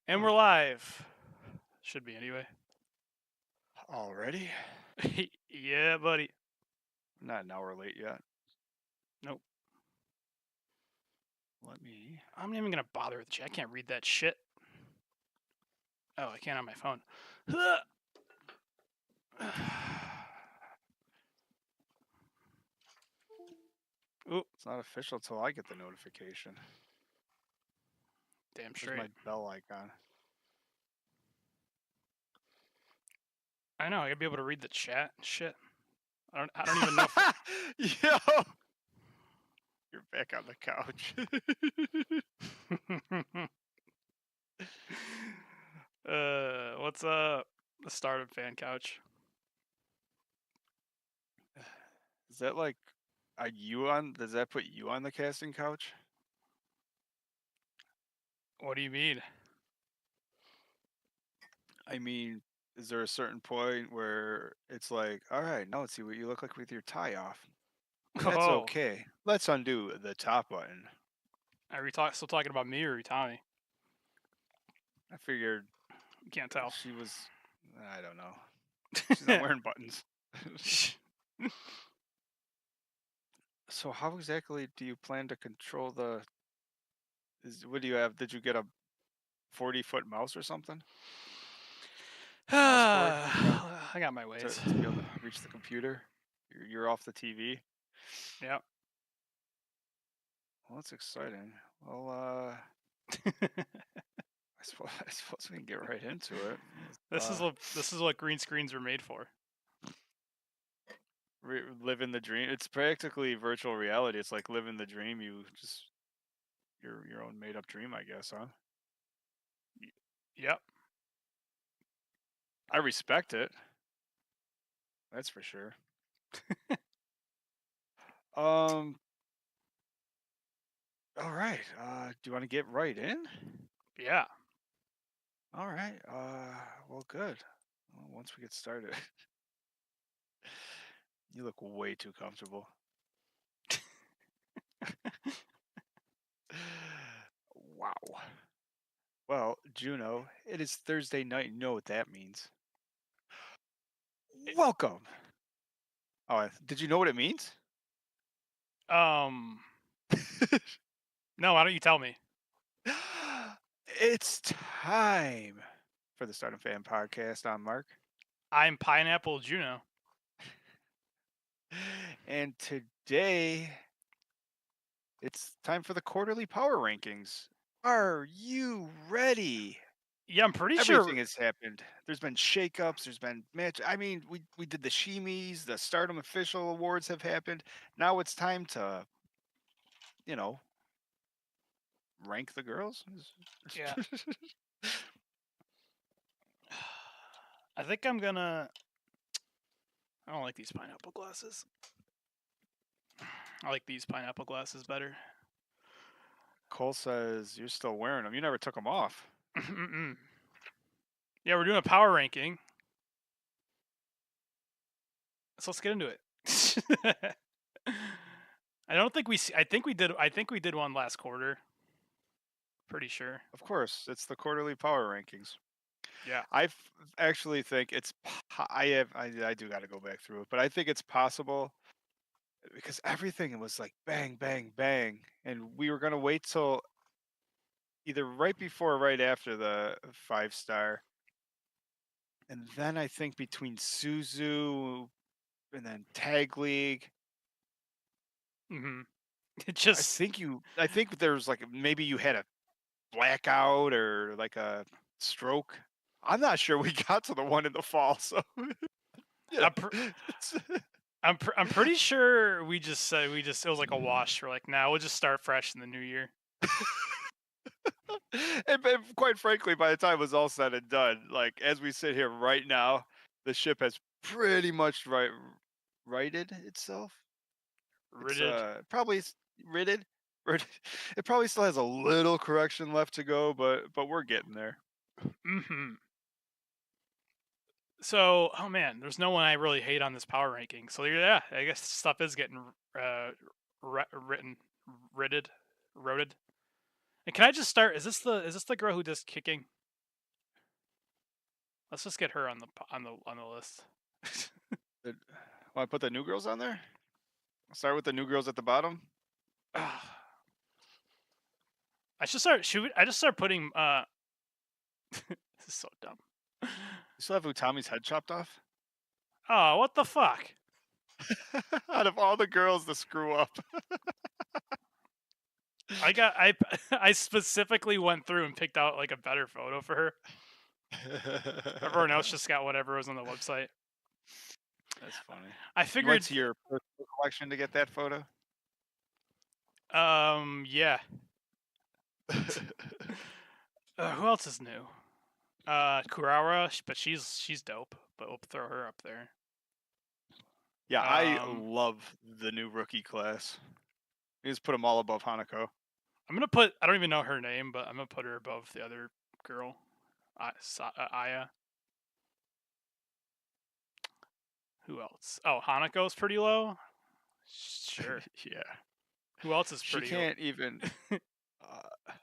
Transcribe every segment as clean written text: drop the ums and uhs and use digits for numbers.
And we're live. Should be anyway. Already? Yeah, buddy. Not an hour late yet. Nope. Let me. I'm not even gonna bother with the chat. I can't read that shit. Oh, I can't on my phone. Ooh, It's not official till I get the notification. damn There's my straight. bell icon. I know. I gotta be able to read the chat. Shit. I don't even know. Yo, you're back on the couch. What's up? The Stardom fan couch. Is that like, are you on? Does that put you on the casting couch? What do you mean? I mean, is there a certain point where it's like, all right, now let's see what you look like with your tie off? That's Oh, okay. Let's undo the top button. are we still talking about me or are you Tommy? I figured You can't tell. she was. I don't know. She's not wearing buttons. So how exactly do you plan to control the? What do you have? Did you get a 40-foot mouse or something? Mouse cord I got my ways. to be able to reach the computer? You're off the TV. Yep. Well, that's exciting. Well, I suppose we can get right into it. This is what green screens are made for. Living the dream. It's practically virtual reality. It's like living the dream. You just your own made up dream, I guess, huh? Yep. I respect it. That's for sure. Um. All right. Do you want to get right in? Yeah. All right. Well, good. Well, once we get started, you look way too comfortable. Wow. Well, Juno, it is Thursday night. You know what that means. Welcome. Oh, did you know what it means? No, why don't you tell me? It's time for the Stardom Fan Podcast. I'm Mark. I'm Pineapple Juno. And today, it's time for the quarterly power rankings. Are you ready? Yeah, I'm pretty Everything sure. has happened. There's been shakeups. There's been match. I mean, we did the Shimis. The Stardom official awards have happened. Now it's time to, you know, rank the girls. Yeah. I think I'm gonna. I don't like these pineapple glasses. I like these pineapple glasses better. Cole says you're still wearing them. You never took them off. Yeah, we're doing a power ranking. So let's get into it. I don't think we. I think we did. I think we did one last quarter. Pretty sure. Of course, it's the quarterly power rankings. Yeah. Actually think it's. I do got to go back through it, but I think it's possible because everything was like bang, bang, bang, and we were gonna wait till either right before or right after the 5-star, and then I think between Suzu and then Tag League. Mm-hmm. It just. I think there was like maybe you had a blackout or like a stroke. I'm not sure we got to the one in the fall, so yeah. I'm pretty sure we just said it was like a wash. We're like, nah, we'll just start fresh in the new year. And quite frankly, by the time it was all said and done, like as we sit here right now, the ship has pretty much righted itself. It's Ridded. probably ridded. It probably still has a little correction left to go, but we're getting there. Mm-hmm. So, oh man, there's no one I really hate on this power ranking. So yeah, I guess stuff is getting ridded. And can I just start? Is this the girl who does kicking? Let's just get her on the list. Want to put the new girls on there? Start with the new girls at the bottom. I should start. I just start putting? This is so dumb. You still have Utami's head chopped off. Oh, what the fuck? Out of all the girls to screw up. I specifically went through and picked out like a better photo for her. Everyone else just got whatever was on the website. That's funny. I You went figured. to your personal collection to get that photo. Yeah. Who else is new? Kurara, but she's dope. But we'll throw her up there. Yeah, I Um, love the new rookie class. You just put them all above Hanako. I'm gonna put. I don't even know her name, but I'm gonna put her above the other girl, Aya. Who else? Oh, Hanako's pretty low. Sure. Yeah, Who else is she pretty? can't even. Uh,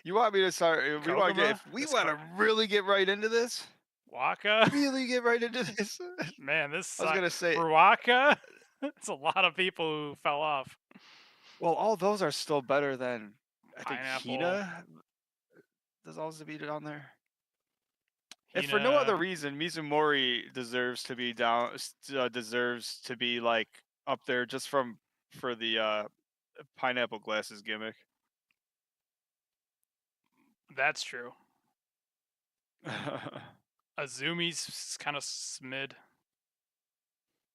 you want me to start? We want to get Koguma? if we want to really get right into this. Waka? Really get right into this. Man, this I was sucks. gonna say, For Waka, it's a lot of people who fell off. well, all those are still better than I think Pineapple, Hina does also beat it on there. If for no other Hina. reason, Mizumori deserves to be deserves to be like up there just for the pineapple glasses gimmick. That's true. Azumi's kind of smid.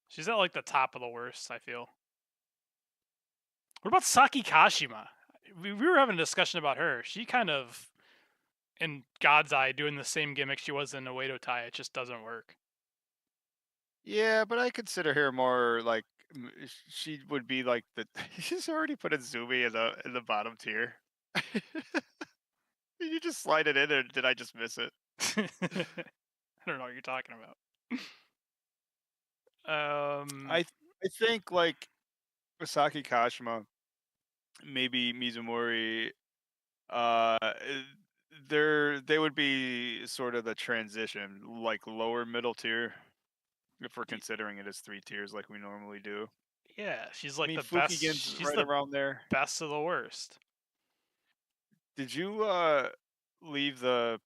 She's at like the top of the worst, I feel. What about Saki Kashima? We were having a discussion about her. She kind of, in God's eye, doing the same gimmick she was in Oedo Tai. It just doesn't work. Yeah, but I consider her more like she would be like the. She's already put Izumi in the bottom tier. Did you just slide it in, or did I just miss it? I don't know what you're talking about. I I think like Saki Kashima, maybe Mizumori, they would be sort of the transition, like lower middle tier, if we're considering it as three tiers like we normally do. Yeah, she's I like mean, the best. Fukigen's She's right the around there. best of the worst. Did you leave the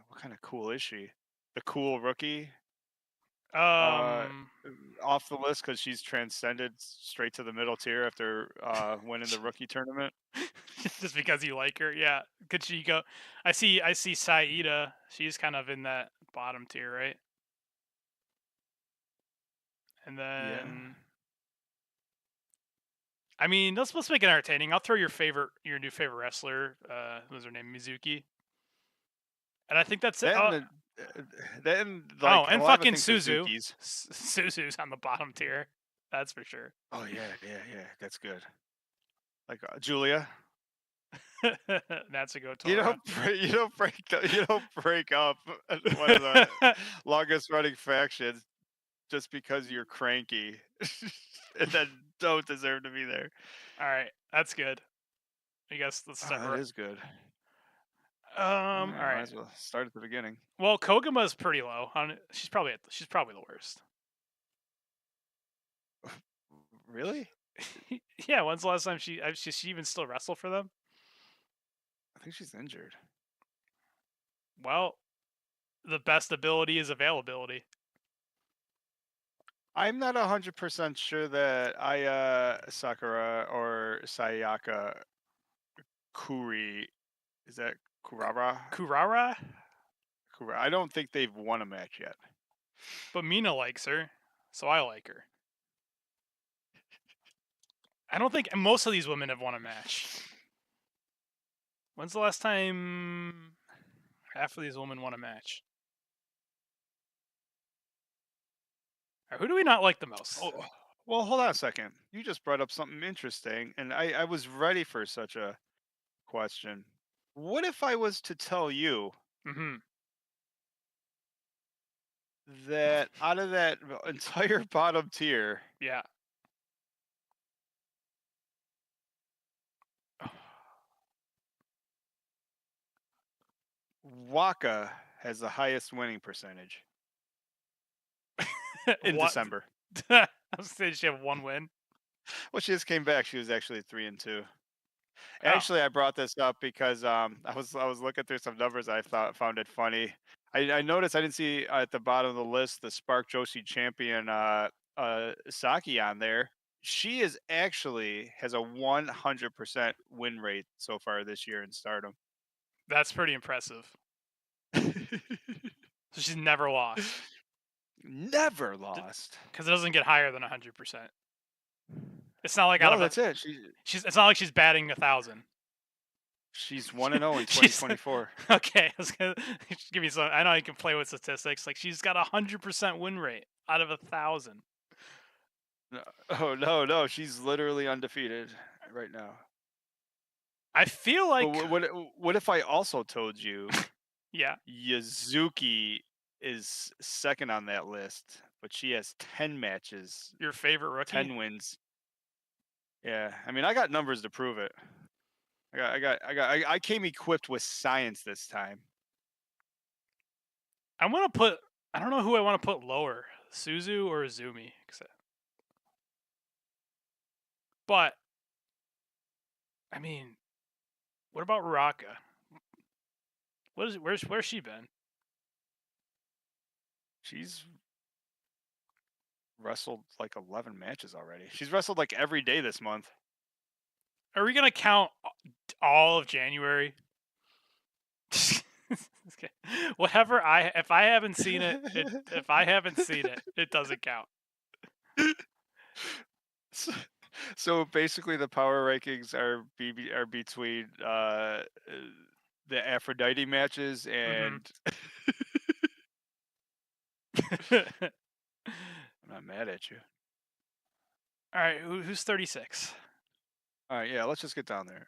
what kind of cool is she? The cool rookie uh Um, off the list because she's transcended straight to the middle tier after winning the rookie tournament. just because you like her, yeah. Could she go? I see Saida. She's kind of in that bottom tier, right? And Yeah. then, I mean, let's make it entertaining. I'll throw your new favorite wrestler. What was her name? Mizuki. And I think that's it. Then then Oh, like and well, I have a fucking thing for Suzu. Zuki's. Suzu's on the bottom tier. That's for sure. Oh yeah, yeah, yeah. That's good. Like Julia. Natsuko You Tora. don't break. You don't break up one of the longest running factions just because you're cranky, and then don't deserve to be there. All right, that's good. I guess let's Oh, start. that is good. All All right, might right. as well start at the beginning. Well, Koguma's pretty low. She's probably the worst. Really? Yeah. When's the last time she even still wrestle for them? I think she's injured. Well, the best ability is availability. I'm not 100% sure that Aya Sakura or Sayaka Kuri is that Kurara? Kurara, I don't think they've won a match yet. but Mina likes her, so I like her. I don't think most of these women have won a match. When's the last time half of these women won a match? Who do we not like the most? Oh, well, hold on a second. You just brought up something interesting, and I was ready for such a question. What if I was to tell you Mm-hmm. that out of that entire bottom tier, Yeah. Waka has the highest winning percentage in What? December. I was saying she have one win. Well, she just came back. She was actually 3-2. Oh, Actually, I brought this up because I was looking through some numbers. I thought found it funny. I noticed I didn't see at the bottom of the list the Spark Joshi champion Saki on there. She is actually has a 100% win rate so far this year in Stardom. that's pretty impressive. So she's never lost Never lost. because it doesn't get higher than 100%. It's not like out No, of a that's it. she's. It's not like she's batting 1,000. She's 1-0 in She's 2024. okay. I was gonna just give me some. I know you can play with statistics. Like she's got 100% win rate out of 1,000. No, oh no, she's literally undefeated right now. I feel But like what if I also told you yeah, Yazuki is second on that list, but she has 10 matches, your favorite rookie. 10 wins. Yeah, I mean, I got numbers to prove it. I came equipped with science this time. I want to put. I don't know who I want to put lower, Suzu or Izumi. But I mean, what about Raka? What is where's she been? She's wrestled like 11 matches already. She's wrestled like every day this month. Are we gonna count all of January? Okay. Whatever if I haven't seen it, if I haven't seen it, it doesn't count. So basically, the power rankings are between the Aphrodite matches Mm-hmm. and I'm not mad at you. All right, who's 36? All right, yeah, let's just get down there.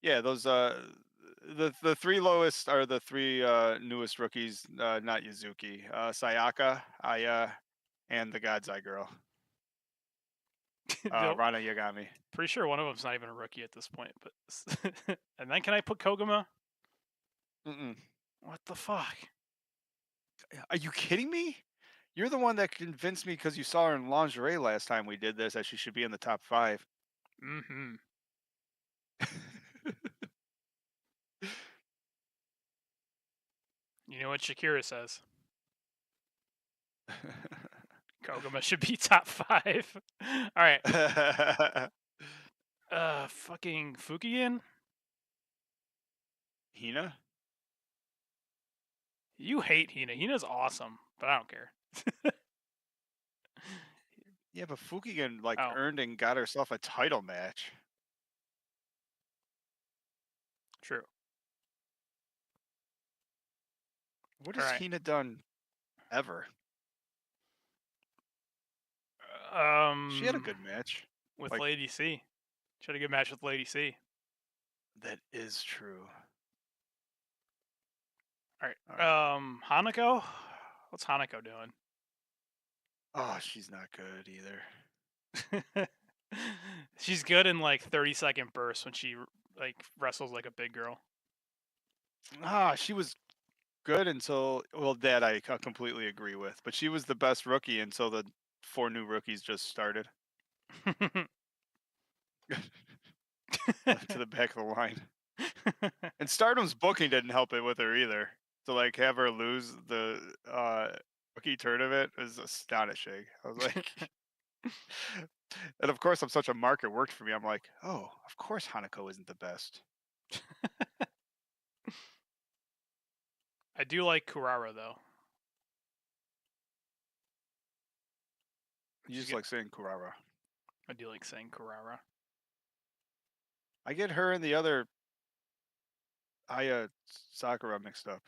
Yeah, those the three lowest are the three newest rookies, not Yuzuki, Sayaka, Aya, and the God's Eye girl, Rana Yagami. Pretty sure one of them's not even a rookie at this point. But and then can I put Koguma? Mm-mm. What the fuck? Are you kidding me? You're the one that convinced me because you saw her in lingerie last time we did this that she should be in the top 5. Mm-hmm. You know what Shakira says? Koguma should be top 5. All right. Fucking Fukigen? Hina? You hate Hina. Hina's awesome, but I don't care. Yeah, but Fukigen like Oh, earned and got herself a title match. true. What All has right. Hina done ever? She had a Um, good match. with Like Lady C. She had a good match with Lady C. that is true. All right. All right. Hanako? What's Hanako doing? Oh, she's not good either. She's good in like 30-second bursts when she like wrestles like a big girl. She was good until that I completely agree with. But she was the best rookie until the 4 new rookies just started to the back of the line. And Stardom's booking didn't help it with her either. To like have her lose the rookie tournament is astonishing. I was like, and of course I'm such a mark. It worked for me. I'm like, oh, of course Hanako isn't the best. I do like Kurara though. You just like saying Kurara. I do like saying Kurara. I get her and the other Aya Sakura mixed up.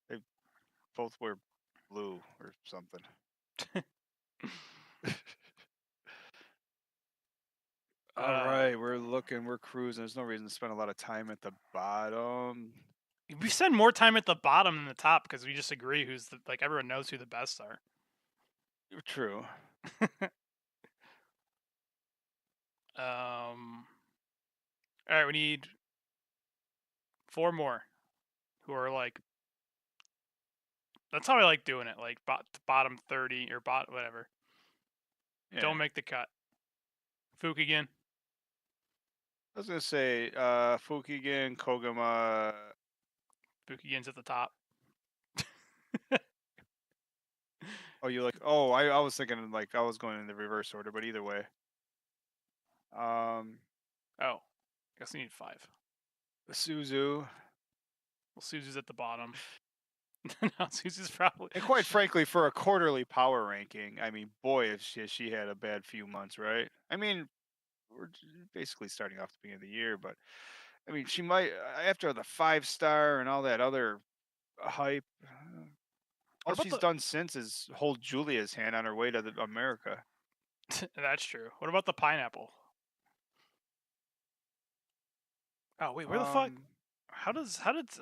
They both wear blue or something. All right, we're cruising. There's no reason to spend a lot of time at the bottom. We spend more time at the bottom than the top because we just agree who's the like everyone knows who the best are. True. All right, we need 4 more who are like. That's how I like doing it. Like bottom 30 or whatever. Yeah. Don't make the cut. Fukigen. I was gonna say Fukigen, Kogama. Fukigen's at the top. Oh, you like? Oh, I was thinking like I was going in the reverse order, but either way. Um, Oh, guess we need 5. Suzu, Well, Suzu's at the bottom. No, Suzu's probably. and quite frankly, for a quarterly power ranking, I mean, boy, if she had a bad few months, right? I mean, basically starting off the beginning of the year, but I mean, she might after the 5-star and all that other hype. What All about she's the? done since is hold Julia's hand on her way to America. That's true. What about the pineapple? Oh wait, where the fuck? Um, How did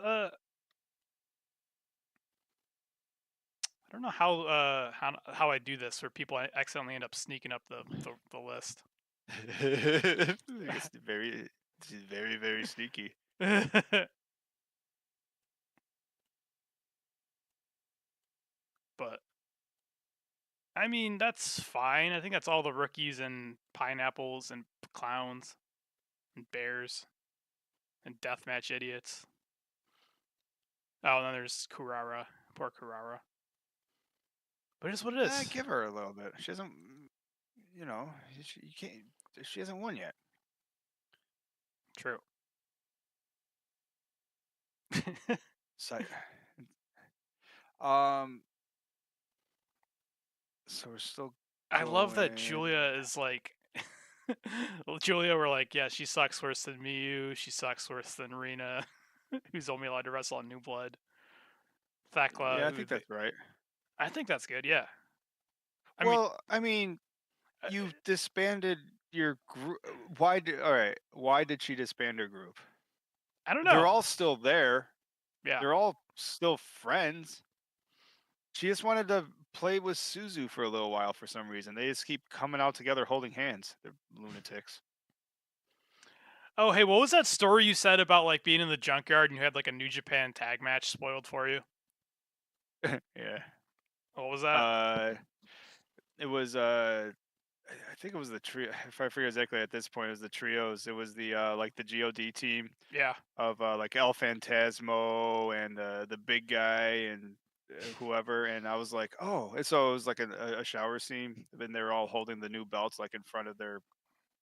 I don't know how I do this where people accidentally end up sneaking up the list. it's very, she's very, very sneaky. But I mean that's fine. I think that's all the rookies and pineapples and clowns and bears and deathmatch idiots. Oh, and then there's Kurara. Poor Kurara. But it is what it is. Give her a little bit. She hasn't, you can't. She hasn't won yet. True. So, um, so we're still I love that going. Julia is like. Well, Julia, we're like, yeah, she sucks worse than Miyu. She sucks worse than Rina, who's only allowed to wrestle on New Blood. Yeah, Thakla, I think that's right. I think that's good. Yeah. I mean, Well, I mean, uh, you disbanded your group. Why did? All right. Why did she disband her group? I don't They're know. all still there. Yeah. They're all still friends. She just wanted to play with Suzu for a little while for some reason. They just keep coming out together holding hands. They're lunatics. Oh, hey, what was that story you said about like being in the junkyard and you had like a New Japan tag match spoiled for you? Yeah. What was that? Uh, it was I think it was the trio. If I forget exactly at this point, it was the trios. It was the like the God team Yeah. of like El Phantasmo and the big guy and whoever. And I was like, oh, and so it was like a shower scene. Then they're all holding the new belts like in front of their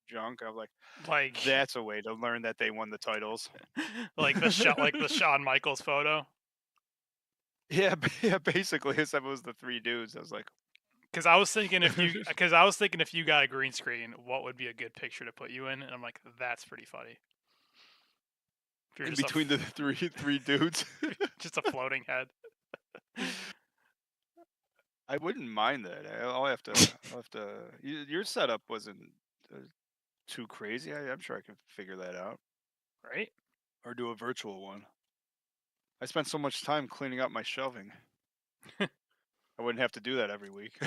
junk. I was like, Like, that's a way to learn that they won the titles. like the Shawn Michaels photo. Yeah, yeah, basically, except it was the 3 dudes. I was like, Because I was thinking if you got a green screen, what would be a good picture to put you in? And I'm like, that's pretty funny. If you're in just between the three dudes. just a floating head. I wouldn't mind that. I'll have to. Your setup wasn't too crazy. I'm sure I can figure that out Right? or do a virtual one. I spent so much time cleaning up my shelving. I wouldn't have to do that every week.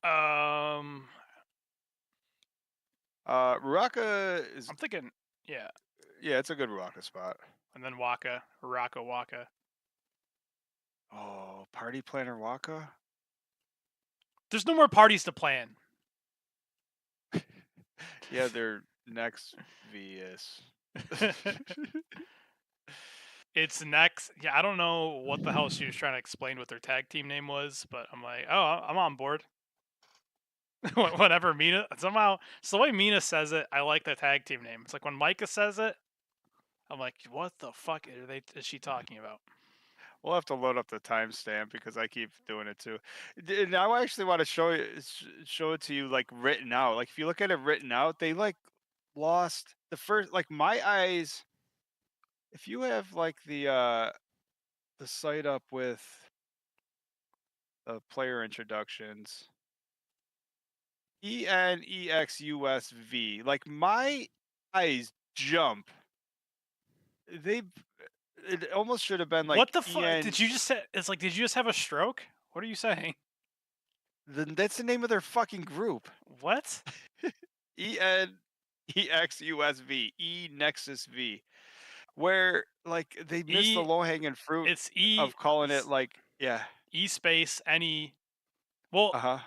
Um, Ruaka is I'm thinking, yeah, yeah, it's a good Ruaka spot. and then Waka. Oh, party planner Waka. There's no more parties to plan. Yeah, their next VS. It's next. Yeah, I don't know what the hell she was trying to explain what their tag team name was, but I'm like, oh, I'm on board. Whatever Mina somehow, it's the way Mina says it. I like the tag team name. It's like when Micah says it, I'm like, what the fuck is she talking about? We'll have to load up the timestamp because I keep doing it too. Now I actually want to show it to you like written out. Like if you look at it written out, they like lost the first like my eyes. If you have like the site up with the player introductions, ENEXUSV, like my eyes jump. They it almost should have been What like the fuck EN. did you just say? It's like, did you just have a stroke? What are you saying? Then that's the name of their fucking group. What? ENEXUSV. EXUSV, E Nexus V, where like they missed the E low hanging fruit it's E of calling it it's like yeah, E space any. Well, uh-huh.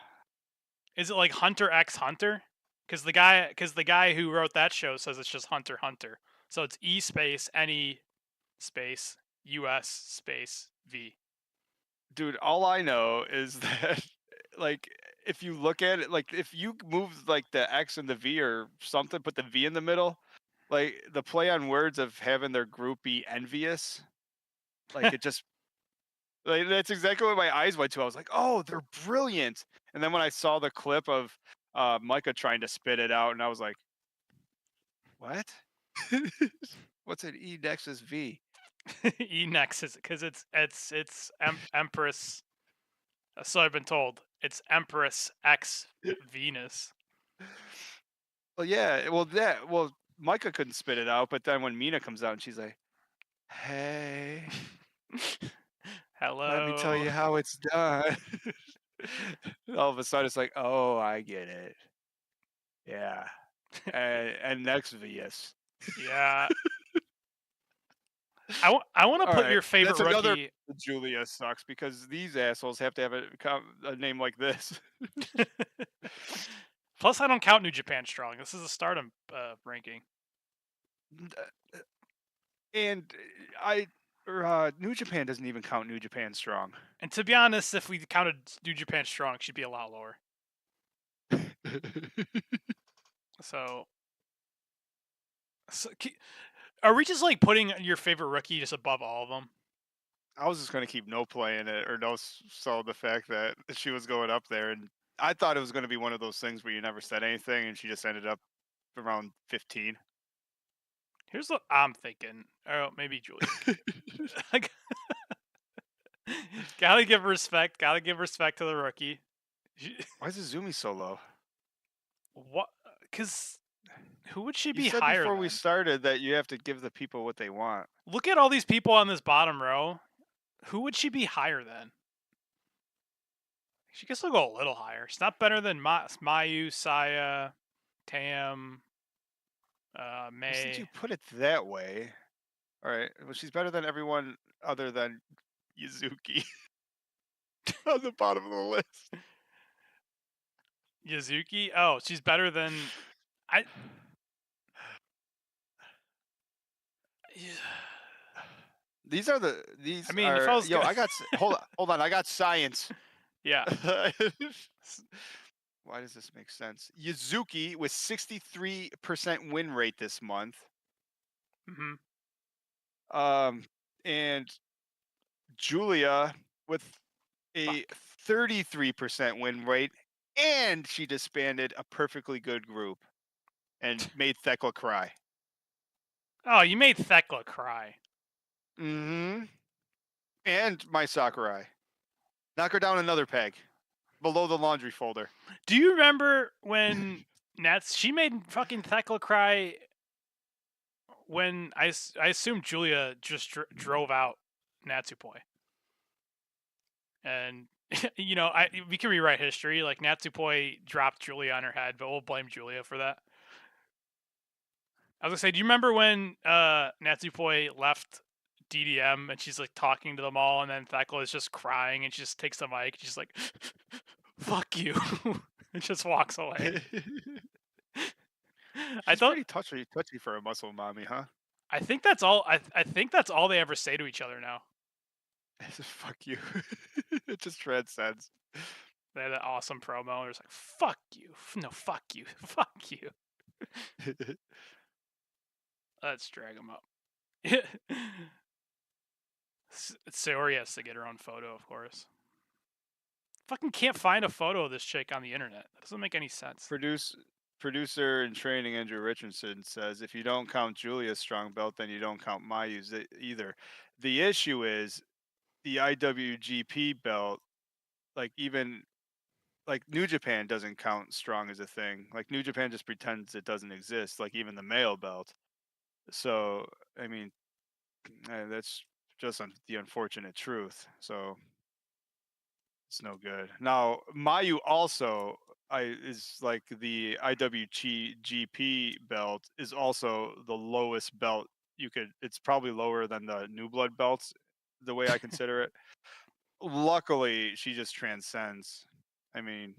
is it like Hunter X Hunter? Because the guy who wrote that show says it's just Hunter Hunter. So it's E space any space US space V. Dude, all I know is that like if you look at it, like if you move like the X and the V or something, put the V in the middle, like the play on words of having their group be envious, like it just like that's exactly what my eyes went to. I was like, oh, they're brilliant. And then when I saw the clip of Micah trying to spit it out, and I was like, what? What's an E Nexus V? E Nexus because it's Empress. So I've been told it's Empress X Venus. Well, yeah, well, Micah couldn't spit it out, but then when Mina comes out and she's like, "Hey, let me tell Hello. you how it's done." All of a sudden, it's like, "Oh, I get it. Yeah." And next VS. Yeah. I want to All put right, your favorite that's another rookie. Julia sucks because these assholes have to have a name like this. Plus, I don't count New Japan Strong. This is a Stardom ranking. And New Japan doesn't even count New Japan Strong. And to be honest, if we counted New Japan Strong, she'd be a lot lower. So, so are we just like putting your favorite rookie just above all of them? I was just gonna keep no playing it or no so the fact that she was going up there, and I thought it was gonna be one of those things where you never said anything, and she just ended up around 15. Here's what I'm thinking. Oh, maybe Julia. Like, gotta give respect. Gotta give respect to the rookie. Why is Izumi so low? What? Because who would she You be said higher before we than? started that you have to give the people what they want. Look at all these people on this bottom row. Who would she be higher than? She could still go a little higher. She's not better than Mayu, Saya, Tam, Well, since you May. put it that way, all right. Well, she's better than everyone other than Yuzuki on the bottom of the list. Yazuki. Oh, she's better than I. I These mean, if I are was yo. gonna, Hold on. I got science. yeah. Why does this make sense? Yuzuki with 63% win rate this month. Hmm. Um, and Julia with a Fuck. 33% win rate, and she disbanded a perfectly good group and made Thekla cry. Oh, you made Thekla cry. Mm-hmm. And my Sakurai. Knock her down another peg. Below the laundry folder. Do you remember when Nats? She made fucking Thekla cry when I assume Julia just drove out Natsupoi. And we can rewrite history. Like Natsupoi dropped Julia on her head, but we'll blame Julia for that. I was gonna say, do you remember when Natsupoi left DDM and she's like talking to them all, and then Thekla is just crying and she just takes the mic, and she's like, "Fuck you," and just walks away. I She's thought. pretty touchy for a muscle mommy, huh? I think that's all. I think that's all they ever say to each other now. Fuck you. It just transcends. They had that awesome promo. And it was like, "Fuck you, no, fuck you, fuck you." Let's drag them up. Saori has to get her own photo, of course. Fucking can't find a photo of this chick on the internet. That doesn't make any sense. Produce Producer in training Andrew Richardson says if you don't count Julia's strong belt, then you don't count Mayu's either. The issue is the IWGP belt, like even like New Japan doesn't count strong as a thing. Like New Japan just pretends it doesn't exist, like even the male belt. So I mean, that's just the unfortunate truth. So it's no good. Now Mayu also is like the IWGP belt is also the lowest belt you could. It's probably lower than the New Blood belts, the way I consider it. Luckily, she just transcends. I mean,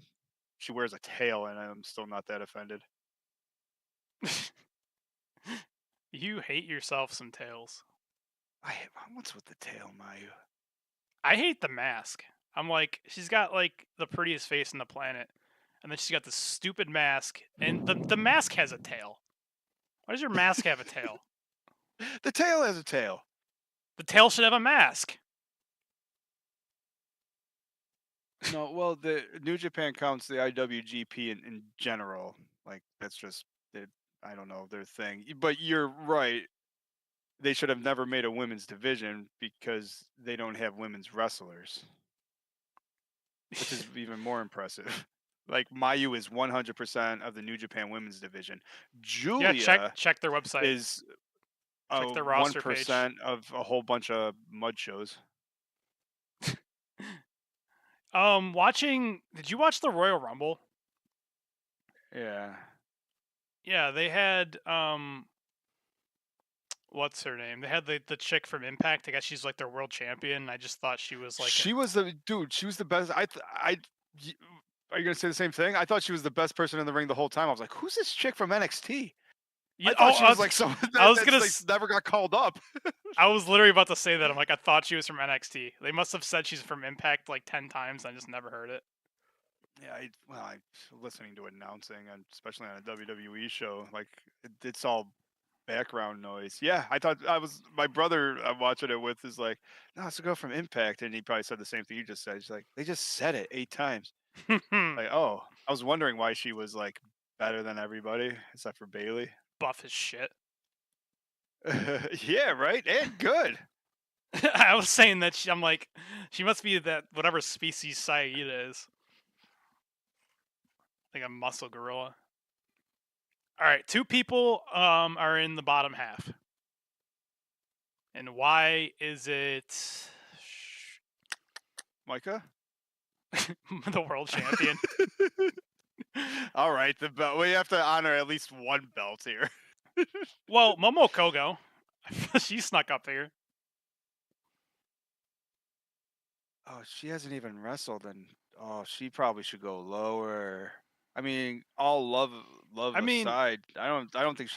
she wears a tail, and I'm still not that offended. You hate yourself some tails. What's with the tail, Mayu? I hate the mask. I'm like, she's got like the prettiest face on the planet, and then she's got this stupid mask, and the mask has a tail. Why does your mask have a tail? The tail has a tail. The tail should have a mask. No, well, the New Japan counts the IWGP in general. Like that's just it. I don't know their thing. But you're right. They should have never made a women's division because they don't have women's wrestlers, which is even more impressive. Like Mayu is 100% of the New Japan women's division. Yeah, Julia check their website. is Check their one roster page. percent of a whole bunch of mud shows. Watching. Did you watch the Royal Rumble? Yeah. Yeah, they had what's her name? They had the chick from Impact. I guess she's like their world champion. I just thought she was like, She was the dude. She was the best. y- Are you gonna say the same thing? I thought she was the best person in the ring the whole time. I was like, who's this chick from NXT? yeah, I thought oh, she was like someone I was that's gonna, like never got called up. I was literally about to say that. I'm like, I thought she was from NXT. They must have said she's from Impact like 10 times. I just never heard it. Yeah, I listening to announcing, and especially on a WWE show, like it's all background noise. Yeah, I thought I was my brother. I'm watching it with is like, no, it's a girl from Impact, and he probably said the same thing you just said. He's like, they just said it 8 times. Like, oh, I was wondering why she was like better than everybody except for Bailey. Buff as shit. Yeah, right, and good. I was saying that I'm like, she must be that whatever species Saeed is, like a muscle gorilla. All right, two people are in the bottom half, and why is it Micah. the world champion? All right, the belt. We have to honor at least one belt here. Well, Momo Kogo, she snuck up here. Oh, she hasn't even wrestled, and oh, she probably should go lower. I mean, all love I mean, aside, I don't think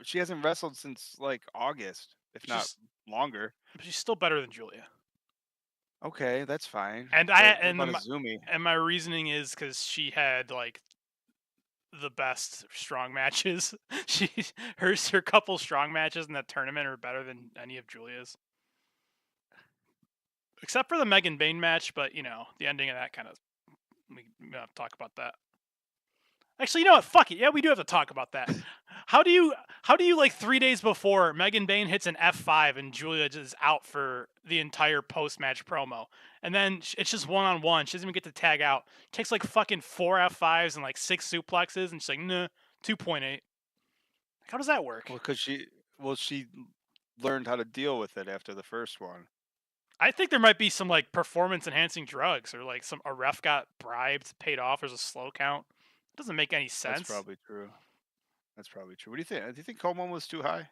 she hasn't wrestled since like August, if not she's longer. she's still better than Julia. Okay, that's fine. And But what about Azumi? my reasoning is because she had like the best strong matches. She her couple strong matches in that tournament are better than any of Julia's, except for the Megan Bain match. But you know, the ending of that kind of we have to talk about that. Actually, you know what? Fuck it. Yeah, we do have to talk about that. How do you like 3 days before Megan Bain hits an F5 and Julia is out for the entire post match promo, and then it's just 1-on-1. She doesn't even get to tag out. Takes like fucking 4 F5s and like 6 suplexes, and she's like, nah, 2.8. How does that work? Well, because she learned how to deal with it after the first one. I think there might be some like performance enhancing drugs, or like a ref got bribed, paid off. There's a slow count. It doesn't make any That's sense. probably true. That's probably true. What do you think? Do you think Coleman was too high?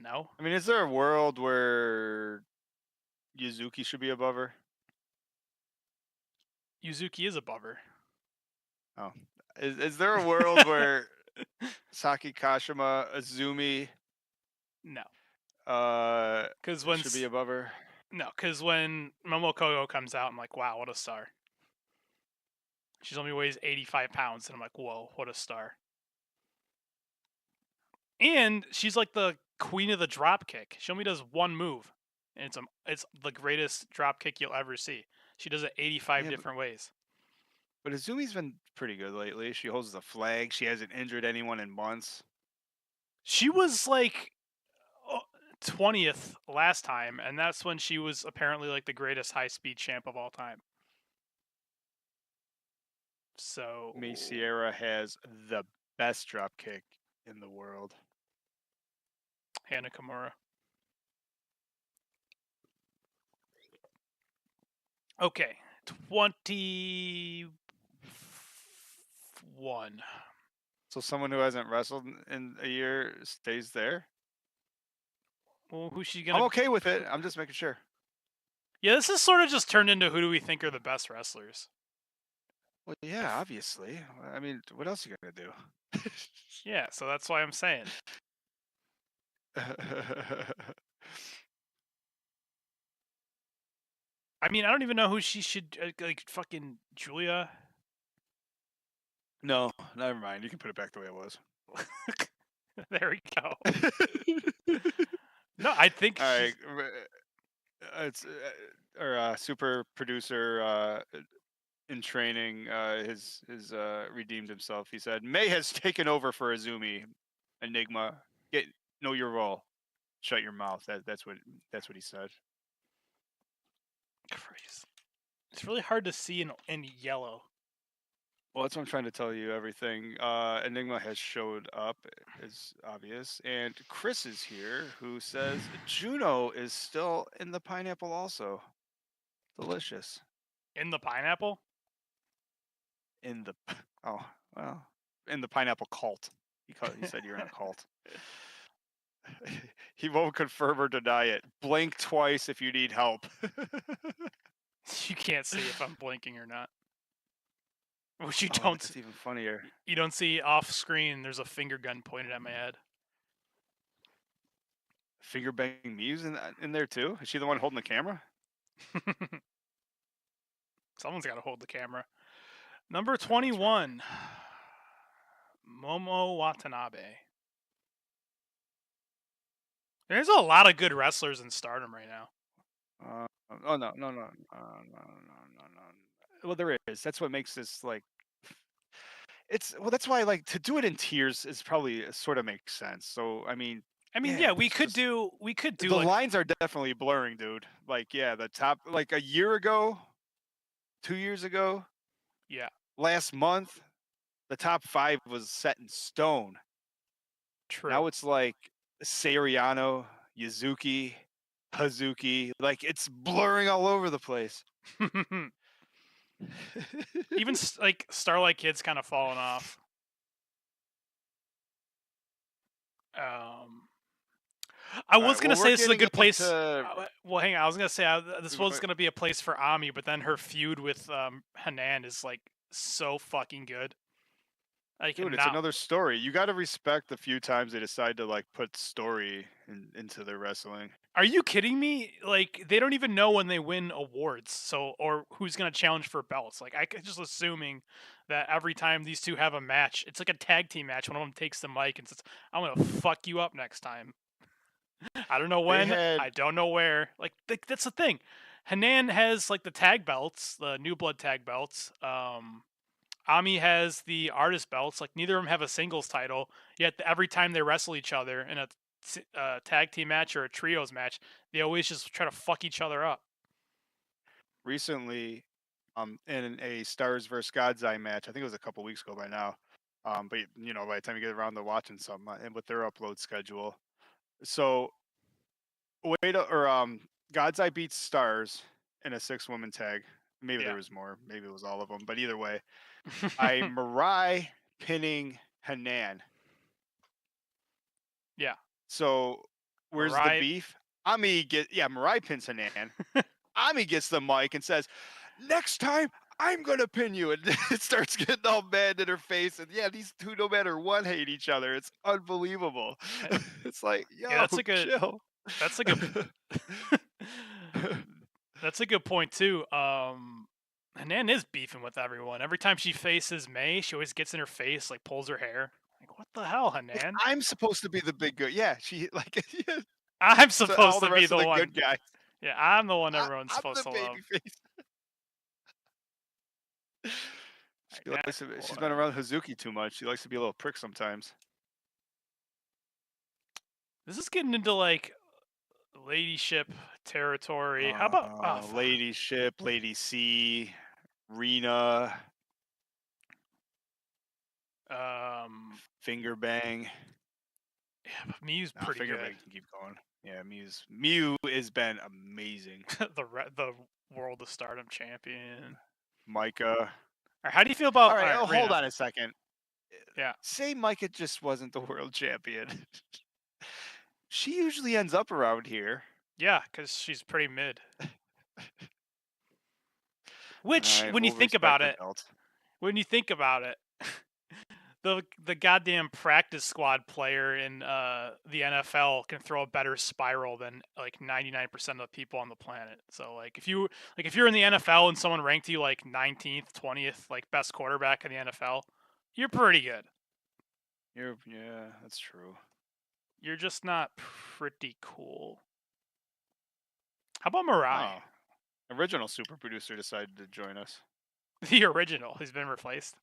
No. I mean, is there a world where Yuzuki should be above her? Yuzuki is above her. Oh, is there a world where Saki Kashima, Azumi, No. Because should be above her? when Momokogo comes out, I'm like, wow, what a star. She's only weighs 85 pounds, and I'm like, whoa, what a star. And she's like the queen of the drop kick. She only does one move, and it's the greatest drop kick you'll ever see. She does it 85 Yeah, different ways. but Azumi's been pretty good lately. She holds the flag. She hasn't injured anyone in months. She was like 20th last time, and that's when she was apparently like the greatest high speed champ of all time. So May Sierra has the best drop kick in the world. Hana Kimura. Okay, 21. So someone who hasn't wrestled in a year stays there. Well, who's she I'm gonna? okay with it. I'm just making sure. Yeah, this is sort of just turned into who do we think are the best wrestlers? Well, yeah, obviously. I mean, what else are you gonna do? Yeah, so that's why I'm saying. I mean, I don't even know who she should like. Fucking Julia. No, never mind. You can put it back the way it was. There we go. No, I think All right. she's. It's our super producer in training his redeemed himself. He said May has taken over for Azumi. Enigma, get know your role. Shut your mouth. That's what he said. Christ. It's really hard to see in yellow. Well, that's what I'm trying to tell you. Everything. Enigma has showed up, is obvious, and Chris is here, who says Juno is still in the pineapple. Also, delicious. In the pineapple? In the oh well, in the pineapple cult. He said you're in a cult. He won't confirm or deny it. Blink twice if you need help. You can't see if I'm blinking or not. Which you Oh, don't. that's even funnier. You don't see off screen. There's a finger gun pointed at my head. Finger banging Muse in there too. Is she the one holding the camera? Someone's got to hold the camera. Number 21, Momo Watanabe. There's a lot of good wrestlers in Stardom right now. Oh no. Well, there is. That's what makes this like. That's why like to do it in tiers is probably sort of makes sense. So I mean, Yeah, we it's could just, do the like lines are definitely blurring, dude. Like yeah, the top like a year ago, 2 years ago, yeah, last month, the top 5 was set in stone. true. Now it's like Seriano, Yuzuki, Hazuki, like it's blurring all over the place. Even like Starlight Kid's kind of fallen off. I was gonna say this is a good place. Well, hang on. I was gonna say this was gonna be a place for Ami, but then her feud with Hanan is like so fucking good. Dude, it's another story. You got to respect the few times they decide to like put story into their wrestling. Are you kidding me? Like they don't even know when they win awards, so or who's gonna challenge for belts. Like I could just assuming that every time these two have a match, it's like a tag team match. One of them takes the mic and says, "I'm gonna fuck you up next time." I don't know when. I don't know where. Like that's the thing. Hanan has like the tag belts, the New Blood tag belts. Ami has the artist belts. Like neither of them have a singles title. Yet every time they wrestle each other in a tag team match or a trios match, they always just try to fuck each other up. Recently, in a Stars vs God's Eye match, I think it was a couple weeks ago by now. But you know, by the time you get around to watching something and with their upload schedule, so God's Eye beats Stars in a 6-woman tag. Maybe there was more. Maybe it was all of them. But either way, Mirai pinning Hanan. Yeah. So where's the beef? Mirai pins Hanan. Ami gets the mic and says, "Next time I'm gonna pin you," and it starts getting all mad in her face. And yeah, these two, no matter what, hate each other. It's unbelievable. It's like, yo, yeah, that's a good. Chill. That's a good. That's a good point too. Hanan is beefing with everyone. Every time she faces May, she always gets in her face, like pulls her hair. Like, what the hell, Hanan? Like, I'm supposed to be the big good. Yeah, she like. Yeah. I'm supposed all the to rest be the of the one. good guys. Yeah, I'm the one everyone's I'm supposed the to love. baby face. She's been around Hazuki too much. She likes to be a little prick sometimes. This is getting into like ladyship territory. How about ladyship, Lady C, Rena, finger bang. Yeah, but Mew's pretty finger good. bang can keep going. Yeah, Mew has been amazing. the world of Stardom champion. Micah. Or how do you feel All about right, hold Rena? on a second. Yeah, Say Micah just wasn't the world champion. She usually ends up around here. yeah, because she's pretty mid. All Which, right, when you we'll think respect about the it, belt. the goddamn practice squad player in the NFL can throw a better spiral than like 99% of the people on the planet. So if you're in the NFL and someone ranked you like 19th, 20th, like best quarterback in the NFL, you're pretty good. Yeah, that's true. You're just not pretty cool. How about Mirai? Oh, original super producer decided to join us. The original. He's been replaced.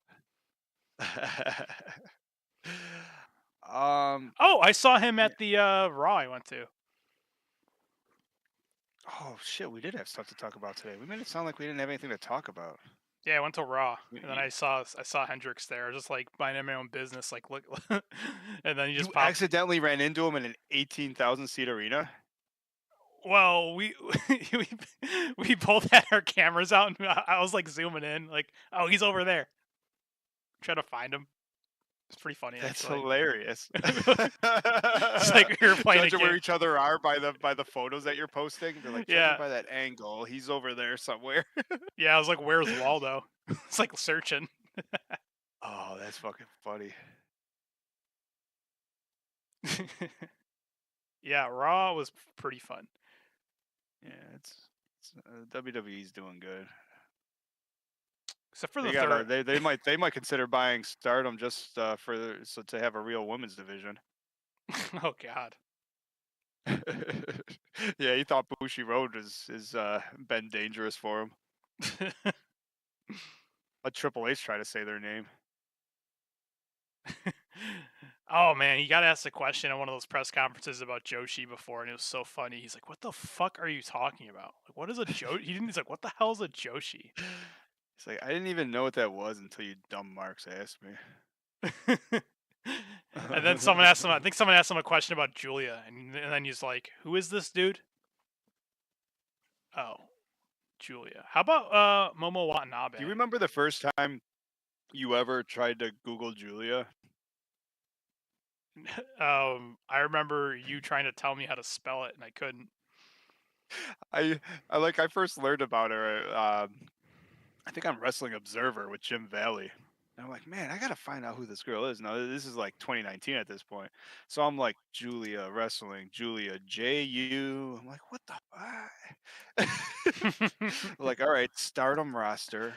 um. Oh, I saw him Yeah. at the Raw I went to. Oh shit, we did have stuff to talk about today. We made it sound like we didn't have anything to talk about. Yeah, I went to Raw, You, and then you, I saw Hendrix there, just like minding my own business, like look, and then he just you popped. accidentally ran into him in an 18,000 seat arena. Well, we we both had our cameras out, and I was like zooming in, like, oh, he's over there. Try to find him. It's pretty funny That's actually. hilarious. It's like we were playing a Judging where game. each other are by the photos that you're posting, they're like, judging Yeah, by that angle, he's over there somewhere. yeah. I was like, where's Waldo? It's like searching. Oh, that's fucking funny. Yeah, Raw was pretty fun. Yeah, it's WWE's doing good. Except for They the gotta third. they might consider buying Stardom just so to have a real women's division. Oh God. Yeah, he thought Bushi Road is been dangerous for him. Let Triple H try to say their name. Oh man, he got asked a question at one of those press conferences about Joshi before, and it was so funny. He's like, "What the fuck are you talking about? Like, what is a Joshi?" He didn't. He's like, "What the hell is a Joshi?" He's like, I didn't even know what that was until you dumb marks asked me. And then someone asked him. I think someone asked him a question about Julia, and then he's like, "Who is this dude?" Oh, Julia. How about Momo Watanabe? Do you remember the first time you ever tried to Google Julia? I remember you trying to tell me how to spell it, and I couldn't. I first learned about her. I think on Wrestling Observer with Jim Valley. And I'm like, man, I gotta find out who this girl is. Now this is like 2019 at this point. So I'm like, Julia Wrestling, Julia JU. I'm like, what the like, all right, Stardom roster.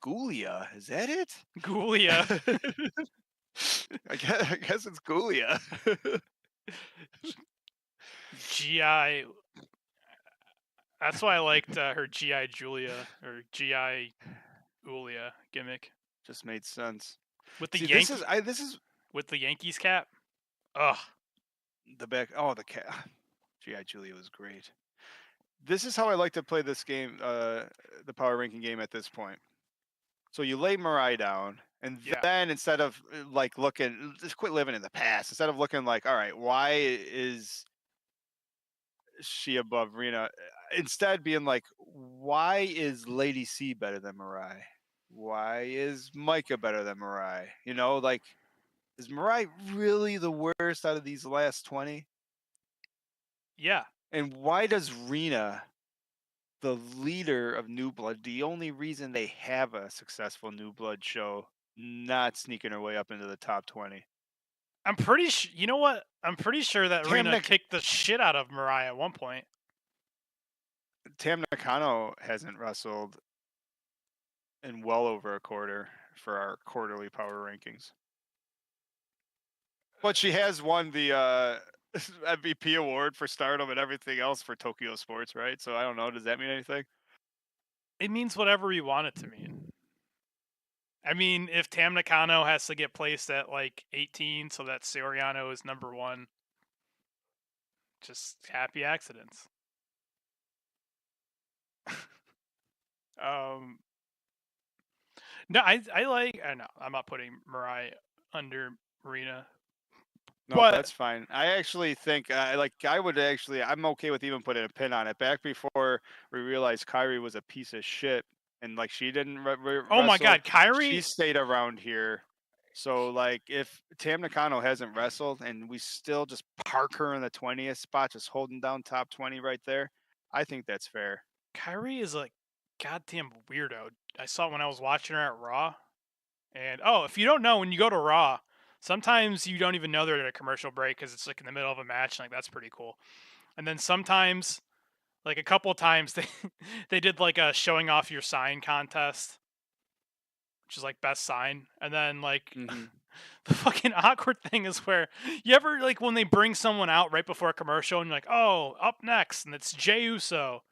Gulia, is that it? Gulia. I guess it's Gulia. GI. That's why I liked her GI Julia or GI Julia gimmick Just made sense. with the See, Yankee this is with the Yankees cap. Ugh. the back. Oh, the cat. GI Julia was great. This is how I like to play this game, the power ranking game at this point. So you lay Mirai down, and Yeah. then instead of like looking, just quit living in the past. Instead of looking like, all right, why is she above Rena? Instead, being like, why is Lady C better than Mirai? Why is Micah better than Mirai? You know, like, is Mirai really the worst out of these last 20? Yeah. And why does Rena, the leader of New Blood, the only reason they have a successful New Blood show, not sneaking her way up into the top 20? I'm pretty sure. You know what? I'm pretty sure that Tam, Rena kicked the shit out of Mariah at one point. Tam Nakano hasn't wrestled in well over a quarter for our quarterly power rankings. But she has won the MVP award for Stardom and everything else for Tokyo Sports, right? So I don't know. Does that mean anything? It means whatever you want it to mean. I mean, if Tam Nakano has to get placed at like 18 so that Soriano is number 1, just happy accidents. um No, I like I know. I'm not putting Mariah under Rena. No, But that's fine. I actually think I'm okay with even putting a pin on it. Back before we realized Kyrie was a piece of shit, and like she didn't Oh my wrestle. God, She Kyrie. stayed around here. So like if Tam Nakano hasn't wrestled and we still just park her in the 20th spot, just holding down top 20 right there, I think that's fair. Kyrie is a goddamn weirdo. I saw it when I was watching her at Raw. And oh, if you don't know, when you go to Raw, sometimes you don't even know they're at a commercial break because it's like in the middle of a match. Like that's pretty cool. And then sometimes, like a couple of times, they did like a showing off your sign contest, which is like best sign. And then like Hmm. the fucking awkward thing is where you ever like when they bring someone out right before a commercial and you're like, oh, up next, and it's Jey Uso.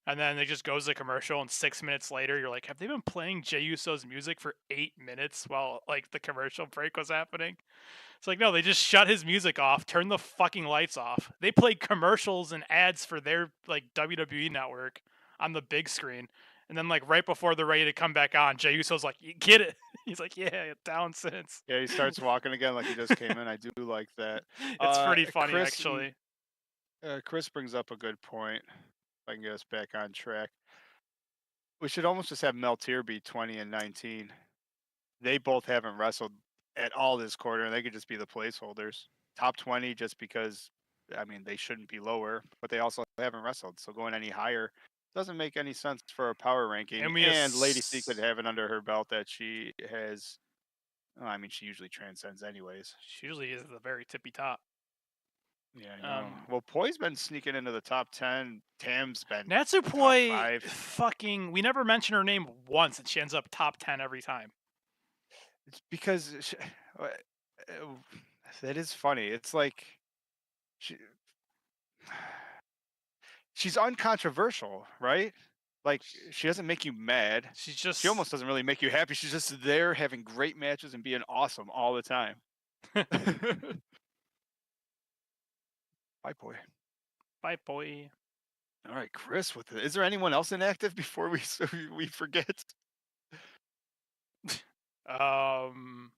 And then it just goes to commercial, and 6 minutes later, you're like, have they been playing Jey Uso's music for 8 minutes while like the commercial break was happening? It's like, no, they just shut his music off, turned the fucking lights off. They played commercials and ads for their like WWE network on the big screen. And then like right before they're ready to come back on, Jey Uso's like, you get it. He's like, yeah, down since. Yeah, he starts walking again like he just came in. I do like that. It's pretty funny Chris actually. Chris brings up a good point. If I can get us back on track, we should almost just have Meltier be 20 and 19. They both haven't wrestled at all this quarter, and they could just be the placeholders. Top 20 just because, I mean, they shouldn't be lower, but they also haven't wrestled. So going any higher doesn't make any sense for a power ranking. And we And Lady C could ass- have it under her belt that she has. Well, I mean, she usually transcends anyways. she usually is at the very tippy top. Yeah, I know. Um, Well, Poi's been sneaking into the top 10. Tam's been top Natsupoi, 5. fucking, we never mention her name once, and she ends up top 10 every time. It's because uh, that is funny. It's like she, she's uncontroversial, right? Like she doesn't make you mad. She's She just, almost doesn't really make you happy. She's just there having great matches and being awesome all the time. Bye, boy. bye, boy. All right, Chris. Is there anyone else inactive before we forget? Um,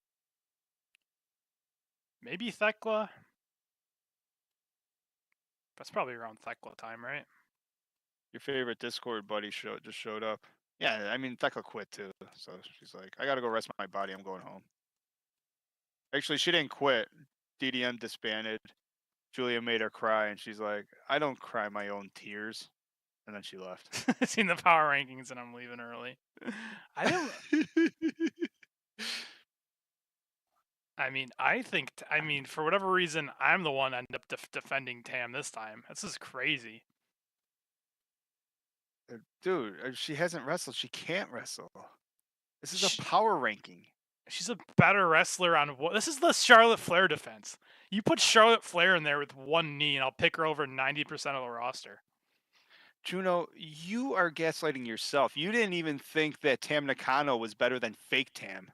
maybe Thekla. That's probably around Thekla time, right? Your favorite Discord buddy just showed up. Yeah, I mean Thecla quit too, so she's like, I gotta go rest my body. I'm going home. Actually, she didn't quit. DDM disbanded. Julia made her cry, and she's like, I don't cry my own tears. And then she left. Seen the power rankings, and I'm leaving early. I don't. I mean, I mean, for whatever reason, I'm the one end up defending Tam this time. This is crazy. Dude, she hasn't wrestled. She can't wrestle. This is a She, power ranking. she's a better wrestler on what? This is the Charlotte Flair defense. You put Charlotte Flair in there with one knee, and I'll pick her over 90% of the roster. Juno, you are gaslighting yourself. You didn't even think that Tam Nakano was better than fake Tam.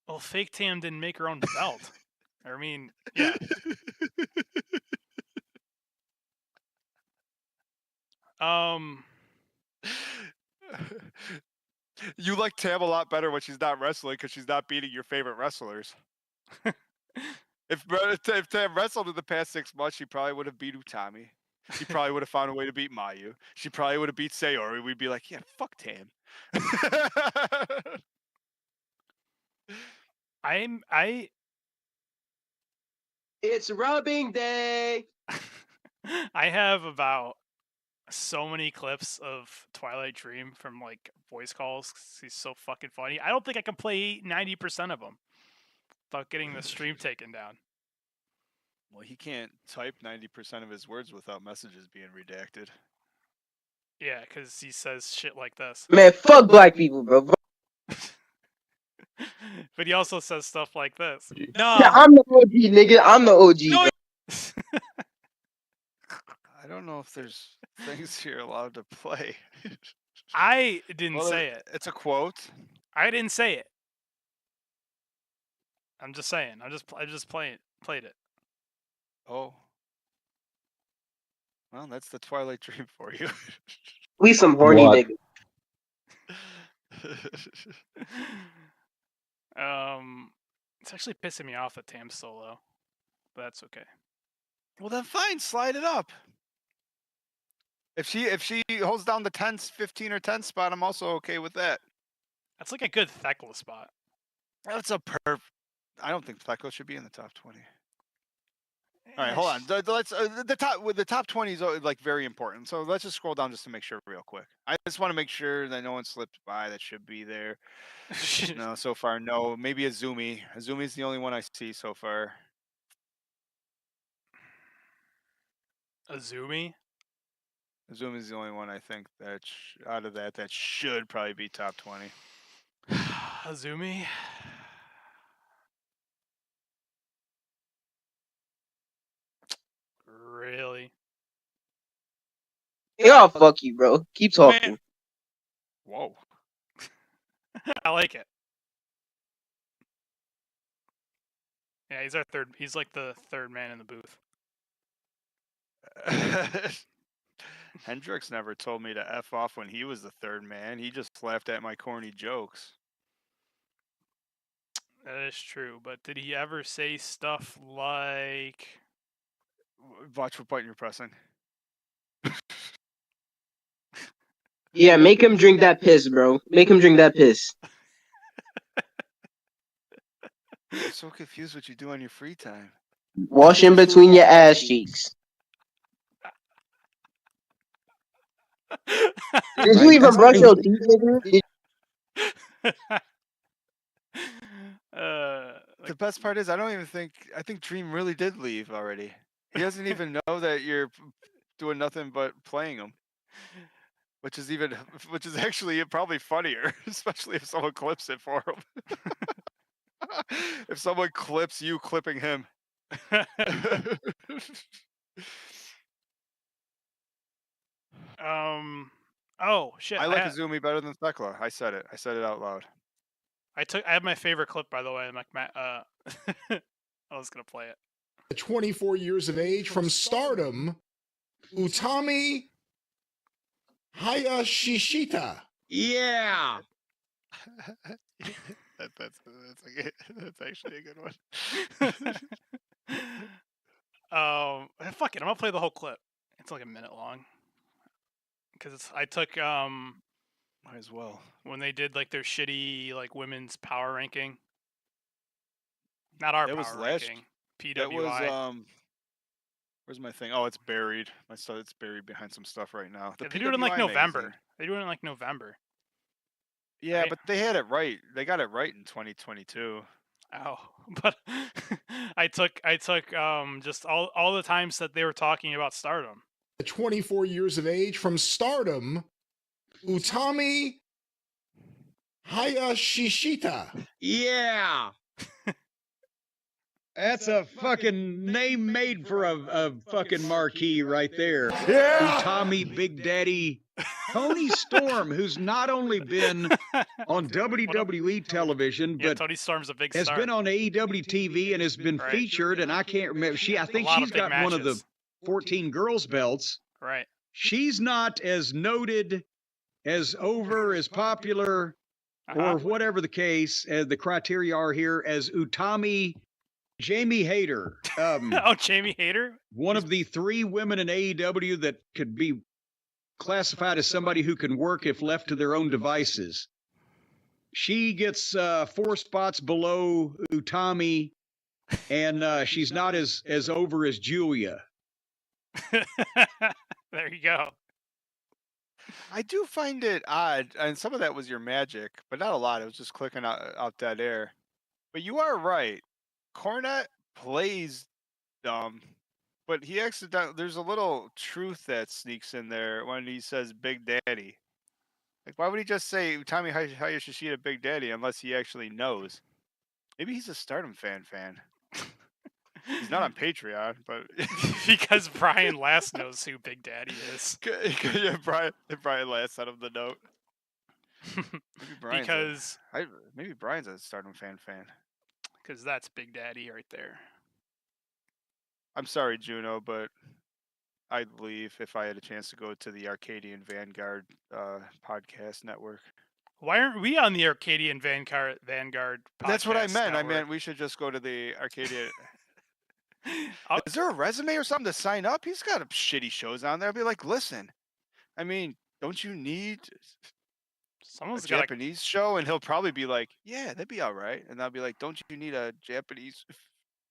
Well, fake Tam didn't make her own belt. I mean, yeah. Um, You like Tam a lot better when she's not wrestling because she's not beating your favorite wrestlers. If Tam wrestled in the past 6 months, she probably would have beat Utami. She probably would have found a way to beat Mayu. She probably would have beat Sayori. We'd be like, yeah, fuck Tam. I It's rubbing day. I have about so many clips of Twilight Dream from like voice calls. 'Cause he's so fucking funny. I don't think I can play 90% of them without getting the stream taken down. Well, he can't type 90% of his words without messages being redacted. Yeah, because he says shit like this. Man, fuck black people, bro. But he also says stuff like this. Yeah, No, I'm the OG, nigga. I'm the OG, no. bro. I don't know if there's things you're allowed to play. I didn't Well, say it. it's a quote. I didn't say it. I'm just saying. I just played it. Oh. Well, that's the Twilight Dream for you. We some horny What? niggas. It's actually pissing me off that Tam's solo, but that's okay. Well, then fine, slide it up. If she holds down the 10, 15 or 10 spot, I'm also okay with that. That's like a good Thekla spot. That's a I don't think Thekla should be in the top 20. All right, hold on. Let's the top 20 is like very important. So let's just scroll down just to make sure real quick. I just want to make sure that no one slipped by that should be there. No, so far no. Maybe Azumi. Azumi's the only one I see so far. Azumi. Azumi's the only one I think that out of that should probably be top 20. Azumi. Really? Yeah, fuck you, bro. Keep talking. Man. Whoa. I like it. Yeah, he's our third. He's like the third man in the booth. Hendrix never told me to F off when he was the third man. He just laughed at my corny jokes. That is true, but did he ever say stuff like... Watch what button you're pressing. Yeah, make him drink that piss, bro. Make him drink that piss. I'm so confused what you do on your free time. Wash in between your ass cheeks. Did you even brush your teeth, nigga? The best part is I think Dream really did leave already. He doesn't even know that you're doing nothing but playing him. Which is actually probably funnier, especially if someone clips it for him. If someone clips you clipping him. Oh shit! I like Azumi better than Thekla. I said it out loud. I have my favorite clip, by the way. I was gonna play it. At 24 years of age, from Stardom, Utami Hayashishita. Yeah. That's actually a good one. Fuck it. I'm gonna play the whole clip. It's like a minute long. Because I took might as well. When they did like their shitty like women's power ranking. Not our power ranking. PWI. That was where's my thing? Oh, it's buried. It's buried behind some stuff right now. They do it in like November. Magazine. They do it in like November. Yeah, right? But they had it right. They got it right in 2022. Oh, but I took just all the times that they were talking about Stardom. At 24 years of age, from Stardom, Utami Hayashishita. Yeah. That's a fucking name made for a fucking marquee right there. Yeah. Utami Big Daddy Tony Storm, who's not only been on WWE television, but Tony Storm's a big has star. been on AEW TV and has been featured. And I can't remember. I think she's got one of the 14 girls belts. Right. She's not as noted, as over, as popular, or whatever the case, the criteria are here, as Utami Jamie Hayter. Oh, Jamie Hayter? One of the 3 women in AEW that could be classified as somebody who can work if left to their own devices. She gets 4 spots below Utami, and she's not as over as Julia. There you go. I do find it odd, and some of that was your magic, but not a lot. It was just clicking out dead air. But you are right. Cornette plays dumb, but he accidentally. There's a little truth that sneaks in there when he says "Big Daddy." Like, why would he just say Utami Hayashishita Big Daddy unless he actually knows? Maybe he's a Stardom fan. He's not on Patreon, but because Brian Last knows who Big Daddy is. Yeah, Brian Last sent him the note. Maybe Brian's a Stardom fan. Because that's Big Daddy right there. I'm sorry, Juno, but I'd leave if I had a chance to go to the Arcadian Vanguard podcast network. Why aren't we on the Arcadian Vanguard podcast? That's what I meant. Network? I meant we should just go to the Arcadian. Is there a resume or something to sign up? He's got shitty shows on there. I'll be like, listen, I mean, don't you need a Someone's got to. Japanese show? And he'll probably be like, yeah, that'd be all right. And I'll be like, don't you need a Japanese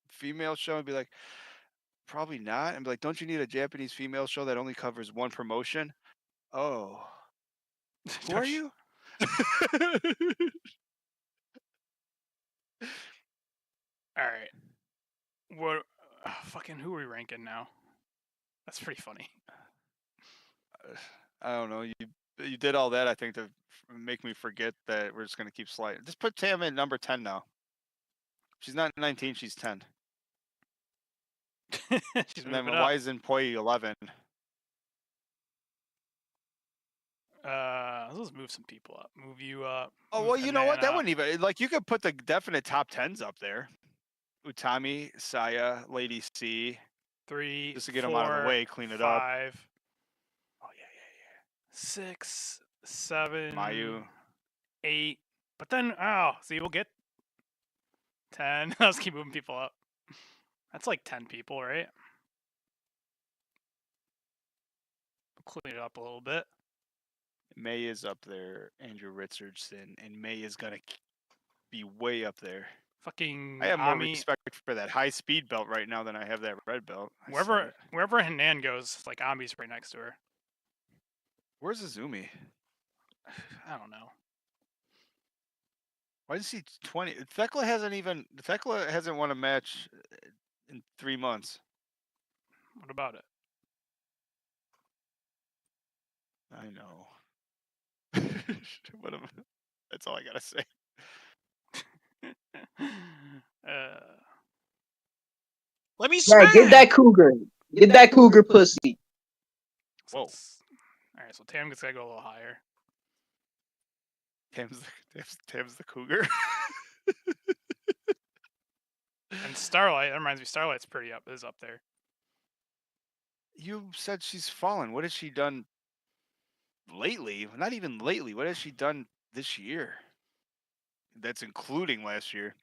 female show? And be like, probably not. And be like, don't you need a Japanese female show that only covers one promotion? Oh, who are you? All right. What? Fucking who are we ranking now? That's pretty funny. I don't know. You did all that, I think, to make me forget that we're just gonna keep sliding. Just put Tam in number 10 now. She's not 19. She's 10. She's And then moving up. why isn't Poi 11? Let's move some people up. Move you up. Oh move well, you know what? That Hanana up. wouldn't even like you could put the definite top 10s up there. Utami, Saya, Lady C. 3, Just to get them out of the 4, way, clean it up. 5, Oh 6, 7, yeah. Mayu. 8. But then, see, we'll get 10. Let's keep moving people up. That's like 10 people, right? Clean it up a little bit. May is up there. Andrew Richardson, and May is gonna be way up there. Fucking I have more Ami, respect for that high speed belt right now than I have that red belt. I said wherever it. wherever Hanan goes, like Ami's right next to her. Where's Azumi? I don't know. Why is he 20? Thekla hasn't won a match in 3 months. What about it? I know. That's all I gotta say. Let me Yeah, smash. get that cougar. Get that cougar pussy. So Whoa. all right, so Tam gets gotta go a little higher. Tam's the cougar. And Starlight, that reminds me, Starlight's is up there. You said she's fallen. What has she done lately? Not even lately. What has she done this year? That's including last year.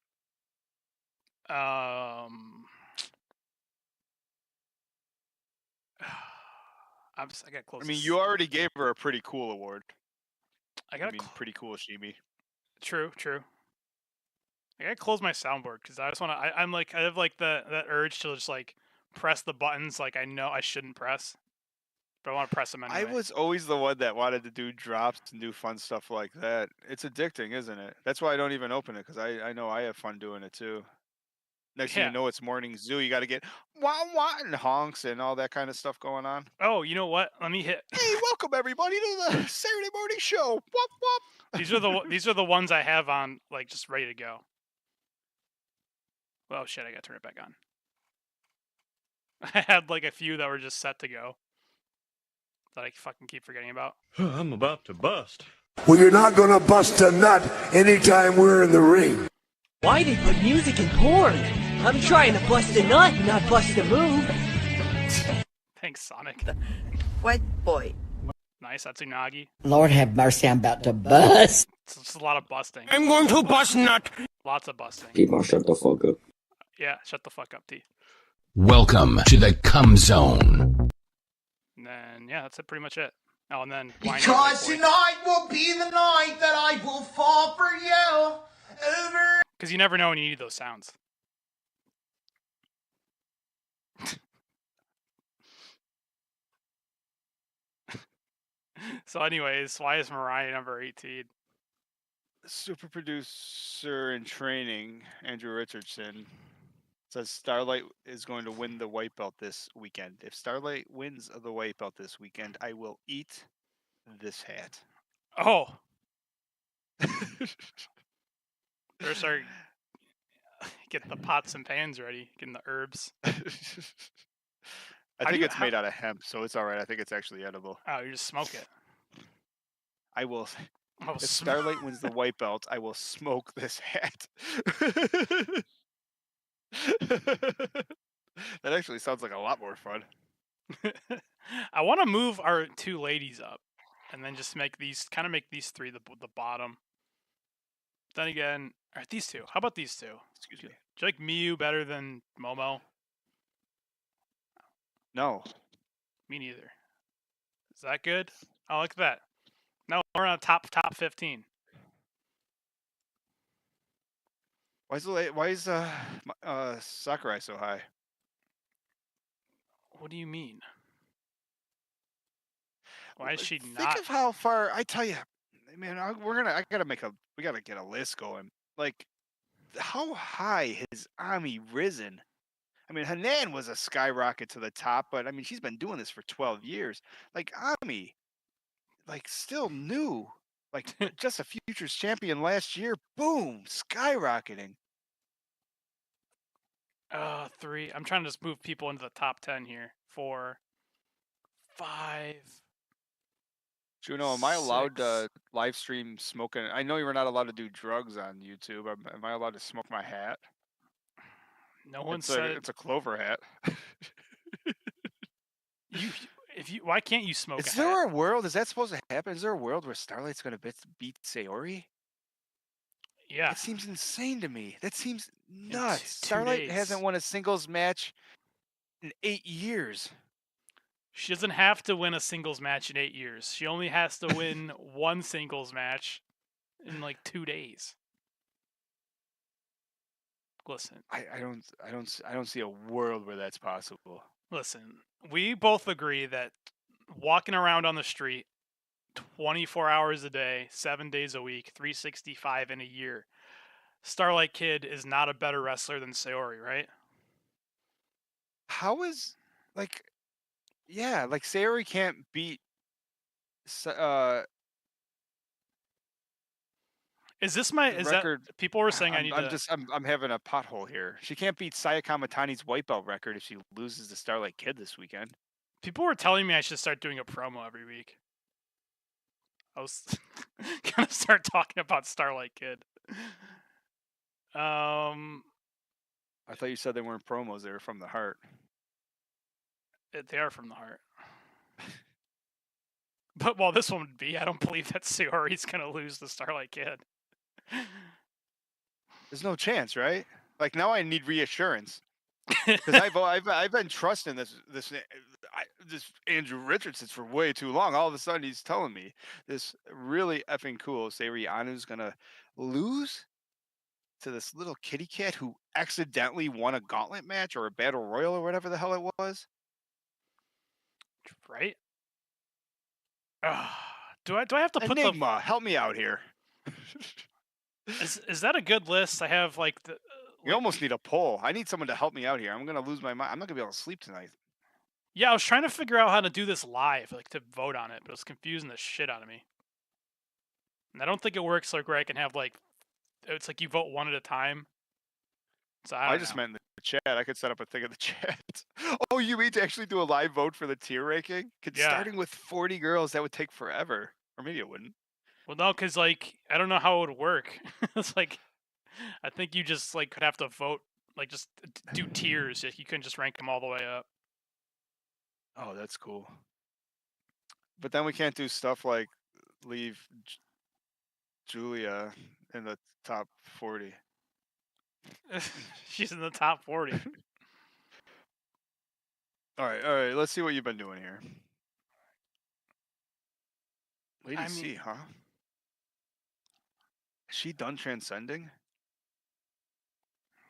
I got close. I mean, you already gave her a pretty cool award. I got pretty cool, Shimi. True. I gotta close my soundboard because I just want to. I'm like, I have like that urge to just like press the buttons like I know I shouldn't press, but I want to press them anyway. I was always the one that wanted to do drops and do fun stuff like that. It's addicting, isn't it? That's why I don't even open it because I know I have fun doing it too. Next thing Yeah. you know, it's morning zoo. You got to get wah wah and honks and all that kind of stuff going on. Oh, you know what? Let me hit. Hey, welcome everybody to the Saturday morning show. Wop wop. These are the ones I have on like just ready to go. Oh shit! I gotta turn it back on. I had like a few that were just set to go that I fucking keep forgetting about. I'm about to bust. Well, you're not gonna bust a nut anytime we're in the ring. Why they put music in porn? I'm trying to bust a nut, not bust a move. Thanks, Sonic. What boy? Nice, that's Unagi. Lord have mercy, I'm about to bust. It's just a lot of busting. I'm going to bust nut. Lots of busting. People, shut the fuck up. Yeah, shut the fuck up, T. Welcome to the Cum Zone. And then yeah, that's pretty much it. Oh, and then Because tonight will be the night that I will fall for you. Over. Because you never know when you need those sounds. So anyways, why is Mariah number 18? Super producer in training, Andrew Richardson, says Starlight is going to win the white belt this weekend. If Starlight wins the white belt this weekend, I will eat this hat. Oh. Better start get the pots and pans ready, getting the herbs. I think it's made out of hemp, so it's all right. I think it's actually edible. Oh, you just smoke it. I will. Oh, If Starlight wins the white belt, I will smoke this hat. That actually sounds like a lot more fun. I want to move our two ladies up, and then just make these three the bottom. Then again, all right, these two. How about these two? Excuse me. Do you like Miyu better than Momo? No. Me neither. Is that good? I like that. Now we're on top 15. Why is Sakurai so high? What do you mean? Why is she Think not? of how far. I tell you, man. We gotta get a list going. Like, how high has Ami risen? I mean, Hanan was a skyrocket to the top, but I mean, she's been doing this for 12 years. Like Ami, like still new, like just a futures champion last year. Boom, skyrocketing. 3. I'm trying to just move people into the top 10 here. 4, 5. Juno, am I allowed 6. to live stream smoking? I know you're not allowed to do drugs on YouTube. Am I allowed to smoke my hat? No one It's said it's a clover hat. why can't you smoke Is a there hat? a world? Is that supposed to happen? Is there a world where Starlight's gonna beat Sayori? Yeah. That seems insane to me. That seems In nuts. 2 Starlight days. hasn't won a singles match in 8 years. She doesn't have to win a singles match in 8 years. She only has to win one singles match in like 2 days. Listen. I don't see a world where that's possible. Listen, we both agree that walking around on the street 24 hours a day, 7 days a week, 365 in a year, Starlight Kid is not a better wrestler than Sayori, right? How is like Sayori can't beat Is this my is record. that people were saying I need to I'm having a pothole here. She can't beat Saya Kamatani's wipeout record if she loses to Starlight Kid this weekend. People were telling me I should start doing a promo every week. I was gonna start talking about Starlight Kid. I thought you said they weren't promos; they were from the heart. They are from the heart. But while this one would be, I don't believe that Sayori's gonna lose to Starlight Kid. There's no chance, right? Like now, I need reassurance because I've been trusting this Andrew Richardson for way too long. All of a sudden, he's telling me this really effing cool Sayori Anu's gonna lose to this little kitty cat who accidentally won a gauntlet match or a battle royal or whatever the hell it was. Right? Do I have to put Enigma, help me out here. Is that a good list? I have like the. We almost need a poll. I need someone to help me out here. I'm gonna lose my mind. I'm not gonna be able to sleep tonight. Yeah, I was trying to figure out how to do this live, like to vote on it, but it was confusing the shit out of me. And I don't think it works like where I can have like, it's like you vote one at a time. So I just know. meant in the chat. I could set up a thing in the chat. Oh, you mean to actually do a live vote for the tier ranking? Yeah. Starting with 40 girls, that would take forever. Or maybe it wouldn't. Well, no, because like I don't know how it would work. It's like I think you just like could have to vote, like just do tiers. You couldn't just rank them all the way up. Oh, that's cool. But then we can't do stuff like leave Julia in the top 40. She's in the top 40. All right. Let's see what you've been doing here. Lady C, huh? Is she done transcending?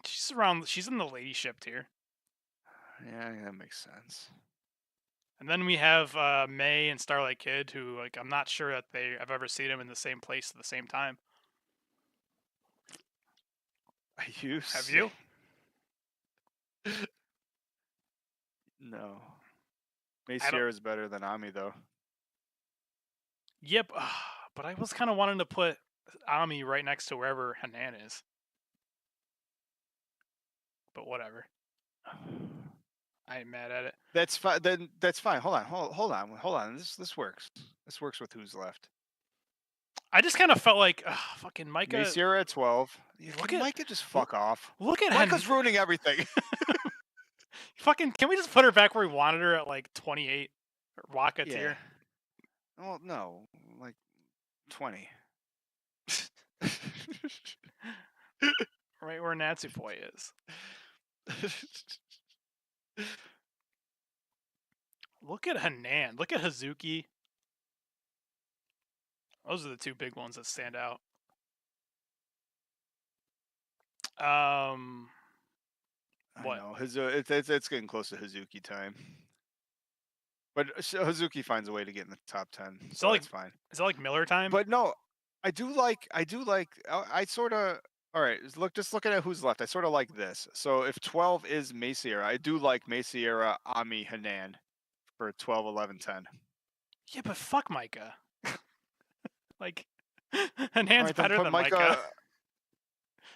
She's in the ladyship tier. Yeah, that makes sense. And then we have May and Starlight Kid, who like I'm not sure that I've ever seen them in the same place at the same time. Have you? No. May Sierra's better than Ami though. Yep, but I was kind of wanting to put Ami right next to wherever Hanan is. But whatever. I ain't mad at it. That's fine. Then that's fine. Hold on. This works. This works with who's left. I just kind of felt like fucking Micah. May Sierra at 12. Look at Micah. Just fuck off. Look at Micah's ruining everything. Fucking, can we just put her back where we wanted her at like 28? Waka tier. Well, no, like 20. Right where Natsupoi is. Look at Hanan. Look at Hazuki. Those are the two big ones that stand out. I What? know it's getting close to Hazuki time, but Hazuki finds a way to get in the top 10, so like that's fine. Is that like Miller time? But no, I do like. I sort of. All right, just looking at who's left. I sort of like this. So if 12 is Maciera, I do like Maciera, Ami, Hanan for 12, 11, 10. Yeah, but fuck Micah. Like, All Hanan's right, then better put than Micah. Micah.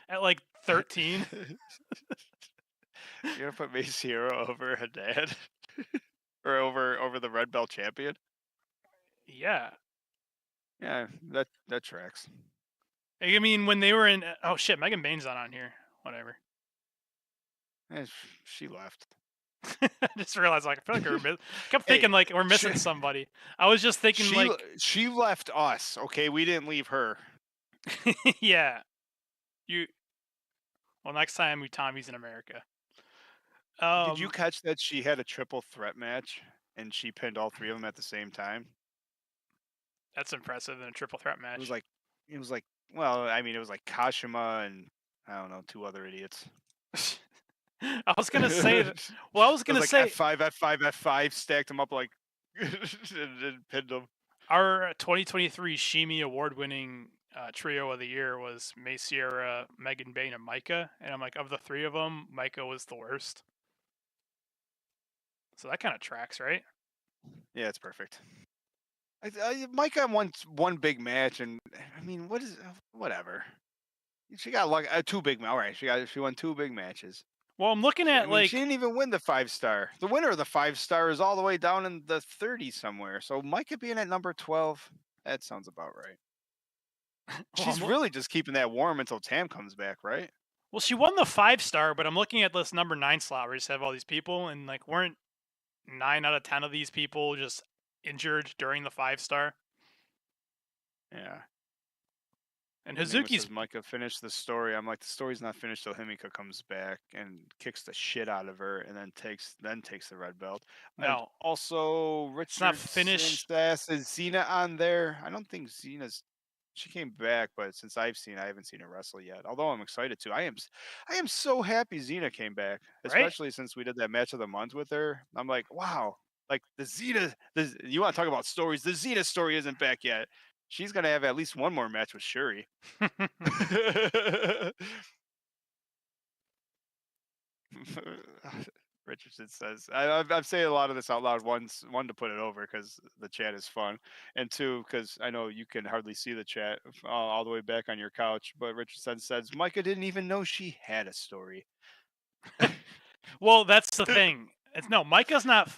At like 13. You're gonna put Maciera over Hanan, or over the red belt champion? Yeah. Yeah, that tracks. I mean, when they were in. Oh shit, Megan Bain's not on here. Whatever. She left. I just realized, like, I feel like I kept thinking, like, we're missing somebody. I was just thinking, like, she left us. Okay, we didn't leave her. yeah. Well, next time Tommy's in America. Did you catch that she had a triple threat match and she pinned all three of them at the same time? That's impressive in a triple threat match. It was like, well, I mean, it was like Kashima and I don't know, two other idiots. I was gonna say that. Well, I was gonna say F5, F5, F5, stacked them up like and pinned them. Our 2023 Shimi award-winning trio of the year was Maciera, Megan Bain, and Micah. And I'm like, of the three of them, Micah was the worst. So that kind of tracks, right? Yeah, it's perfect. Micah won one big match, and I mean, whatever. She got like two big. All right, she won two big matches. Well, I'm looking at like she didn't even win the 5-star. The winner of the 5-star is all the way down in the 30s somewhere. So Micah being at number 12, that sounds about right. She's really just keeping that warm until Tam comes back, right? Well, she won the 5-star, but I'm looking at this number 9 slot where you just have all these people, and like weren't 9 out of 10 of these people just injured during the 5-star? Yeah. And Hazuki's says Micah finished the story. I'm like, the story's not finished till Himika comes back and kicks the shit out of her, and then takes the red belt. No. And also, Richardson not finished. Is Xena on there? I don't think Xena's. She came back, but since I haven't seen her wrestle yet. Although I'm excited to. I am so happy Xena came back, especially since we did that match of the month with her. I'm like, wow, like you want to talk about stories? The Xena story isn't back yet. She's gonna have at least one more match with Shuri. Richardson says, I'm saying a lot of this out loud. One, to put it over because the chat is fun, and two, because I know you can hardly see the chat all the way back on your couch. But Richardson says Micah didn't even know she had a story. Well, that's the thing. Micah's not.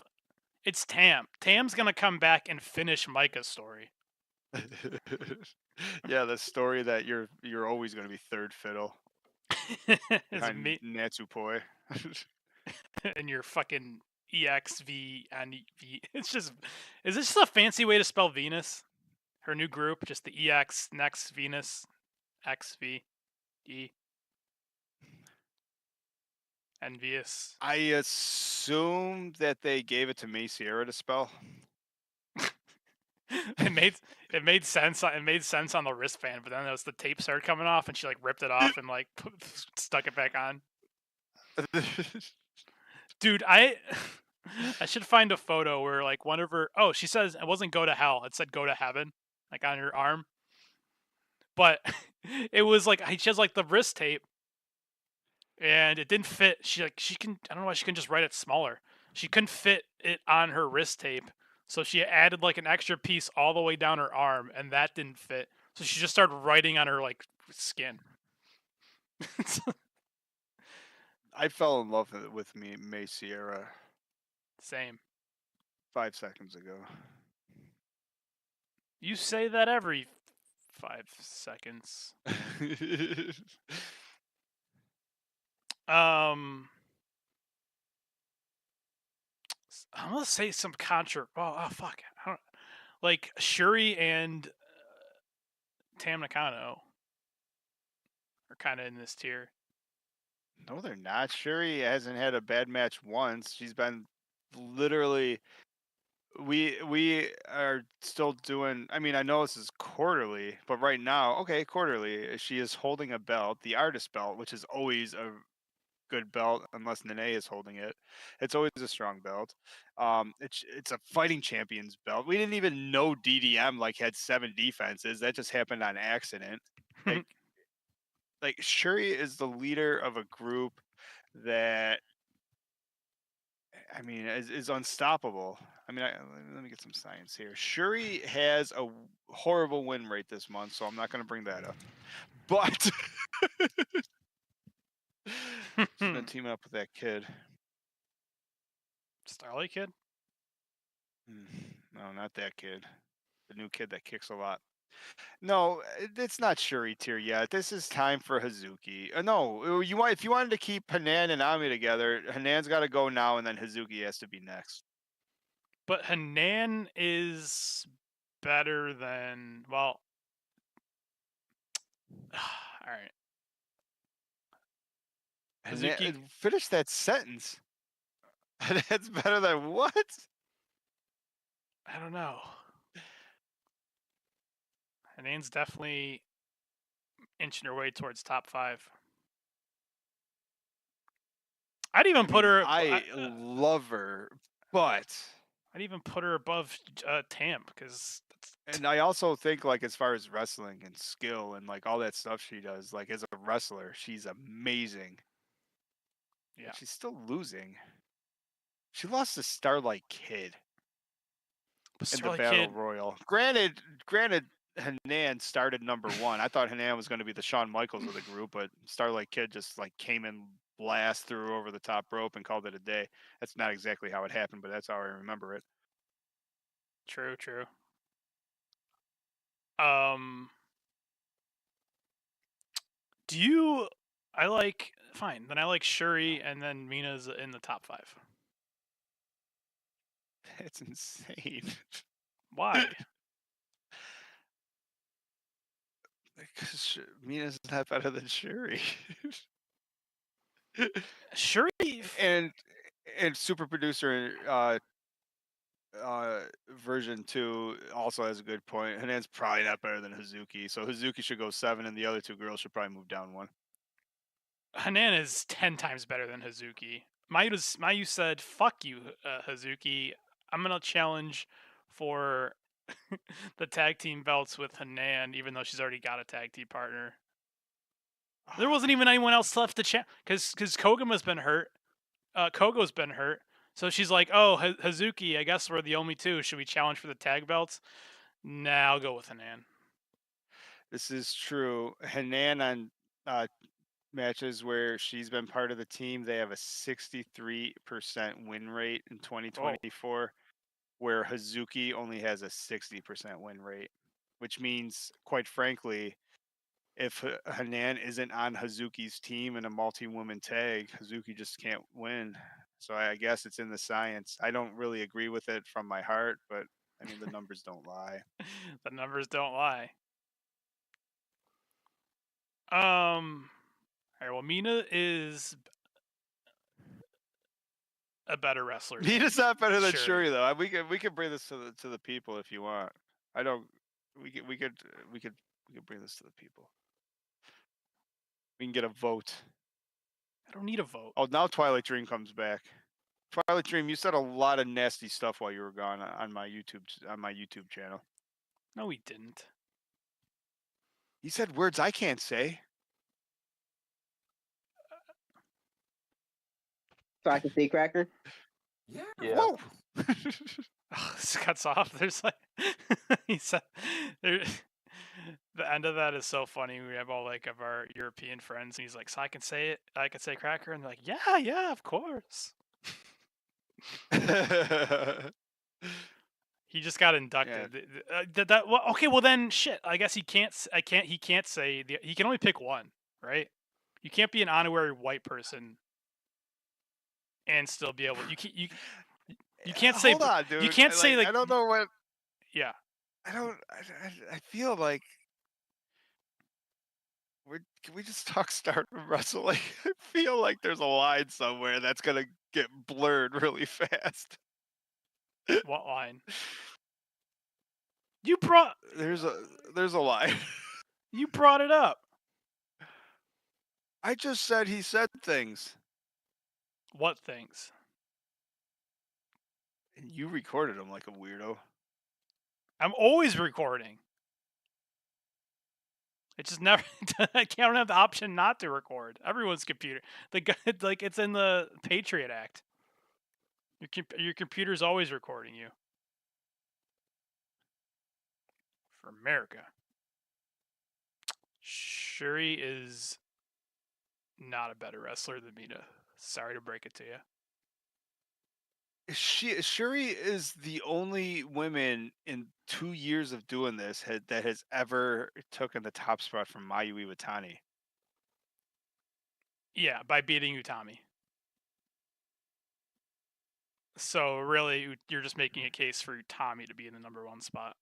It's Tam. Tam's gonna come back and finish Micah's story. Yeah, the story that you're always going to be third fiddle. Natsupoi. And your fucking EXV and V. It's just, is this just a fancy way to spell Venus? Her new group, just the EX next Venus, XV, E. Envious. I assume that they gave it to Maciera to spell. It made sense. It made sense on the wristband, but then the tape started coming off, and she like ripped it off and like stuck it back on. Dude, I should find a photo where like one of her. Oh, she says it wasn't go to hell. It said go to heaven, like on her arm. But it was like she has like the wrist tape, and it didn't fit. I don't know why she couldn't just write it smaller. She couldn't fit it on her wrist tape. So she added like an extra piece all the way down her arm, and that didn't fit. So she just started writing on her like skin. I fell in love with Maciera. Same. 5 seconds ago. You say that every 5 seconds. I'm gonna say some Oh fuck! Like Shuri and Tam Nakano are kind of in this tier. No, they're not. Shuri hasn't had a bad match once. She's been literally we are still doing. I mean, I know this is quarterly, but right now, okay, quarterly, she is holding a belt, the artist belt, which is always a good belt unless Nene is holding it. It's always a strong belt. It's a fighting champions belt. We didn't even know DDM like had 7 defenses. That just happened on accident. Like Shuri is the leader of a group that I mean is unstoppable. I mean, let me get some science here. Shuri has a horrible win rate this month, so I'm not going to bring that up. But she's been teaming up with that kid. Starlight Kid? No, not that kid. The new kid that kicks a lot. No, it's not Shuri tier yet. This is time for Hazuki. No, if you wanted to keep Hanan and Ami together, Hanan's got to go now, and then Hazuki has to be next. But Hanan is better than all right. Hazuki, Finish that sentence. That's better than what? I don't know. Hanan's definitely inching her way towards top 5. I'd even put her. I love her, but I'd even put her above Tam because. And I also think like as far as wrestling and skill and like all that stuff she does, like as a wrestler, she's amazing. Yeah, but she's still losing. She lost to Starlight Kid in the Battle Royal. Granted, Hanan started number 1. I thought Hanan was going to be the Shawn Michaels of the group, but Starlight Kid just like came in blast through over the top rope and called it a day. That's not exactly how it happened, but that's how I remember it. True. Do you? I like fine. Then I like Shuri, and then Mina's in the top 5. That's insane. Why? Because Mina's not better than Shuri. Shuri and Super Producer version 2 also has a good point. Hanan's probably not better than Hazuki, so Hazuki should go 7, and the other 2 girls should probably move down 1. Hanan is 10 times better than Hazuki. Mayu said, "Fuck you, Hazuki. I'm gonna challenge for the tag team belts with Hanan, even though she's already got a tag team partner." There wasn't even anyone else left to challenge because Kogama's been hurt. Kogo's been hurt. So she's like, "Oh, Hazuki, I guess we're the only 2. Should we challenge for the tag belts?" Nah, I'll go with Hanan. This is true. Hanan on matches where she's been part of the team, they have a 63% win rate in 2024, where Hazuki only has a 60% win rate, which means, quite frankly, if Hanan isn't on Hazuki's team in a multi-woman tag, Hazuki just can't win. So I guess it's in the science. I don't really agree with it from my heart, but I mean, the numbers don't lie. The numbers don't lie. All right, well, Mina is a better wrestler. Mina's not better than Shuri, though. We can bring this to the people if you want. I don't. We could bring this to the people. We can get a vote. I don't need a vote. Oh, now Twilight Dream comes back. Twilight Dream, you said a lot of nasty stuff while you were gone on my YouTube channel. No, we didn't. You said words I can't say. So I can say cracker? Yeah. Whoa. This cuts off. There's like he said there, the end of that is so funny. We have all like of our European friends and he's like, "So I can say it, I can say cracker," and they're like, yeah, of course. He just got inducted. Yeah. Well, okay, well then shit. I guess he can't say he can only pick one, right? You can't be an honorary white person and still be able you can't say hold on, dude. You can't say like I don't know what. Yeah. I feel like can we just talk Stardom wrestling? I feel like there's a line somewhere that's gonna get blurred really fast. What line? You brought There's a lie. you brought it up. I just said he said things. What things? And you recorded them like a weirdo. I'm always recording. It just never. I don't have the option not to record. Everyone's computer. The guy, like it's in the Patriot Act. Your computer's always recording you. For America. Shuri is not a better wrestler than Mina. Sorry to break it to you. Shuri is the only woman in 2 years of doing this that has ever taken the top spot from Mayu Iwatani. Yeah, by beating Utami. So really, you're just making a case for Utami to be in the #1 spot.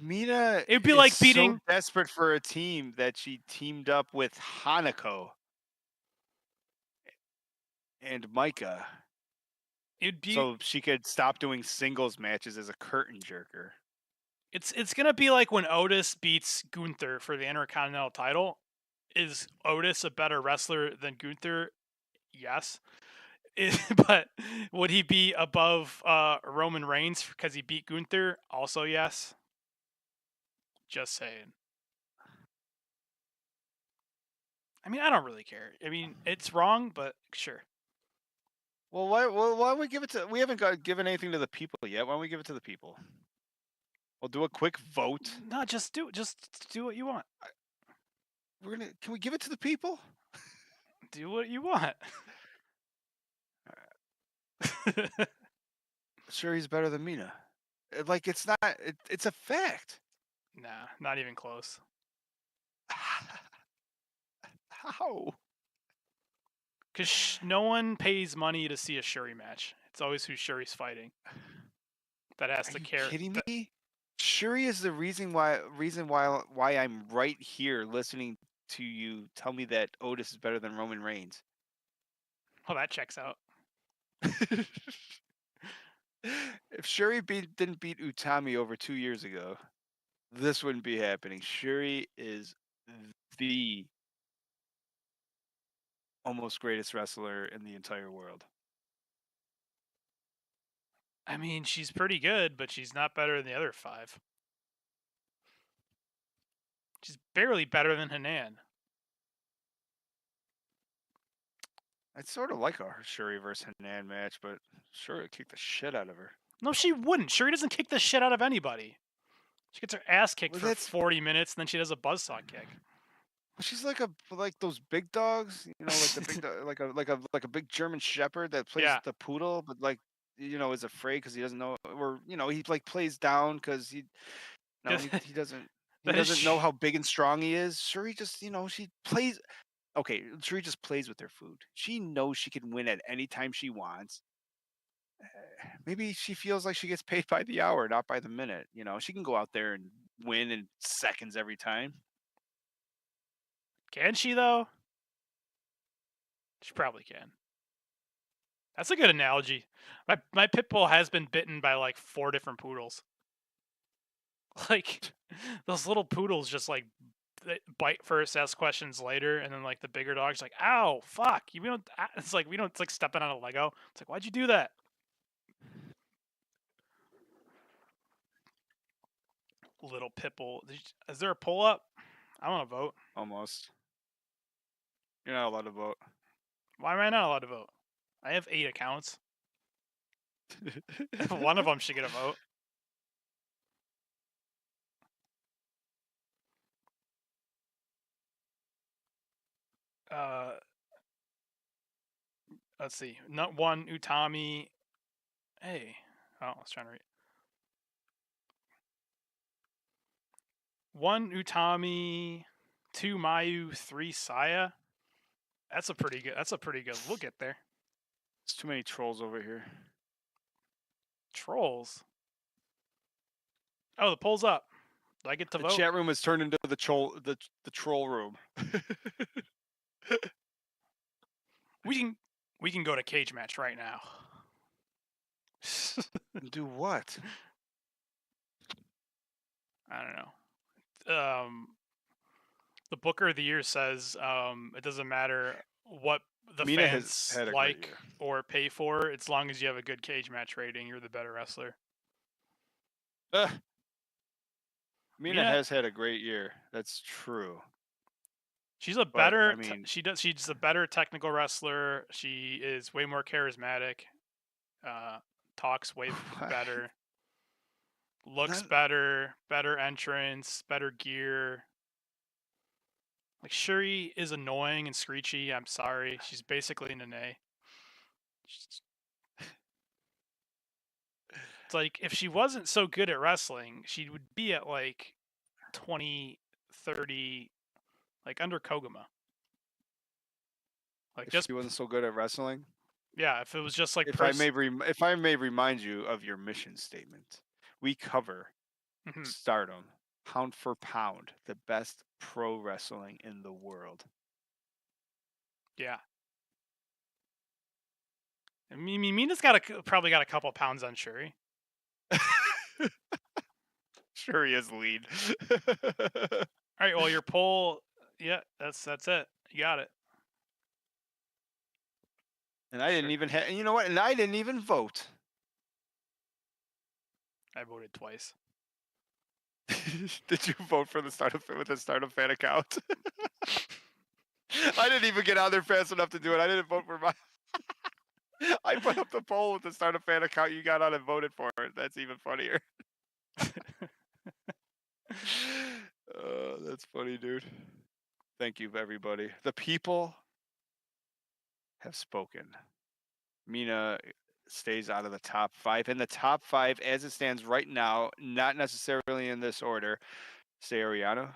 Mina It'd be is like beating. so desperate for a team that she teamed up with Hanako and Micah. It'd be. So she could stop doing singles matches as a curtain jerker. It's gonna be like when Otis beats Gunther for the Intercontinental title. Is Otis a better wrestler than Gunther? Yes. But would he be above Roman Reigns because he beat Gunther? Also yes. Just saying. I mean, I don't really care. I mean, it's wrong, but sure. Well, why don't we give it to? We haven't given anything to the people yet. Why don't we give it to the people? We'll do a quick vote. No, just do what you want. Can we give it to the people? Do what you want. Sure, he's better than Mina. Like it's not. It's a fact. Nah, not even close. How? Because no one pays money to see a Shuri match. It's always who Shuri's fighting. That has to care. Are you kidding me? Shuri is the reason why I'm right here listening to you tell me that Otis is better than Roman Reigns. Well, that checks out. If Shuri didn't beat Utami over 2 years ago, this wouldn't be happening. Shuri is the almost greatest wrestler in the entire world. I mean, she's pretty good, but she's not better than the other 5. She's barely better than Hanan. I'd sort of like a Shuri versus Hanan match, but Shuri would kick the shit out of her. No, she wouldn't. Shuri doesn't kick the shit out of anybody. She gets her ass kicked Well, for 40 minutes, and then she does a buzzsaw kick. She's like those big dogs, like the big dog, like a big German Shepherd that plays the poodle, but is afraid because he doesn't know, or he plays down because he doesn't know how big and strong he is. Shuri just she plays. Okay, Shuri just plays with her food. She knows she can win at any time she wants. Maybe she feels like she gets paid by the hour, not by the minute. She can go out there and win in seconds every time. Can she, though? She probably can. That's a good analogy. My pit bull has been bitten by like 4 different poodles. Like, those little poodles just like bite first, ask questions later, and then like the bigger dog's like, "Ow, fuck!" It's like it's like stepping on a Lego. It's like, why'd you do that? Little pit bull. Is there a pull up? I want to vote. Almost. You're not allowed to vote. Why am I not allowed to vote? I have 8 accounts. One of them should get a vote. Let's see. Not one Utami. Hey. Oh, I was trying to read. 1 Utami, 2 Mayu, 3 Saya. That's a pretty good look at there. There's too many trolls over here. Trolls. Oh, the poll's up. Do I get to vote? The chat room has turned into the troll room. We can go to cage match right now. Do what? I don't know. The Booker of the Year says it doesn't matter what the Mina has fans had a great like year. or pay for, as long as you have a good cage match rating, you're the better wrestler. Mina has had a great year. That's true. She's a But, better. I mean- She's a better technical wrestler. She is way more charismatic. Talks way better. Looks better. Better entrance. Better gear. Like Shuri is annoying and screechy. I'm sorry. She's basically Nene. It's like if she wasn't so good at wrestling, she would be at like 20, 30, like under Koguma. Like If just she wasn't so good at wrestling. Yeah, if it was just like if I may remind you of your mission statement, we cover Stardom pound for pound, the best pro wrestling in the world. Yeah. I mean, Mina's probably got a couple pounds on Shuri. Shuri is lead. All right, well, your poll, yeah, that's it. You got it. And I didn't even have, you know what? And I didn't even vote. I voted twice. Did you vote for the Stardom with the Stardom fan account? I didn't even get out there fast enough to do it. I didn't vote for my. I put up the poll with the Stardom fan account. You got on and voted for it. That's even funnier. That's funny, dude. Thank you, everybody. The people have spoken. Mina stays out of the top 5. In the top 5, as it stands right now, not necessarily in this order, Saya Ariano,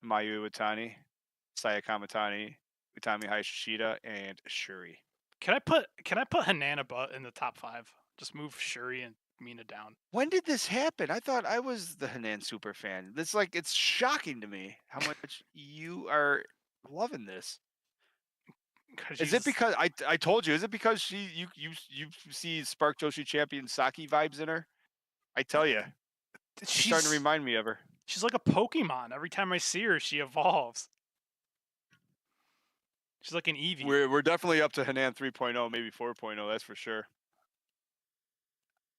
Mayu Iwatani, Saya Kamatani, Utami Hayashishita, and Shuri. Can I put Hanana in the top 5? Just move Shuri and Mina down. When did this happen? I thought I was the Hanan super fan. It's shocking to me how much you are loving this. Is it because I told you? Is it because you see Spark Joshi champion Saki vibes in her? I tell you, she's starting to remind me of her. She's like a Pokemon. Every time I see her, she evolves. She's like an Eevee. We're definitely up to Hanan 3.0, maybe 4.0. That's for sure.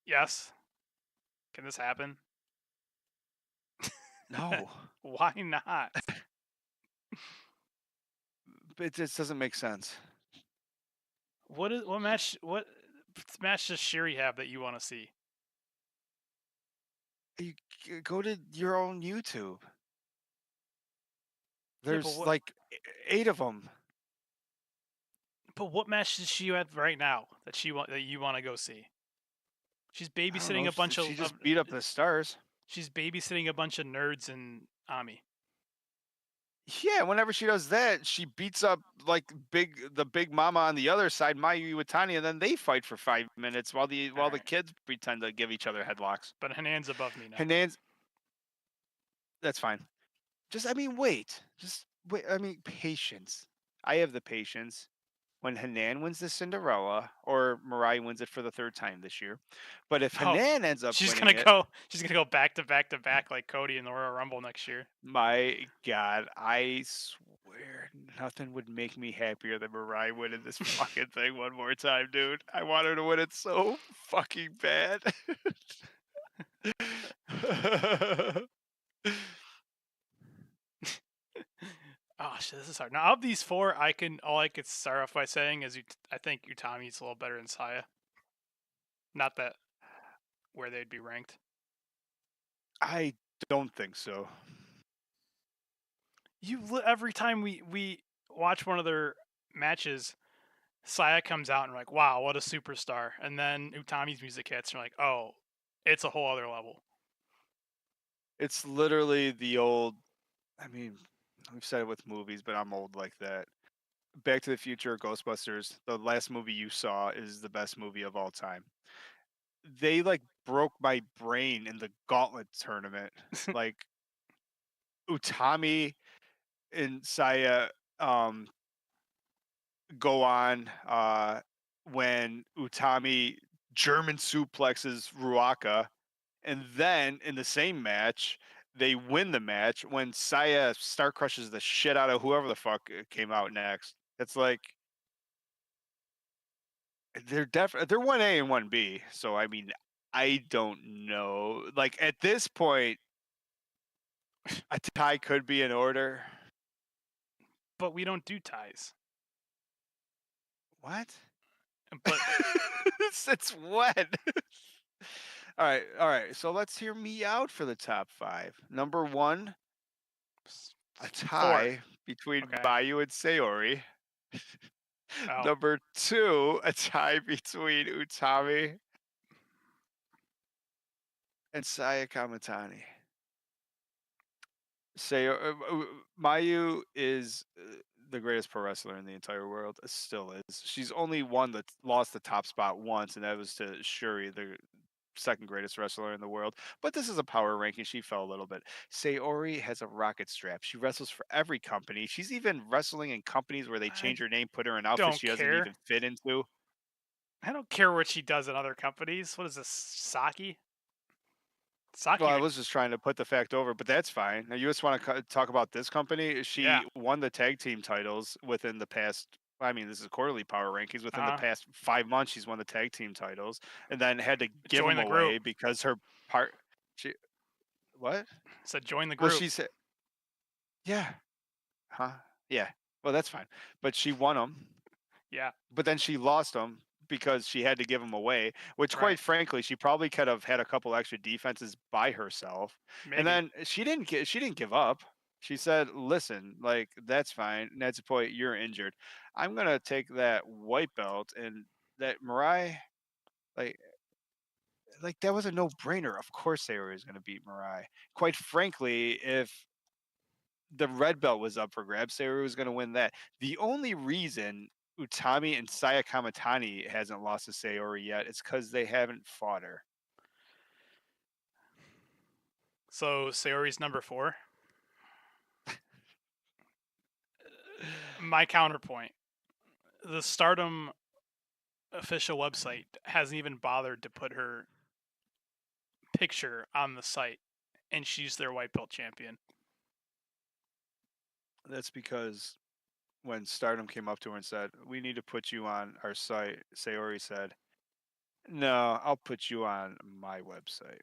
Yes. Can this happen? No. Why not? It just doesn't make sense. What match does Shuri have that you want to see? You go to your own YouTube. There's like 8 of them. But what match does she have right now that you want to go see? She's babysitting a bunch of. She just beat up the stars. She's babysitting a bunch of nerds in Ami. Yeah, whenever she does that, she beats up like the big mama on the other side, Mayu Iwatani, and then they fight for 5 minutes while the kids pretend to give each other headlocks. But Hanan's above me now. That's fine. Wait. Patience. I have the patience. When Hanan wins the Cinderella, or Mariah wins it for the 3rd time this year, but if Hanan ends up she's winning gonna go back to back to back like Cody in the Royal Rumble next year. My God, I swear nothing would make me happier than Mariah winning this fucking thing one more time, dude. I want her to win it so fucking bad. Oh shit, this is hard. Now of these 4, all I could start off by saying is I think Utami's a little better than Saya. Not that where they'd be ranked. I don't think so. Every time we watch one of their matches, Saya comes out and we're like, wow, what a superstar. And then Utami's music hits and we're like, oh, it's a whole other level. It's literally the old, we've said it with movies, but I'm old like that. Back to the Future, Ghostbusters, the last movie you saw is the best movie of all time. They broke my brain in the Gauntlet tournament. Utami and Saya go on when Utami German suplexes Ruaka, and then in the same match, they win the match when Saya star crushes the shit out of whoever the fuck came out next. It's like they're 1A and 1B. So I mean, I don't know. Like at this point, a tie could be in order. But we don't do ties. What? But Since when? All right. So let's hear me out for the top 5. Number 1, a tie between Okay. Mayu and Sayori. Oh. Number 2, a tie between Utami and Saya Kamatani. Mayu is the greatest pro wrestler in the entire world. It still is. She's only lost the top spot once, and that was to Shuri, the second greatest wrestler in the world. But this is a power ranking. She fell a little bit. Sayori has a rocket strap. She wrestles for every company. She's even wrestling in companies where they change her name, put her in outfits she doesn't even fit into. I don't care what she does in other companies. What is this, Saki? Well, I was just trying to put the fact over, but that's fine. Now, you just want to talk about this company. She won the tag team titles within the past. I mean, this is quarterly power rankings. Within the past 5 months, she's won the tag team titles, and then had to give them away because her part. She what? Said join the group. Well, she said, yeah, huh? Yeah. Well, that's fine. But she won them. Yeah. But then she lost them because she had to give them away, which quite frankly, she probably could have had a couple extra defenses by herself. Maybe. And then she didn't give up. She said, listen, like, that's fine. That's the point. You're injured. I'm going to take that white belt, and that Mirai, like that was a no-brainer. Of course they were going to beat Mirai. Quite frankly, if the red belt was up for grabs, Sayori was going to win that. The only reason Utami and Saya Kamatani hasn't lost to Sayori yet is because they haven't fought her. So Sayori's number 4. My counterpoint: the Stardom official website hasn't even bothered to put her picture on the site, and she's their white belt champion. That's because when Stardom came up to her and said, "We need to put you on our site," Sayori said, "No, I'll put you on my website."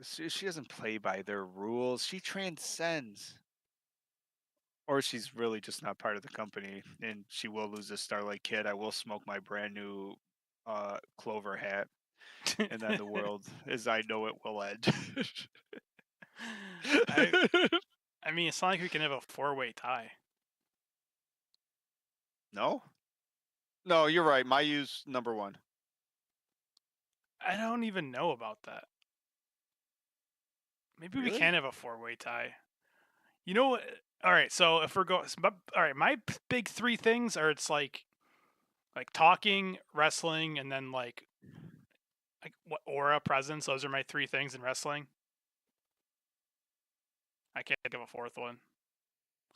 She doesn't play by their rules. She transcends. Or she's really just not part of the company, and she will lose this Starlight Kid. I will smoke my brand new Clover hat, and then the world, as I know it, will end. I mean, it's not like we can have a 4-way tie. No? No, you're right. Mayu's number 1. I don't even know about that. Maybe we can have a 4-way tie. You know what? All right, so if we're going, all right, my big 3 things are it's like talking, wrestling, and then like what aura, presence. Those are my 3 things in wrestling. I can't think of a 4th one.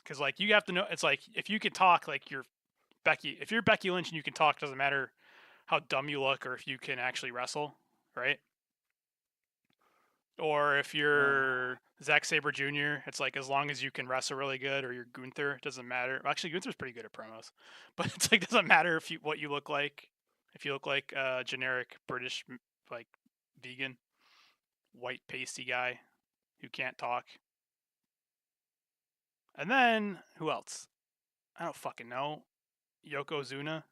Because like you have to know, it's like if you can talk, like you're Becky. If you're Becky Lynch and you can talk, doesn't matter how dumb you look or if you can actually wrestle, right? Or if you're Zack Sabre Jr., it's like as long as you can wrestle really good, or you're Gunther, it doesn't matter. Well, actually, Gunther's pretty good at promos, but it's like doesn't matter if what you look like. If you look like a generic British like vegan, white pasty guy who can't talk. And then who else? I don't fucking know. Yokozuna.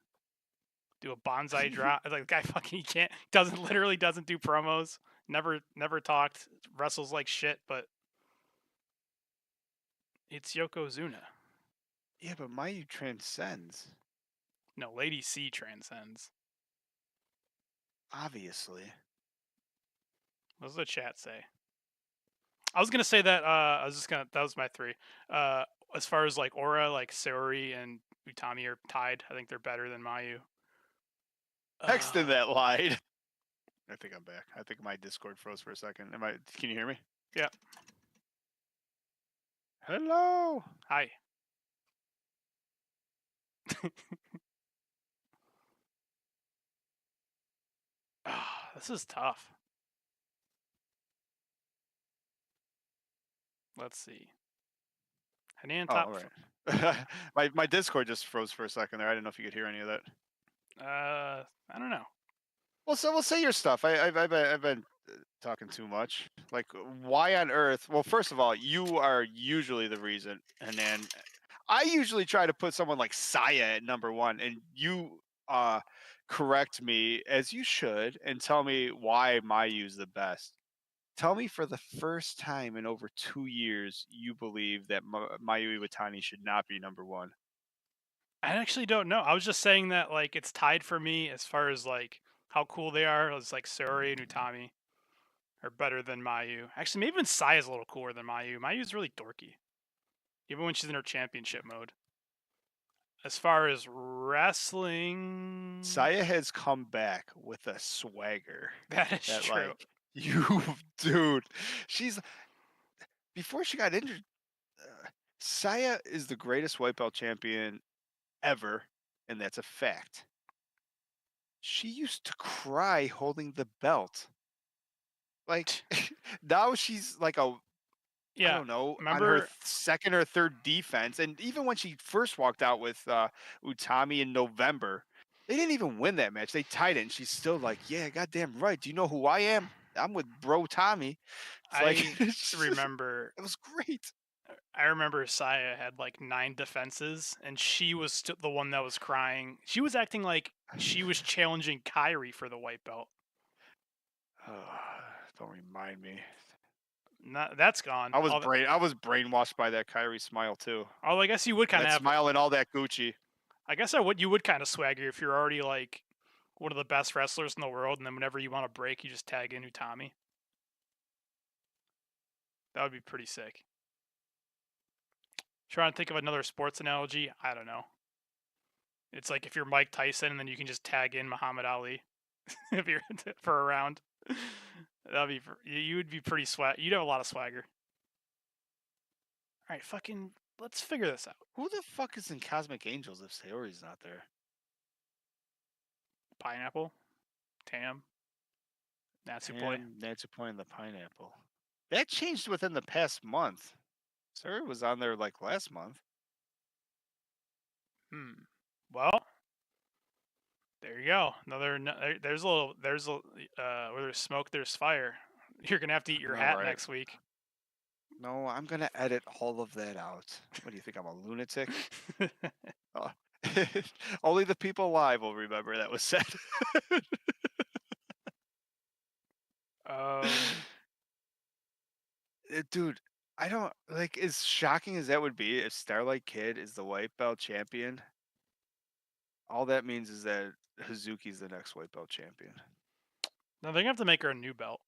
Do a bonsai drop. Like the guy fucking literally doesn't do promos. Never talked. Wrestles like shit, but it's Yokozuna. Yeah, but Mayu transcends. No, Lady C transcends. Obviously. What does the chat say? I was gonna say that. That was my 3. As far as like aura, like Sayori and Utami are tied. I think they're better than Mayu. Text in that line. I think I'm back. I think my Discord froze for a second. Can you hear me? Yeah. Hello. Hi. This is tough. Let's see. Hanan Oh, top. all right. my Discord just froze for a second there. I didn't know if you could hear any of that. I don't know. Well, so we'll say your stuff. I've been talking too much. Like, why on earth? Well, first of all, you are usually the reason, and then I usually try to put someone like Saya at number one, and you correct me as you should and tell me why Mayu's the best. Tell me for the first time in over 2 years you believe that Mayu Iwatani should not be number one. I actually don't know. I was just saying that like it's tied for me as far as like how cool they are. It's like Saori and Utami are better than Mayu. Actually, maybe even Saya's a little cooler than Mayu. Mayu's really dorky, even when she's in her championship mode. As far as wrestling, Saya has come back with a swagger. that is That true. like you, dude. She's before she got injured. Saya is the greatest white belt champion ever, and that's a fact. She used to cry holding the belt. Like now she's like I Yeah, don't know, on her remember? second or third defense. And even when she first walked out with Utami in November, they didn't even win that match. They tied it, and she's still like, "Yeah, goddamn right. Do you know who I am? I'm with Bro Tommy." It's like I remember. it was great. I remember Saya had like 9 defenses, and she was still the one that was crying. She was acting like she was challenging Kyrie for the white belt. Don't remind me. That's gone. I was brainwashed by that Kyrie smile too. Oh, I guess you would kind of That have. smile and all that Gucci. I guess you would kind of swagger if you're already like one of the best wrestlers in the world, and then whenever you want to break, you just tag in Utami. That would be pretty sick. Trying to think of another sports analogy. I don't know. It's like if you're Mike Tyson, and then you can just tag in Muhammad Ali if you're for a round. That'd be you would be pretty swag. You'd have a lot of swagger. All right, fucking let's figure this out. Who the fuck is in Cosmic Angels if Saori's not there? Pineapple, Tam, Natsupoi. Natsupoi and the Pineapple. That changed within the past month. Saori was on there like last month. Well, there you go. There's where there's smoke, there's fire. You're gonna have to eat your hat next week. No, I'm gonna edit all of that out. What do you think? I'm a lunatic? Oh. Only the people live will remember that was said. Dude, I don't like as shocking as that would be if Starlight Kid is the white belt champion. All that means is that Hazuki's the next white belt champion. No, they're gonna have to make her a new belt.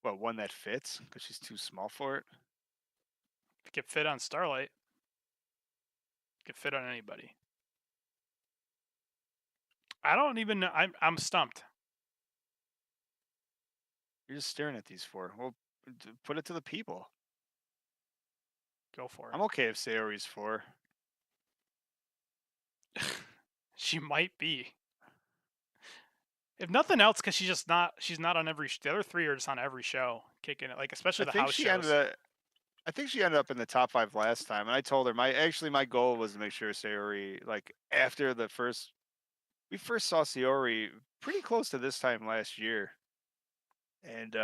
Well, one that fits because she's too small for it. It could fit on Starlight. It could fit on anybody. I don't even know. I'm stumped. You're just staring at these four. Well, put it to the people. Go for it. I'm okay if Saori's 4. She might be. If nothing else, because she's not on every. The other 3 are just on every show, kicking it. Like especially the house shows. I think she ended up in the top 5 last time, and I told her my goal was to make sure Saori, like after we first saw Saori pretty close to this time last year, and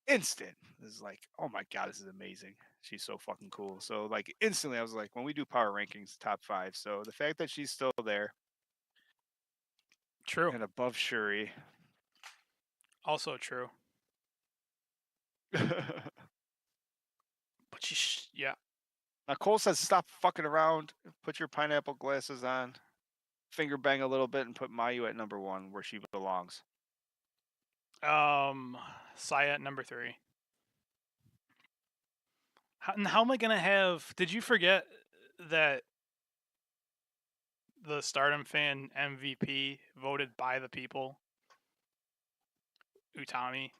instant is like, oh my god, this is amazing. She's so fucking cool. So like instantly, I was like, when we do power rankings, top 5. So the fact that she's still there, true, and above Shuri, also true. But yeah. Now Cole says, stop fucking around. Put your pineapple glasses on. Finger bang a little bit and put Mayu at number 1 where she belongs. Saya at number 3. How am I gonna have? Did you forget that the Stardom fan MVP voted by the people? Utami.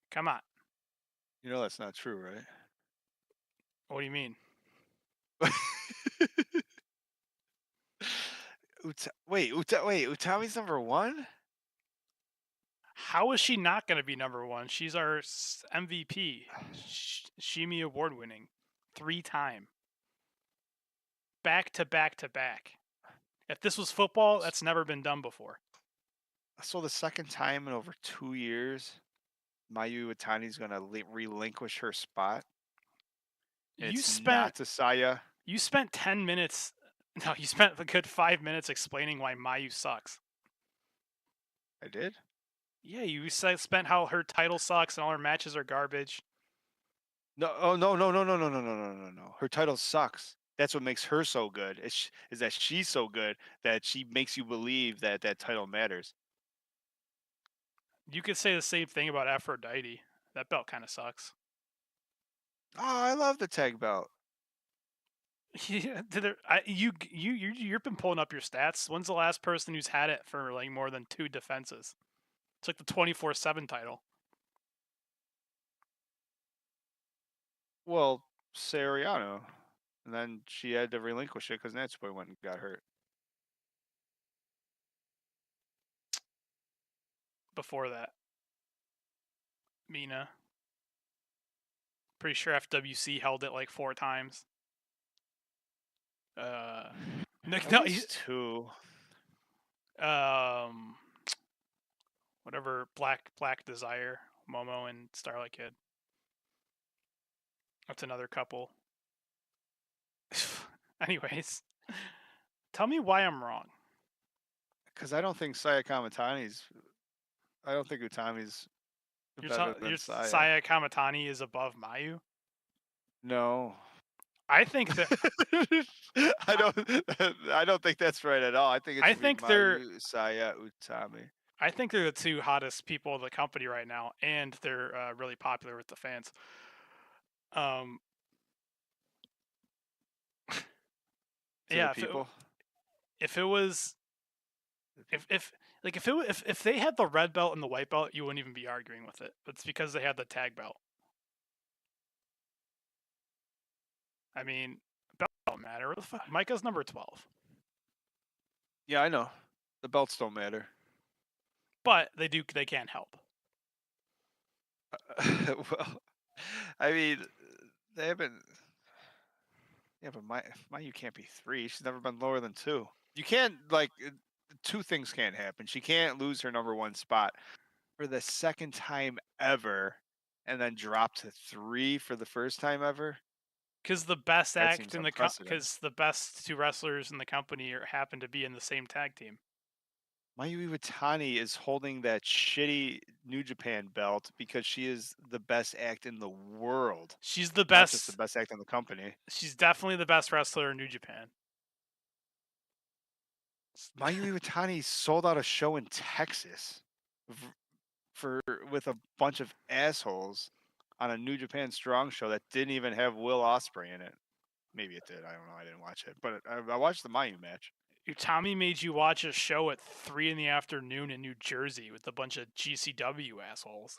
Come on. You know that's not true, right? What do you mean? Wait, Utami's number 1? How is she not going to be number 1? She's our MVP, Shimi award winning, 3-time, back to back to back. If this was football, that's never been done before. So the second time in over 2 years, Mayu Iwatani's going to relinquish her spot. You It's spent not Saya. You spent 10 minutes. No, you spent a good 5 minutes explaining why Mayu sucks. I did? Yeah, you spent how her title sucks and all her matches are garbage. No, no. Her title sucks. That's what makes her so good. Is that she's so good that she makes you believe that that title matters. You could say the same thing about Aphrodite. That belt kind of sucks. Oh, I love the tag belt. Yeah, you've been pulling up your stats. When's the last person who's had it for like more than 2 defenses? It's like the 24/7 title. Well, Seriano. And then she had to relinquish it because Natsupoi went and got hurt. Before that, Mina. Pretty sure FWC held it like 4 times. He's 2. Whatever, Black Desire, Momo and Starlight Kid. That's another couple. Anyways, tell me why I'm wrong. Because I don't think Saya Kamatani's. I don't think Utami's better than Saya. Saya Kamatani is above Mayu? No. I think that I don't think that's right at all. I think they're Mayu, Saya, Utami. I think they're the 2 hottest people in the company right now, and they're really popular with the fans. Yeah, if it was, if they had the red belt and the white belt, you wouldn't even be arguing with it. But it's because they had the tag belt. I mean, belt don't matter. What the fuck? Micah's number 12. Yeah, I know. The belts don't matter. But they can't help. Well, I mean, they haven't. Yeah, but Mayu can't be 3. She's never been lower than 2. You can't, like, 2 things can't happen. She can't lose her number 1 spot for the second time ever and then drop to 3 for the first time ever. Because the best That act seems in the unprecedented. because the best 2 wrestlers in the company happen to be in the same tag team. Mayu Iwatani is holding that shitty New Japan belt because she is the best act in the world. She's the Not best. just the best act in the company. She's definitely the best wrestler in New Japan. Mayu Iwatani sold out a show in Texas with a bunch of assholes on a New Japan Strong show that didn't even have Will Ospreay in it. Maybe it did. I don't know. I didn't watch it, but I watched the Mayu match. Utami made you watch a show at 3 in the afternoon in New Jersey with a bunch of GCW assholes.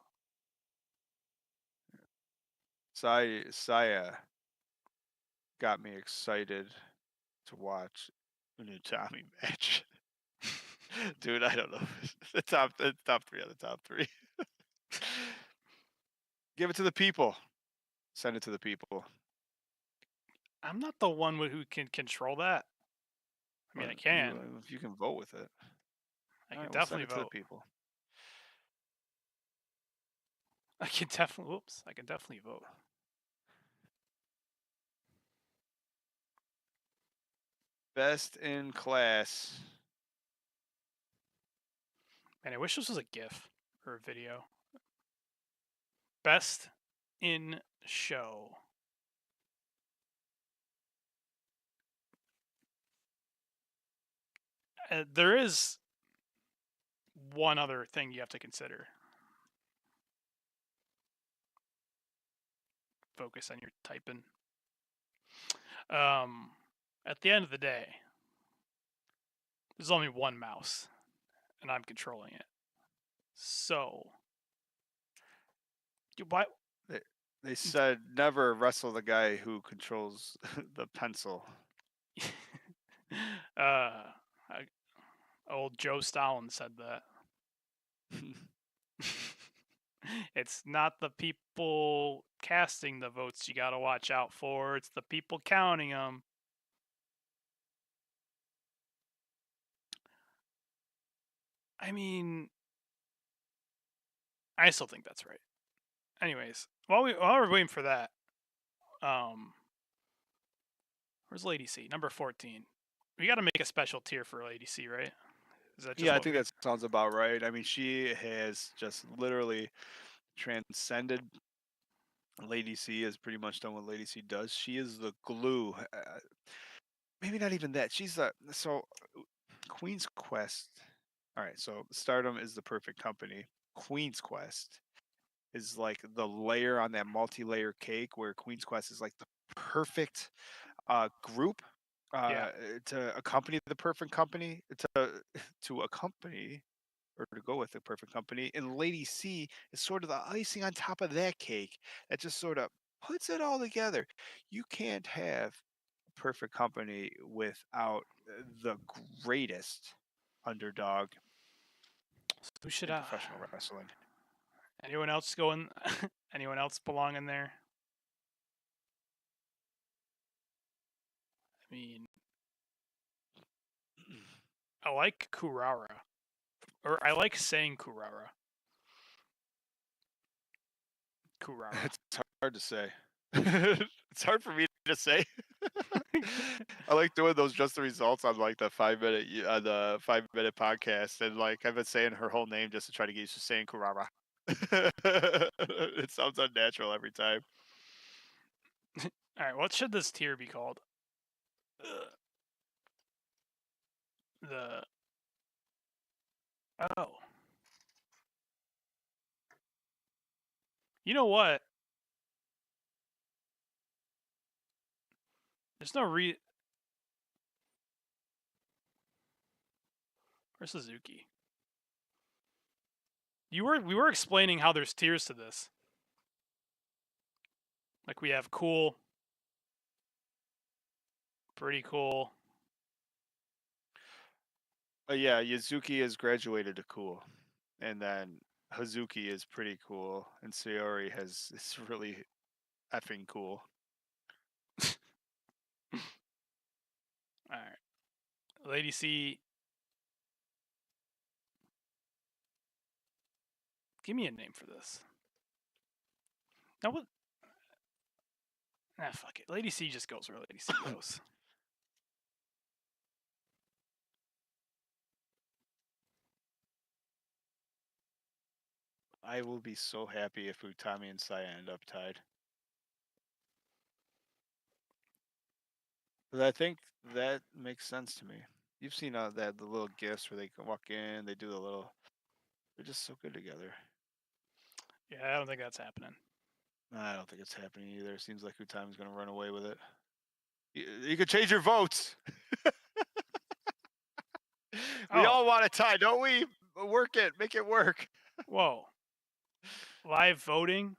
Saya got me excited to watch a new Tommy match. Dude, I don't know. The top 3 on the top 3. Give it to the people. Send it to the people. I'm not the one who can control that. I mean, I can. If you can vote with it. I can Right, definitely send it vote. to the people. I can definitely vote. Best in class. Man, I wish this was a GIF or a video. Best in show. There is one other thing you have to consider. Focus on your typing. At the end of the day, there's only one mouse, and I'm controlling it. So, why? They said never wrestle the guy who controls the pencil. Old Joe Stalin said that. It's not the people casting the votes you gotta watch out for. It's the people counting them. I mean, I still think that's right. Anyways, while we're waiting for that, where's Lady C? Number 14. We got to make a special tier for Lady C, right? Is that just Yeah, I what think we... that sounds about right. I mean, she has just literally transcended. Lady C has pretty much done what Lady C does. She is the glue. Maybe not even that. She's a Queen's Quest. All right, so Stardom is the perfect company. Queen's Quest is like the layer on that multi-layer cake, where Queen's Quest is like the perfect group Yeah. to accompany the perfect company to accompany or to go with the perfect company. And Lady C is sort of the icing on top of that cake that just sort of puts it all together. You can't have perfect company without the greatest underdog Who should in professional wrestling. anyone else going? Anyone else belong in there? I mean, I like Kurara, or I like saying Kurara. Kurara. It's hard to say. It's hard for me to say. I like doing those just the results on like the 5 minute podcast, and like I've been saying her whole name just to try to get used to saying Kurara. It sounds unnatural every time. All right, what should this tier be called? The you know what? There's no Where's Suzuki? We were explaining how there's tiers to this. Like we have cool, pretty cool. Yeah, Yuzuki has graduated to cool, and then Hazuki is pretty cool, and Sayori is really effing cool. All right, Lady C. Give me a name for this. Now what? Fuck it. Lady C just goes where Lady C goes. I will be so happy if Utami and Saya end up tied. But I think that makes sense to me. You've seen the little gifts where they can walk in, they do the little. They're just so good together. Yeah, I don't think that's happening. I don't think it's happening either. It seems like Utami's going to run away with it. You could change your votes. We all want a tie, don't we? Work it, make it work. Whoa. Live voting?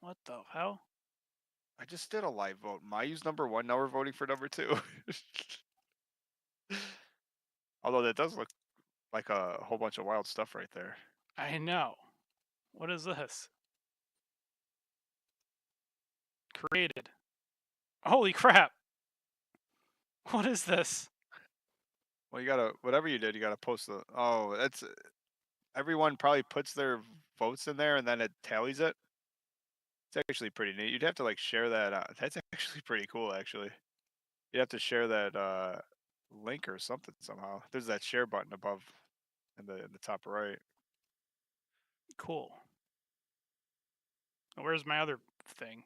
What the hell? I just did a live vote. Mayu's number 1. Now we're voting for number 2. Although that does look like a whole bunch of wild stuff right there. I know. What is this? Created. Holy crap. What is this? Well, you gotta, whatever you did, you gotta post the, oh, that's, everyone probably puts their votes in there and then it tallies it. It's actually pretty neat. You'd have to like share that. That's actually pretty cool, actually. You'd have to share that link or something somehow. There's that share button above in the top right. Cool. Where's my other thing?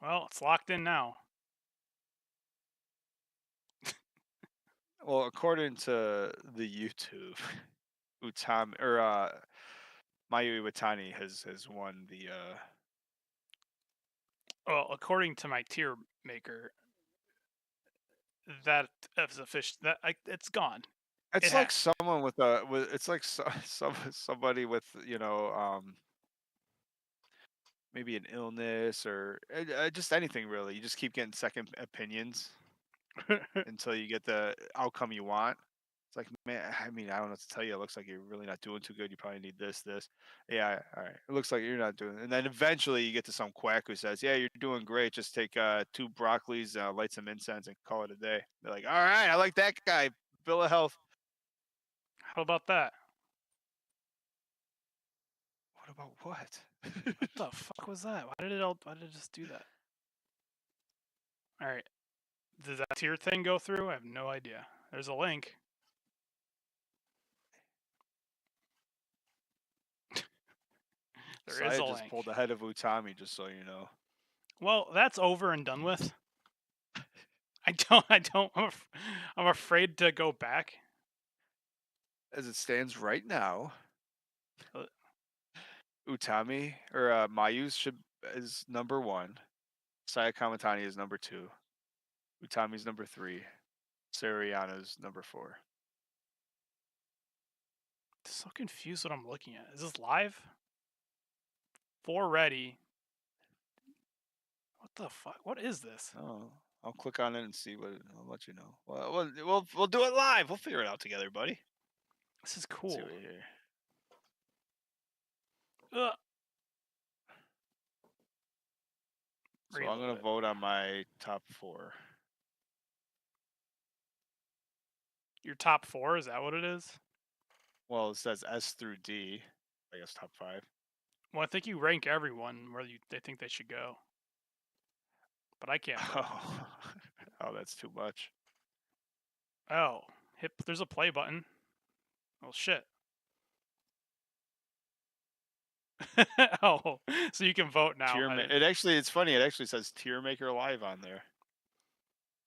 Well, it's locked in now. Well, according to the YouTube, Utami or Mayu Iwatani has won the. Well, according to my tier maker, that is official. It's gone. It's like someone with it's like somebody with maybe an illness or just anything really. You just keep getting second opinions. until you get the outcome you want. It's like, man, I mean, I don't know what to tell you. It looks like you're really not doing too good. You probably need this. Yeah, all right. It looks like you're not doing. And then eventually you get to some quack who says, yeah, you're doing great. Just take 2 broccolis, light some incense, and call it a day. They're like, all right, I like that guy. Bill of health. How about that? What about what? What the fuck was that? Why did it just do that? All right. Does that tier thing go through? I have no idea. There's a link. There is Saya a just link. pulled ahead of Utami, just so you know. Well, that's over and done with. I'm afraid to go back. As it stands right now, Uh, Utami or Mayu's is number 1. Saya Kamatani is number 2. Utami's number 3. Sariana's number 4. So confused what I'm looking at. Is this live? 4 ready. What the fuck? What is this? Oh, I'll click on it and see what. I'll let you know. Well, we'll do it live. We'll figure it out together, buddy. This is Let's cool. see what here. Ugh. So I'm gonna vote on my top 4. Your top 4? Is that what it is? Well, it says S through D. I guess top 5. Well, I think you rank everyone where they think they should go. But I can't. Oh, that's too much. Oh, there's a play button. Oh shit. Oh, so you can vote now. It's funny. It actually says Tier Maker Live on there.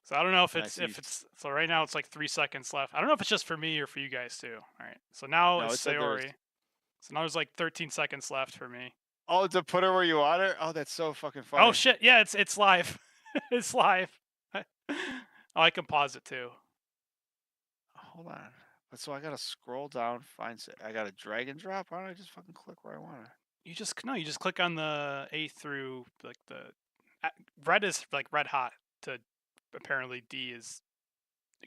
So I don't know if it's so right now it's like 3 seconds left. I don't know if it's just for me or for you guys too. All right. So now it's Sayori. So now there's like 13 seconds left for me. Oh, to put her where you want her? Oh, that's so fucking funny. Oh shit! Yeah, it's live. It's live. Oh, I can pause it too. Hold on. So I gotta scroll down, I gotta drag and drop. Why don't I just fucking click where I want her? You just click on the A through like the red is like red hot to apparently D is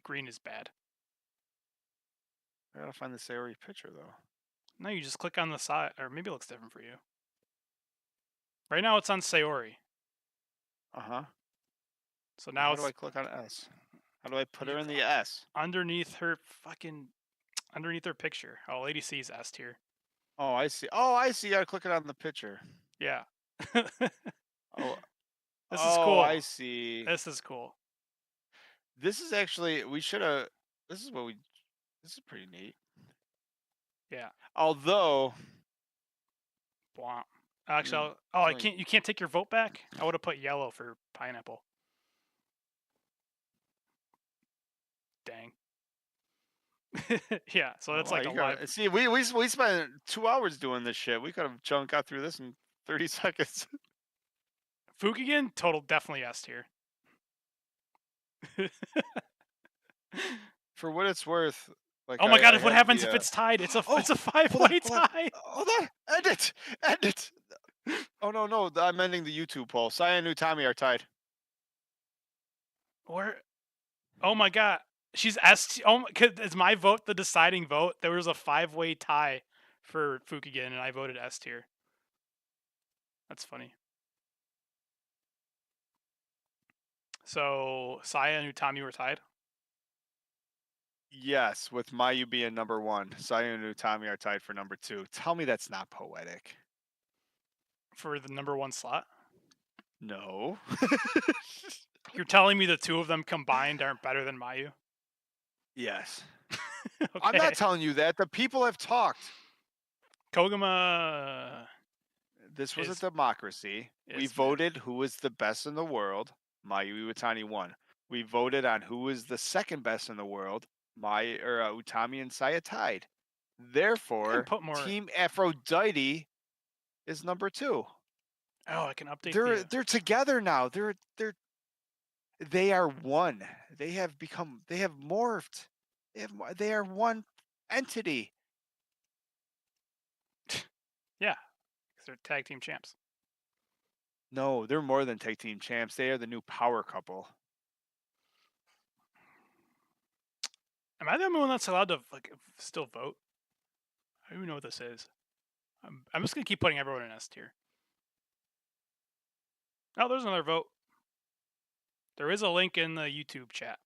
green is bad. I gotta find the Sayori picture though. No, you just click on the side, or maybe it looks different for you. Right now it's on Sayori. So now how do I click on S? How do I put her in the S? Underneath her picture. Oh, Lady C's S tier. Oh, I see. I gotta click it on the picture. Yeah. This is cool. I see. This is cool. This is actually this is pretty neat. Yeah. Although actually, you can't take your vote back? I would have put yellow for pineapple. Dang. Yeah, so that's like a live. See, we spent 2 hours doing this shit. We could have got through this in 30 seconds. Fukigen, definitely S tier. For what it's worth, like oh my god! What happens if it's tied? It's a 5-way tie. Hold on, end it. Oh no! I'm ending the YouTube poll. Saya and Utami are tied. Where? Oh my god! She's S. Oh, is my vote the deciding vote? There was a 5-way tie for Fukigen, and I voted S tier. That's funny. So Saya and Utami were tied. Yes, with Mayu being number 1, Saya and Utami are tied for number 2. Tell me that's not poetic. For the number 1 slot? No. You're telling me the 2 of them combined aren't better than Mayu? Yes. Okay. I'm not telling you that. The people have talked. Koguma. This was a democracy. We voted who was the best in the world. Mayu Iwatani won. We voted on who was the second best in the world. Utami and Saya tied. Therefore, Team Aphrodite is number 2. Oh, I can update. They're together now. They are one. They have morphed. They are one entity. Yeah, because they're tag team champs. No, they're more than tag team champs. They are the new power couple. Am I the only one that's allowed to like still vote? I don't even know what this is. I'm just gonna keep putting everyone in S tier. Oh, there's another vote. There is a link in the YouTube chat.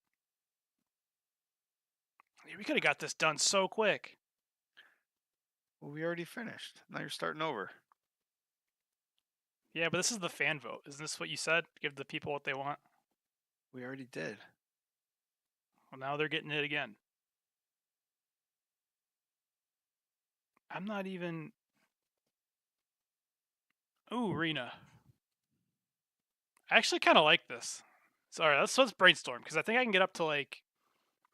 Yeah, we could have got this done so quick. Well, we already finished. Now you're starting over. Yeah, but this is the fan vote. Isn't this what you said? Give the people what they want. We already did. Well, now they're getting it again. I'm not even. Ooh, Rena. I actually kind of like this. Sorry, let's brainstorm because I think I can get up to like.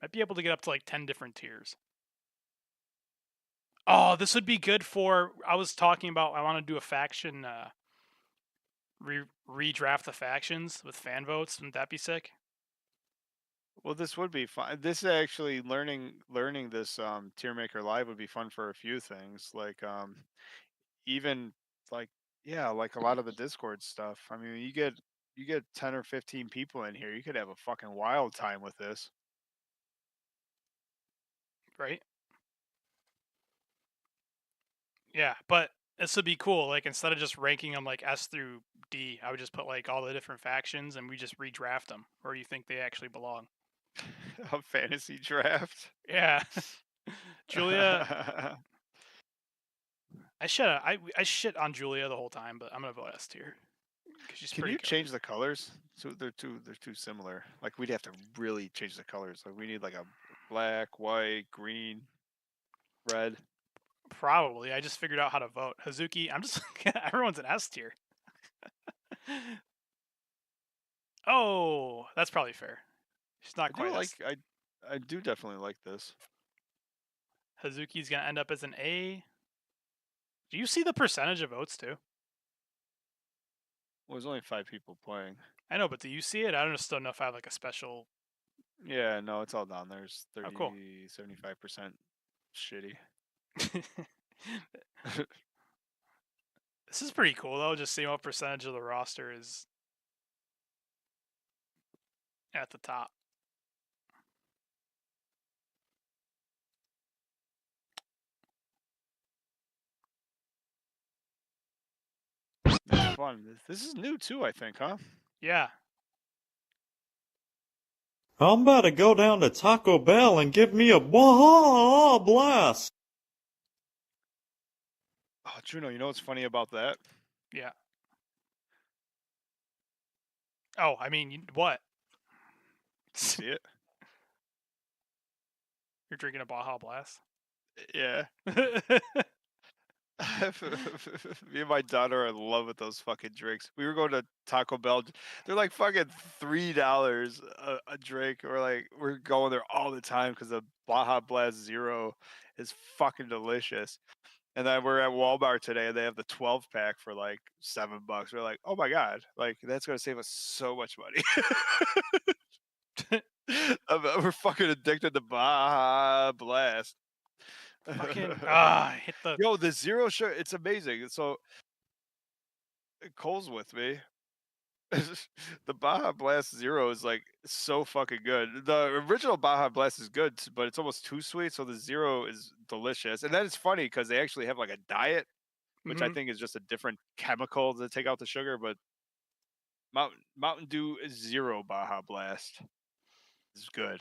Might be able to get up to like 10 different tiers. Oh, this would be good for. I was talking about. I want to do a faction. Redraft the factions with fan votes. Wouldn't that be sick? Well, this would be fun. This is actually learning this tier maker live would be fun for a few things. Like even like yeah, like a lot of the Discord stuff. I mean, you get 10 or 15 people in here, you could have a fucking wild time with this. Right? Yeah, but this would be cool. Like instead of just ranking them like S through D, I would just put like all the different factions and we just redraft them. Where do you think they actually belong? A fantasy draft. Yeah, Julia. I shit on Julia the whole time, but I'm gonna vote S tier. She's Can pretty you good. change the colors? So they're too similar. Like we'd have to really change the colors. Like we need like a black, white, green, red. Probably. I just figured out how to vote. Hazuki, I'm just everyone's an S tier. Oh, that's probably fair. She's not quite S. I do definitely like this. Hazuki's gonna end up as an A. Do you see the percentage of votes too? Well, there's only 5 people playing. I know, but do you see it? I don't just don't know if I have like a special. Yeah, no, it's all down there. It's 30, Oh, cool. 75% shitty. This is pretty cool though. Just seeing what percentage of the roster is at the top. It's fun. This is new too, I think, huh? Yeah. I'm about to go down to Taco Bell and give me a Baja Blast. Oh, Juno, you know what's funny about that? Yeah. Oh, I mean, what? See it? You're drinking a Baja Blast? Yeah. Me and my daughter are in love with those fucking drinks. We were going to Taco Bell. They're like fucking $3 a drink. We're going there all the time because the Baja Blast Zero is fucking delicious. And then we're at Walmart today and they have the 12 pack for like $7. We're like, oh my God, like that's gonna save us so much money. We're fucking addicted to Baja Blast. Fucking hit the. Yo, the zero sugar, it's amazing. So Cole's with me. The Baja Blast Zero is like so fucking good. The original Baja Blast is good, but it's almost too sweet. So the Zero is delicious. And then it's funny because they actually have like a diet, which I think is just a different chemical to take out the sugar. But Mountain Dew Zero Baja Blast is good.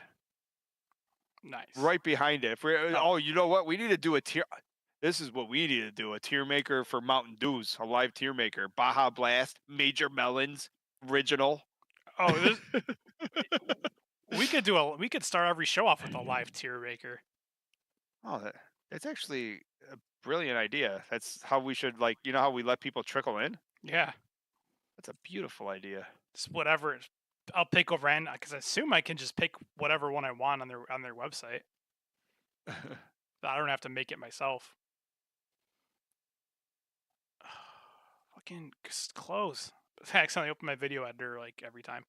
Nice. Right behind it. Oh, you know what? We need to do a tier. This is what we need to do: a tier maker for Mountain Dews, a live tier maker. Baja Blast, Major Melons, original. Oh, we could start every show off with a live tier maker. Oh, that's actually a brilliant idea. That's how we should how we let people trickle in. Yeah, that's a beautiful idea. Just whatever. I'll pick over and because I assume I can just pick whatever one I want on their website. I don't have to make it myself. Fucking close. I accidentally open my video editor like every time.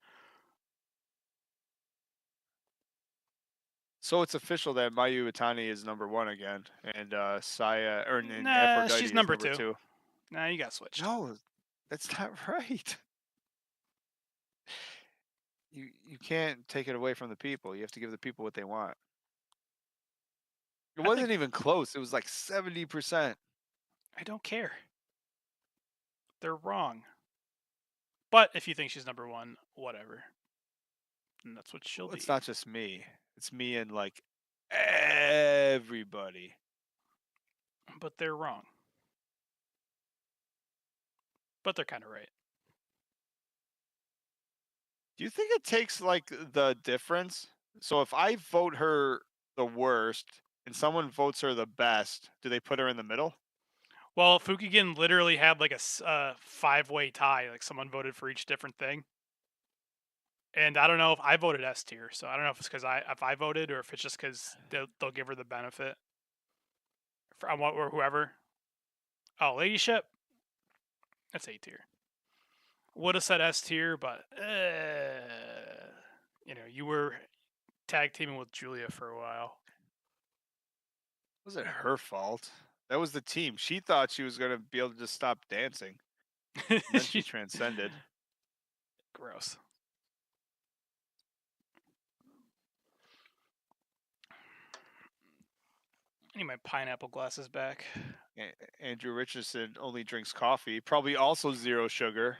So it's official that Mayu Itani is number 1 again, and Saya and Nah, Aphrodite she's is number 2. 2. Nah, you got switched. No, that's not right. You can't take it away from the people. You have to give the people what they want. It wasn't even close. It was like 70%. I don't care. They're wrong. But if you think she's number one, whatever. And that's what she'll be. It's not just me. It's me and like everybody. But they're wrong. But they're kind of right. Do you think it takes like the difference? So if I vote her the worst and someone votes her the best, do they put her in the middle? Well, Fukigen literally had like a 5-way tie. Like someone voted for each different thing. And I don't know if I voted S tier, so I don't know if it's because if I voted or if it's just because they'll give her the benefit or whoever. Oh, ladyship. That's A tier. Would have said S tier, but you were tag teaming with Julia for a while. Was it her fault? That was the team. She thought she was going to be able to just stop dancing. And then she transcended. Gross. I need my pineapple glasses back. Andrew Richardson only drinks coffee, probably also 0 sugar.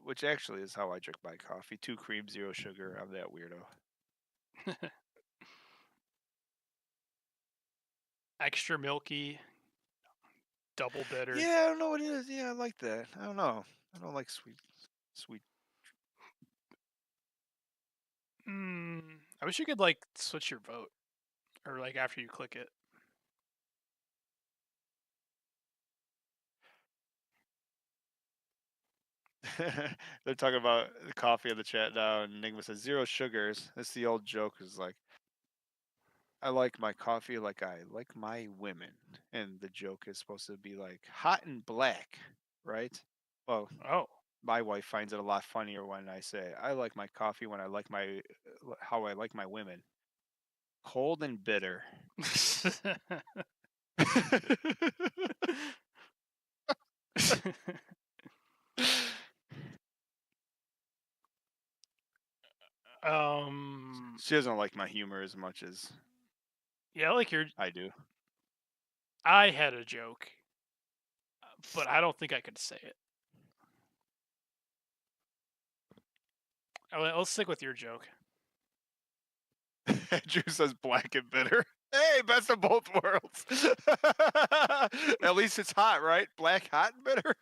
Which actually is how I drink my coffee. 2 cream, 0 sugar. I'm that weirdo. Extra milky, double bitter. Yeah, I don't know what it is. Yeah, I like that. I don't know. I don't like sweet. I wish you could like switch your vote, or like after you click it. They're talking about the coffee in the chat now, and Enigma says 0 sugars. That's the old joke. Is like, I like my coffee like I like my women, and the joke is supposed to be like hot and black, right? Well, my wife finds it a lot funnier when I say I like my coffee when I like my how I like my women, cold and bitter. She doesn't like my humor as much as I do. I had a joke, but I don't think I could say it. Let's stick with your joke. Andrew says black and bitter. Hey, best of both worlds. At least it's hot, right? Black, hot, and bitter.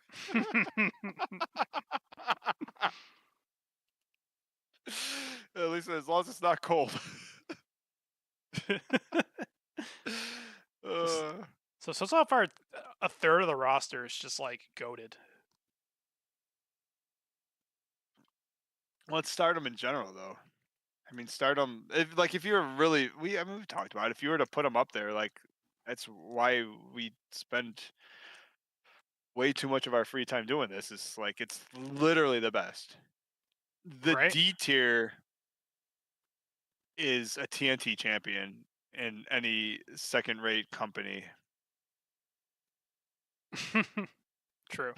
At least as long as it's not cold. So far, a third of the roster is just like goated. Well, it's Stardom in general, though. I mean, Stardom. If you were really, we've talked about it. If you were to put them up there, like that's why we spend way too much of our free time doing this. Is like it's literally the best. The D tier is a TNT champion in any second-rate company. True.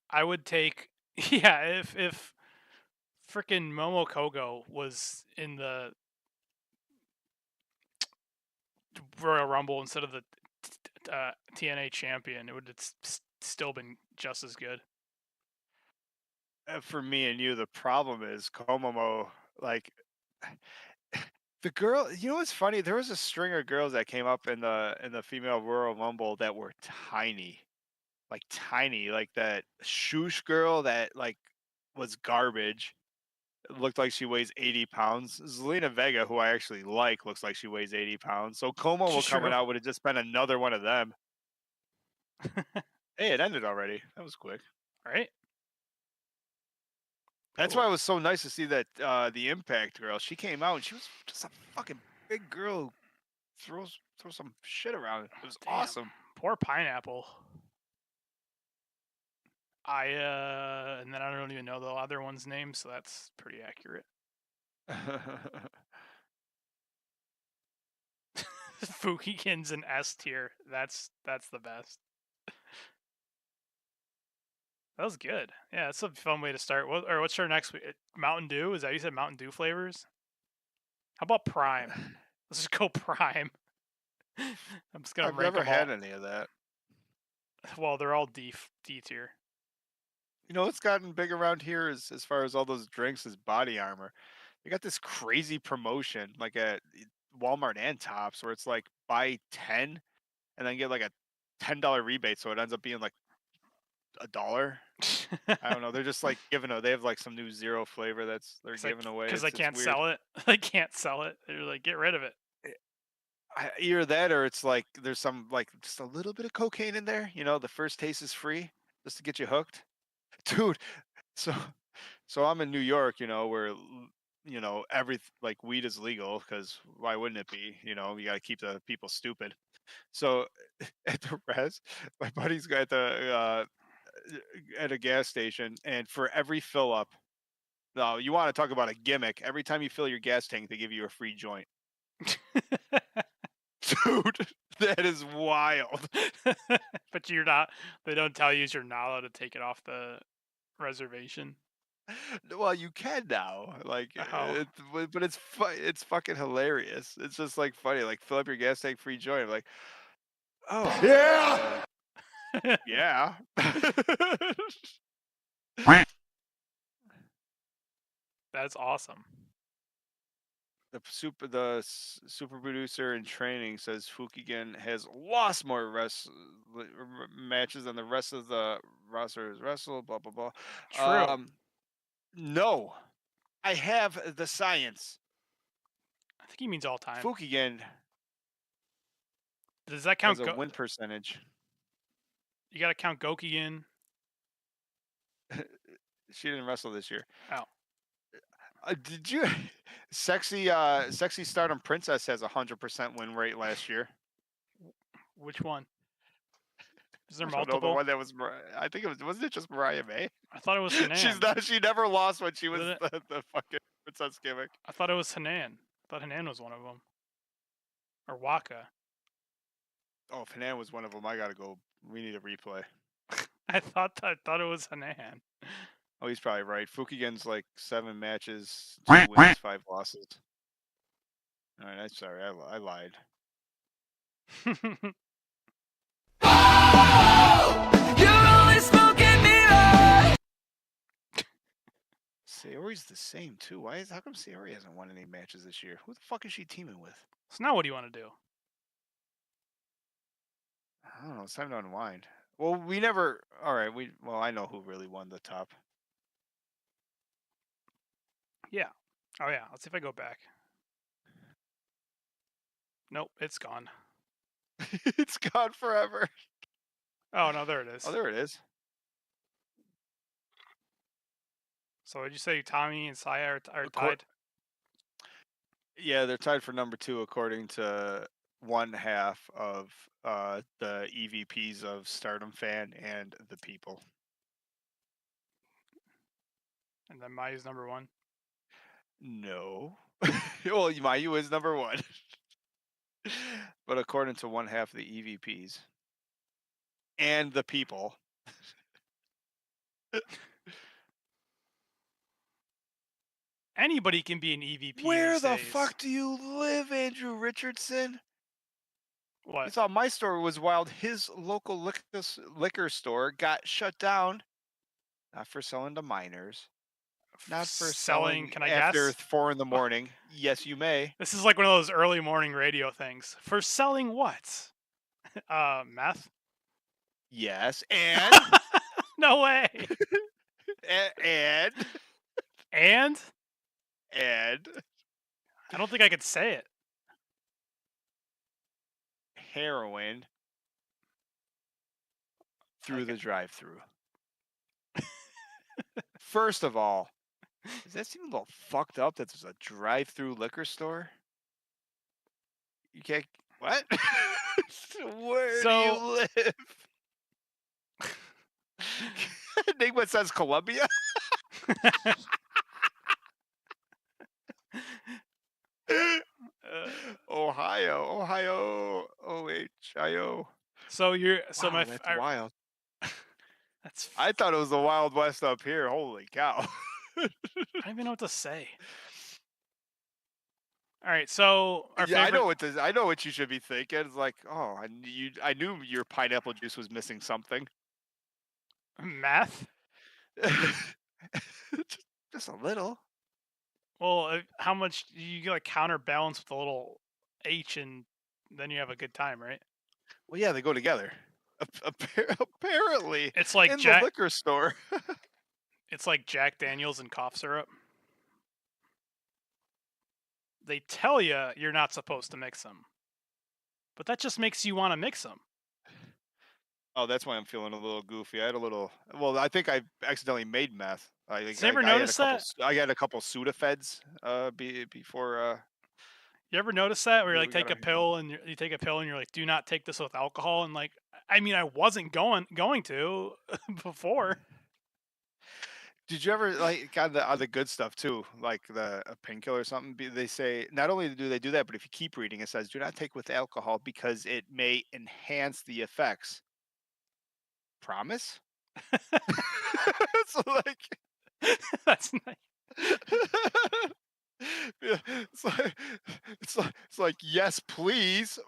I would take if frickin' Momo Kogo was in the Royal Rumble instead of the TNA champion, it would have still been just as good. For me and you, the problem is Komomo, like the girl. You know what's funny? There was a string of girls that came up in the female Royal Rumble that were tiny, like that Shoosh girl that like was garbage. It looked like she weighs 80 pounds. Zelina Vega, who I actually like, looks like she weighs 80 pounds. So Komomo coming out would have just been another one of them. Hey, it ended already. That was quick. Right? That's why it was so nice to see that the Impact girl, she came out and she was just a fucking big girl who throws some shit around. It was awesome. Poor Pineapple. And then I don't even know the other one's name, so that's pretty accurate. Fukigen's an S tier. That's the best. That was good. Yeah, that's a fun way to start. What's our next week? Mountain Dew? Is that you said Mountain Dew flavors? How about Prime? Let's just go Prime. I'm just gonna I've rank never them all. had any of that. Well, they're all D tier. You know what's gotten big around here is as far as all those drinks is Body Armor. They got this crazy promotion like at Walmart and Tops where it's like buy 10 and then get like a $10 rebate, so it ends up being like $1. I don't know. They're just like they have like some new zero flavor they're giving away. Because they It's can't weird. sell it. They can't sell it. They're like, get rid of it. Either that or it's like there's some like just a little bit of cocaine in there. You know, the first taste is free just to get you hooked, dude. So I'm in New York, you know, where every like weed is legal because why wouldn't it be? You know, you got to keep the people stupid. So at the res, my buddy's got at a gas station, and for every fill up, now you want to talk about a gimmick? Every time you fill your gas tank, they give you a free joint. Dude, that is wild. But you're not. They don't tell you you're not allowed to take it off the reservation. Well, you can now, like, but it's fucking hilarious. It's just like funny, like fill up your gas tank, free joint. I'm like, oh Yeah. yeah. That's awesome. The super producer in training says Fukigen has lost more matches than the rest of the roster has wrestled. Blah blah blah. True. No, I have the science. I think he means all time. Fukigen. Does that count? As a win percentage. You got to count Gokigen. She didn't wrestle this year. Oh. Did you? Sexy Stardom Princess has 100% win rate last year. Which one? Is there I don't know, multiple? the one that was, I think wasn't it just Mariah May? I thought it was Hanan. She never lost when she was the fucking princess gimmick. I thought it was Hanan. I thought Hanan was one of them. Or Waka. Oh, if Hanan was one of them, I gotta go. We need a replay. I thought it was Hanan. Oh, he's probably right. Fukigen's like 7 matches, 2 wins, 5 losses. All right, I'm sorry, I lied. Sayori's the same too. How come Sayori hasn't won any matches this year? Who the fuck is she teaming with? So now what do you want to do? I don't know. It's time to unwind. Well, we never. All right. I know who really won the top. Yeah. Oh yeah. Let's see if I go back. Nope, it's gone. It's gone forever. Oh no, there it is. Oh, there it is. So did you say Tommy and Saya are tied? Yeah, they're tied for number 2 according to one half of the EVPs of Stardom Fan and the People. And then Maya's number 1. No. Well, Mayu is number 1. But according to one half of the EVPs and the People. Anybody can be an EVP. Where the fuck do you live, Andrew Richardson? What? You thought my store was wild. His local liquor store got shut down. Not for selling to minors. Not for selling can I after guess? 4 a.m. Yes, you may. This is like one of those early morning radio things. For selling what? Meth? Yes, and no way. and I don't think I could say it. Heroin through the drive-through. First of all, does that seem a little fucked up that there's a drive-through liquor store? You can't. What? Where do you live? Enigma says Columbia. Ohio, OHIO. So you're Wow, that's wild. That's. I thought it was the Wild West up here. Holy cow! I don't even know what to say. All right, so our Yeah, favorite. I know what you should be thinking. It's like, oh, I knew your pineapple juice was missing something. Math. just a little. Well, how much you like counterbalance with a little H, and then you have a good time, right? Well, yeah, they go together. Apparently, It's like in the liquor store. It's like Jack Daniels and cough syrup. They tell you you're not supposed to mix them, but that just makes you want to mix them. Oh, that's why I'm feeling a little goofy. I had a little. Well, I think I accidentally made meth. Did you ever notice that? I had a couple Sudafeds before. You ever notice that where you like we take got a pill and you take a pill and you're like, do not take this with alcohol, and like, I mean, I wasn't going to before. Did you ever like got the other good stuff too, like the a painkiller or something? They say not only do they do that, but if you keep reading, it says do not take with alcohol because it may enhance the effects. Promise? It's like That's nice. Yeah, it's like yes, please.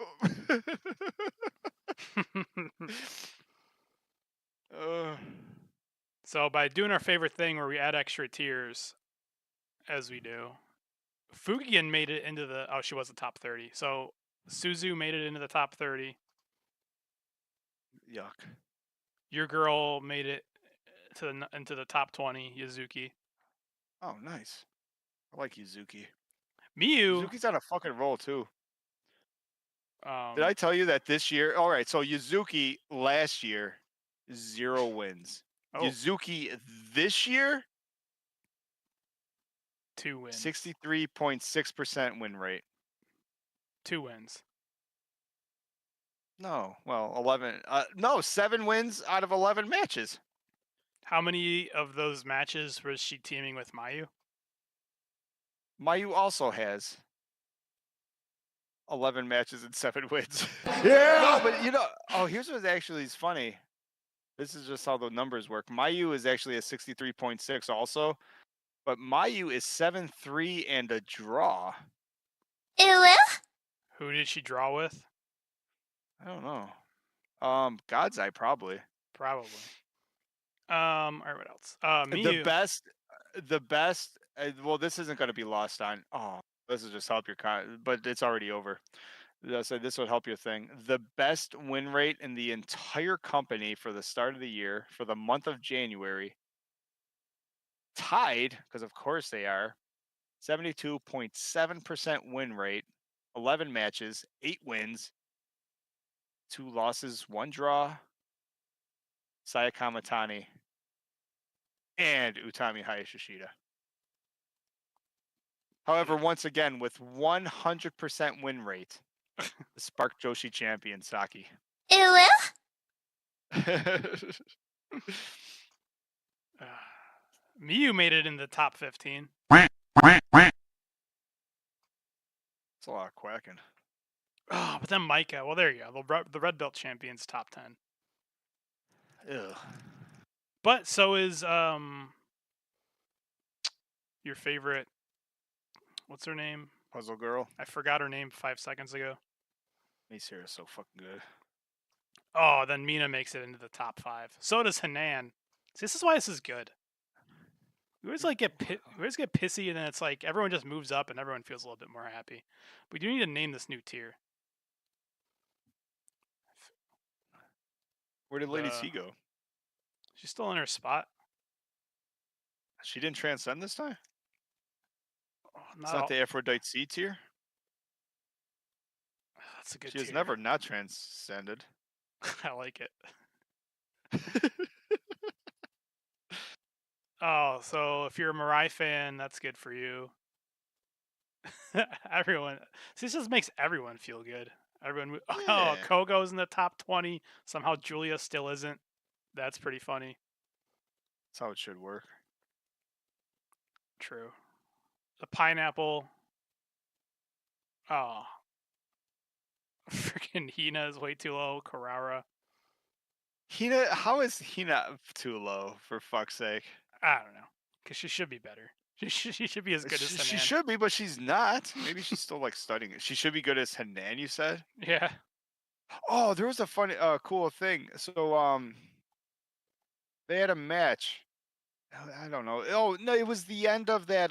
So by doing our favorite thing where we add extra tiers, as we do, Fugian made it into the. Oh, she was the top 30. So Suzu made it into the top 30. Yuck. Your girl made it into the top 20. Yuzuki. Oh, nice. I like Yuzuki. Miyu. Yuzuki's on a fucking roll too. Um, Did I tell you that this year? All right, so Yuzuki last year, 0 wins. Oh. Yuzuki this year, 2 wins. 63.6% win rate. 2 wins. No, well, 11. No, 7 wins out of 11 matches. How many of those matches was she teaming with Mayu? Mayu also has 11 matches and 7 wins. Yeah. No, but you know, here's what actually is funny. This is just how the numbers work. Mayu is actually a 63.6 also, but Mayu is 7-3 and a draw. Who did she draw with? I don't know. God's Eye probably. Probably. All right, what else? Miyu. The best. Well, this isn't going to be lost on. Oh, this will just help your but it's already over. So this would help your thing. The best win rate in the entire company for the start of the year for the month of January, tied because of course they are, 72.7% win rate, 11 matches, 8 wins, 2 losses, 1 draw. Sayaka Matani and Utami Hayashishida. However, once again, with 100% win rate, the Spark Joshi champion, Saki. Miyu made it in the top 15. It's a lot of quacking. Oh, but then Micah. Well, there you go. The red belt champion's top 10. Ew. But so is your favorite. What's her name? Puzzle Girl. I forgot her name 5 seconds ago. Mace here is so fucking good. Oh, then Mina makes it into the top 5. So does Hanan. See, this is why this is good. We always get pissy, and then it's like everyone just moves up, and everyone feels a little bit more happy. We do need to name this new tier. Where did Lady C go? She's still in her spot. She didn't transcend this time? Oh, It's not the Aphrodite C tier? That's a good She tier. has never not transcended. I like it. Oh, so if you're a Mirai fan, that's good for you. Everyone. See, this just makes everyone feel good. Everyone. Yeah. Oh, Kogo's in the top 20. Somehow Julia still isn't. That's pretty funny. That's how it should work. True. The pineapple. Oh. Freaking Hina is way too low. Carrara. Hina, how is Hina too low, for fuck's sake? I don't know, because she should be better. She should be as good as She Hanan. should be, but she's not. Maybe she's still like studying it. She should be good as Hanan, you said? Yeah. Oh, there was a funny, cool thing. So, they had a match. I don't know. Oh no, it was the end of that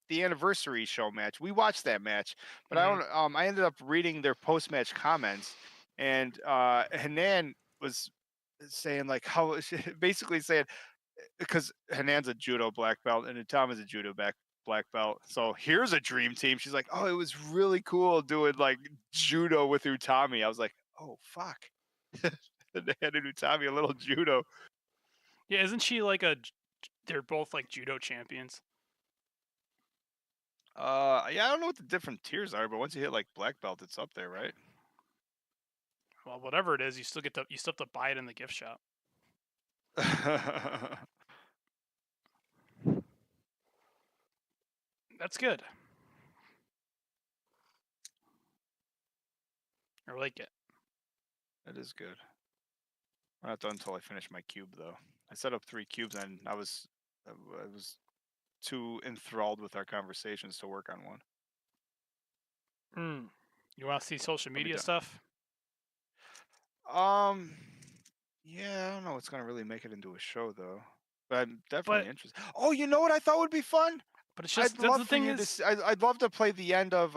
the anniversary show match. We watched that match, but I Mhm. don't I ended up reading their post match comments, and Hanan was saying like how basically saying because Hanan's a judo black belt and Tom is a judo black belt. So here's a dream team. She's like, oh, it was really cool doing like judo with Utami. I was like, oh fuck. They had Utami a little judo. Yeah, isn't she like a? They're both like judo champions. Yeah, I don't know what the different tiers are, but once you hit like black belt, it's up there, right? Well, whatever it is, you still have to buy it in the gift shop. That's good. I like it. That is good. I'm not done until I finish my cube, though. I set up 3 cubes, and I was too enthralled with our conversations to work on one. You want to see social be media done. stuff? Yeah, I don't know what's gonna really make it into a show, though. But I'm definitely interested. Oh, you know what I thought would be fun? But it's just I'd that's love the for thing you is. to. I'd love to play the end of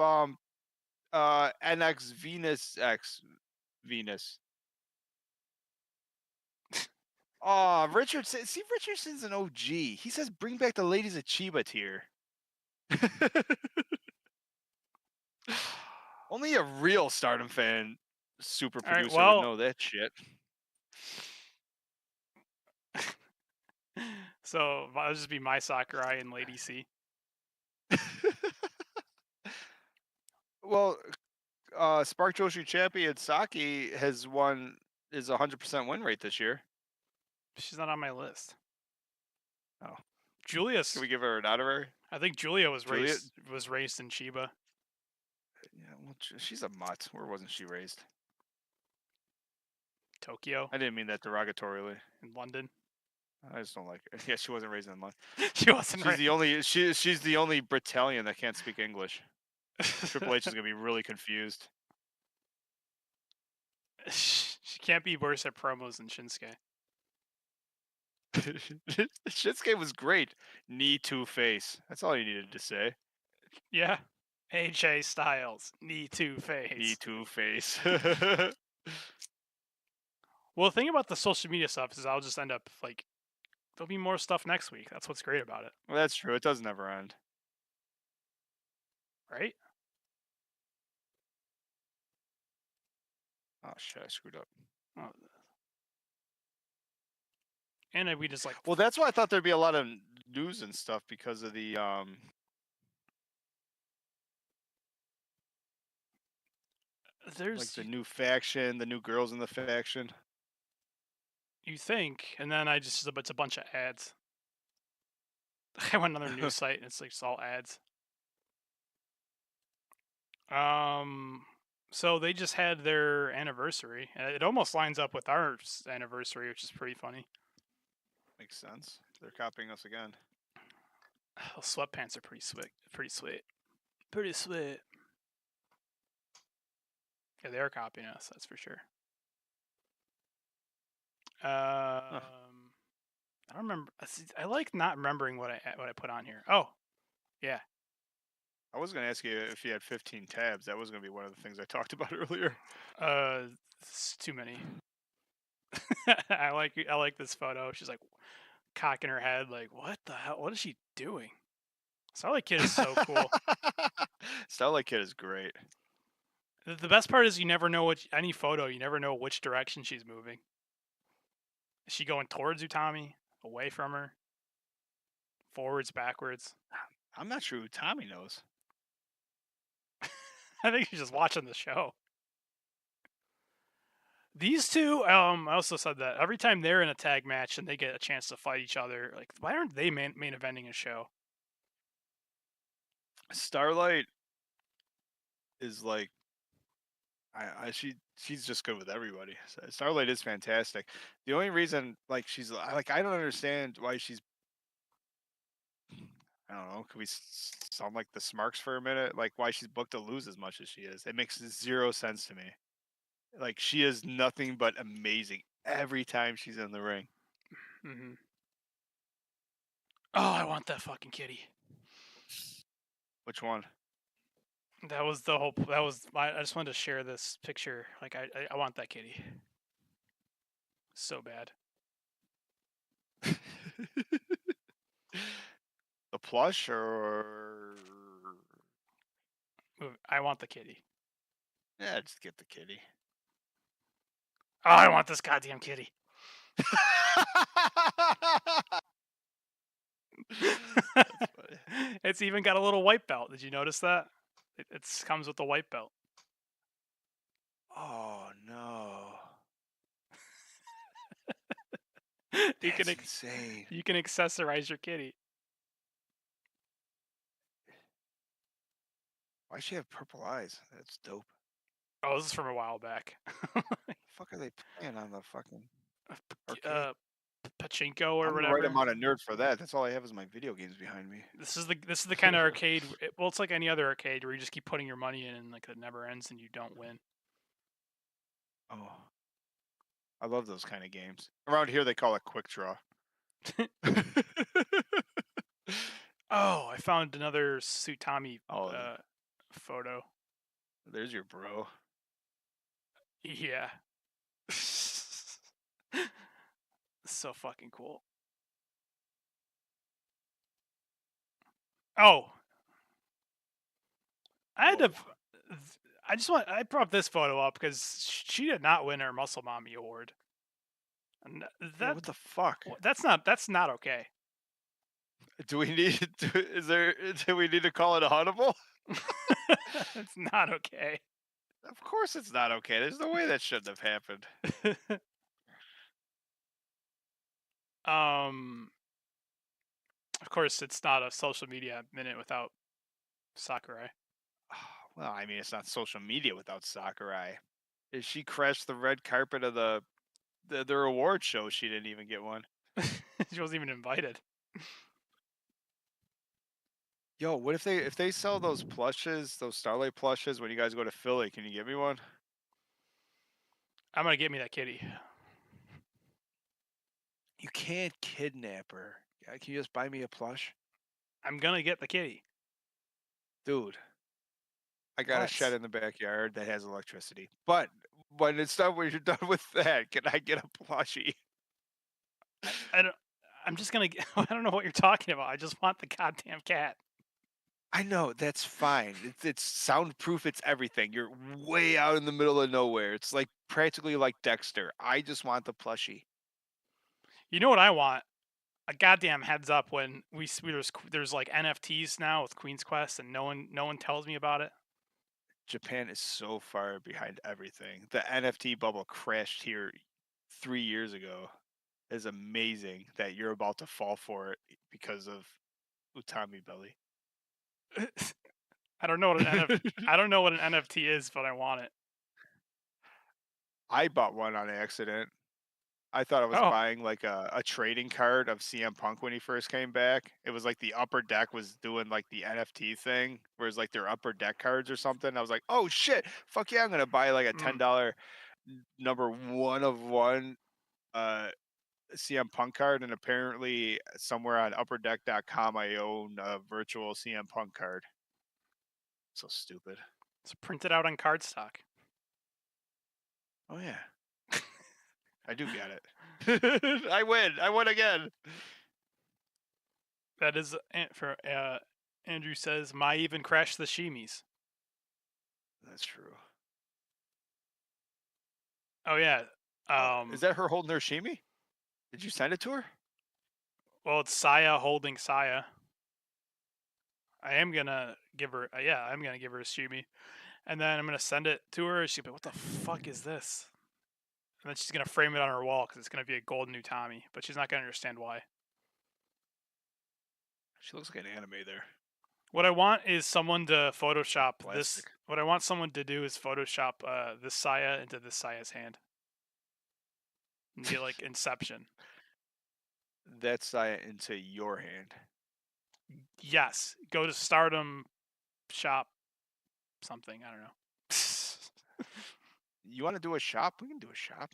NX Venus X Venus. Oh, Richardson. See, Richardson's an OG. He says bring back the ladies of Chiba tier. Only a real Stardom fan, super All right, producer, would well- know that shit. So that'll just be my Sakurai and Lady C. Well, Spark Joshi champion Saki is 100% win rate this year. She's not on my list. Oh, Julia's. Can we give her an honorary? I think Julia was raised in Chiba. Yeah, well, she's a mutt. Where wasn't she raised? Tokyo. I didn't mean that derogatorily. In London. I just don't like her. Yeah, she wasn't raised in London. She wasn't. She's the only Britalian that can't speak English. Triple H is gonna be really confused. She can't be worse at promos than Shinsuke. Shinsuke was great. Knee to face. That's all you needed to say. Yeah. AJ Styles. Knee to face. Knee to face. Well, the thing about the social media stuff is I'll just end up like there'll be more stuff next week. That's what's great about it. Well, that's true. It does never end. Right? Oh shit, I screwed up. Oh. And we just like Well, that's why I thought there'd be a lot of news and stuff because of the there's like the new faction, the new girls in the faction. You think, and then it's a bunch of ads. I went on another news site and it's like all ads. So they just had their anniversary. It almost lines up with our anniversary, which is pretty funny. Makes sense. They're copying us again. Oh, sweatpants are pretty sweet. Pretty sweet. Pretty sweet. Yeah, they're copying us. That's for sure. I don't remember. I like not remembering what I put on here. Oh, yeah. I was gonna ask you if you had 15 tabs. That was gonna be one of the things I talked about earlier. It's too many. I like this photo. She's like cocking her head, like, what the hell? What is she doing? Starlight Kid is so cool. Starlight Kid is great. The best part is you never know any photo. You never know which direction she's moving. Is she going towards Utami? Away from her? Forwards, backwards? I'm not sure who Tommy knows. I think she's just watching the show. These two, I also said that every time they're in a tag match and they get a chance to fight each other, like, why aren't they main eventing a show? Starlight is like She's just good with everybody. Starlight is fantastic. The only reason like she's like I don't understand why she's I don't know. Can we sound like the Smarks for a minute? Like why she's booked to lose as much as she is? It makes zero sense to me. Like she is nothing but amazing every time she's in the ring. Mm-hmm. Oh, I want that fucking kitty. Which one? That was the whole. That was. I just wanted to share this picture. Like I want that kitty. So bad. The plush or I want the kitty. yeah, just get the kitty. Oh, I want this goddamn kitty. It's even got a little white belt. Did you notice that? It comes with a white belt. Oh no. You can That's insane. You can accessorize your kitty. Why does she have purple eyes? That's dope. Oh, this is from a while back. The fuck are they playing on the fucking arcade? Pachinko or I'm whatever. the right amount of nerd for that. That's all I have is my video games behind me. This is the kind of arcade. Well, it's like any other arcade where you just keep putting your money in and like it never ends and you don't win. Oh, I love those kind of games. Around here, they call it quick draw. Oh, I found another Sutami photo. There's your bro. Yeah. So fucking cool. Oh. I brought this photo up because she did not win her Muscle Mommy award. And Yeah, what the fuck? That's not okay. Do we need do we need to call it audible? It's not okay. Of course it's not okay. There's no way that shouldn't have happened. Of course, it's not a social media minute without Sakurai. Well, I mean, it's not social media without Sakurai. If she crashed the red carpet of their award show, she didn't even get one. She wasn't even invited. Yo, what if they sell those plushes, those Starlight plushes, when you guys go to Philly? Can you get me one? I'm gonna get me that kitty. You can't kidnap her. Can you just buy me a plush? I'm gonna get the kitty. Dude, I got a shed in the backyard that has electricity. But when you're done with that, can I get a plushie? I'm just gonna get, I don't know what you're talking about. I just want the goddamn cat. I know, that's fine. It's soundproof, it's everything. You're way out in the middle of nowhere. It's like practically like Dexter. I just want the plushie. You know what I want? A goddamn heads up when there's like NFTs now with Queen's Quest and no one tells me about it. Japan is so far behind everything. The NFT bubble crashed here 3 years ago. It's amazing that you're about to fall for it because of Utami Belly. I don't know what an NFT is, but I want it. I bought one on accident. I thought I was buying like a trading card of CM Punk when he first came back. It was like the Upper Deck was doing like the NFT thing, whereas like their Upper Deck cards or something. I was like, oh shit, fuck yeah, I'm gonna buy like a $10 number 1 of 1 CM Punk card, and apparently somewhere on upperdeck.com I own a virtual CM Punk card. So stupid. It's printed out on cardstock. Oh yeah. I do get it. I win. I won again. That is for Andrew says, "My even crashed the Shimis." That's true. Oh yeah. Is that her holding her shimi? Did you send it to her? Well, it's Saya holding Saya. I am gonna give her. I'm gonna give her a shimi, and then I'm gonna send it to her. She'll be, "What the fuck is this?" And then she's gonna frame it on her wall because it's gonna be a golden Utami, but she's not gonna understand why. She looks like an anime there. What I want is someone to Photoshop this. Plastic. What I want someone to do is Photoshop this Saya into this Saya's hand. And get like Inception. That's into your hand. Yes. Go to Stardom shop something. I don't know. You want to do a shop? We can do a shop.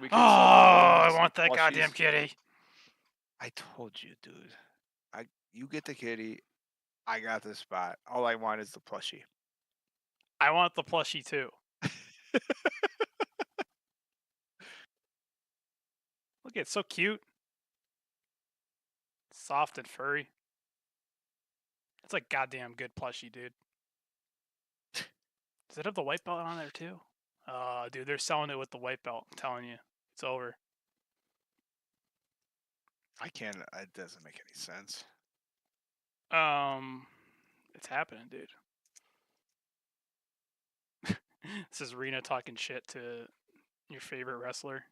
We Oh, I some want that plushies. goddamn kitty. I told you, dude. You get the kitty. I got the spot. All I want is the plushie. I want the plushie too. Look, it's so cute. Soft and furry. It's like goddamn good plushie, dude. Does it have the white belt on there too? Dude, they're selling it with the white belt. I'm telling you, it's over. I can't. It doesn't make any sense. It's happening, dude. This is Rena talking shit to your favorite wrestler.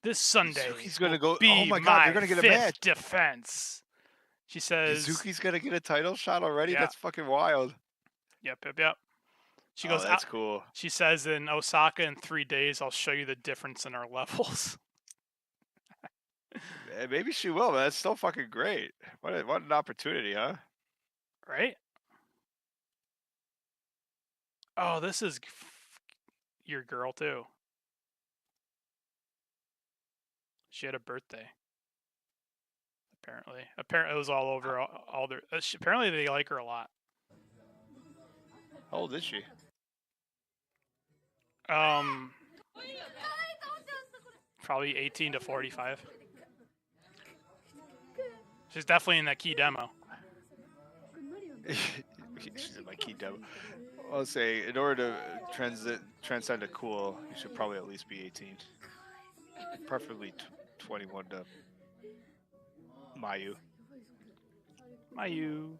This Sunday, Suzuki's gonna go. Be Oh my god, they're my gonna get a fifth match. defense. She says, Suzuki's gonna get a title shot already. Yeah. That's fucking wild. Yep. She goes, that's cool. She says, in Osaka in 3 days, I'll show you the difference in our levels. Maybe she will, but that's still fucking great. What an opportunity, huh? Right? Oh, this is your girl too. She had a birthday. Apparently, it was all over all their. Apparently, they like her a lot. How old is she? Probably 18 to 45. She's definitely in that key demo. She's in my key demo. I'll say, in order to transcend to cool, you should probably at least be 18. Preferably 21 to Mayu. Mayu.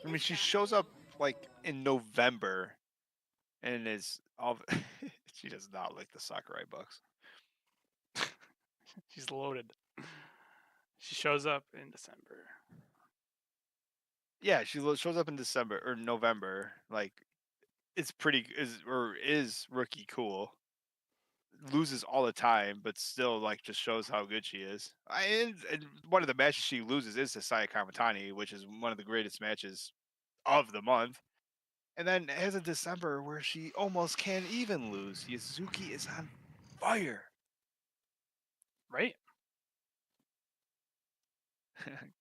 I mean, she shows up like in November, and is all. She does not like the Sakurai Bucks. She's loaded. She shows up in December. Yeah, she shows up in December or November. Like, it's is rookie cool. Loses all the time, but still like just shows how good she is. And one of the matches she loses is to Saya Kamatani, which is one of the greatest matches of the month. And then has a December where she almost can't even lose. Yuzuki is on fire. Right?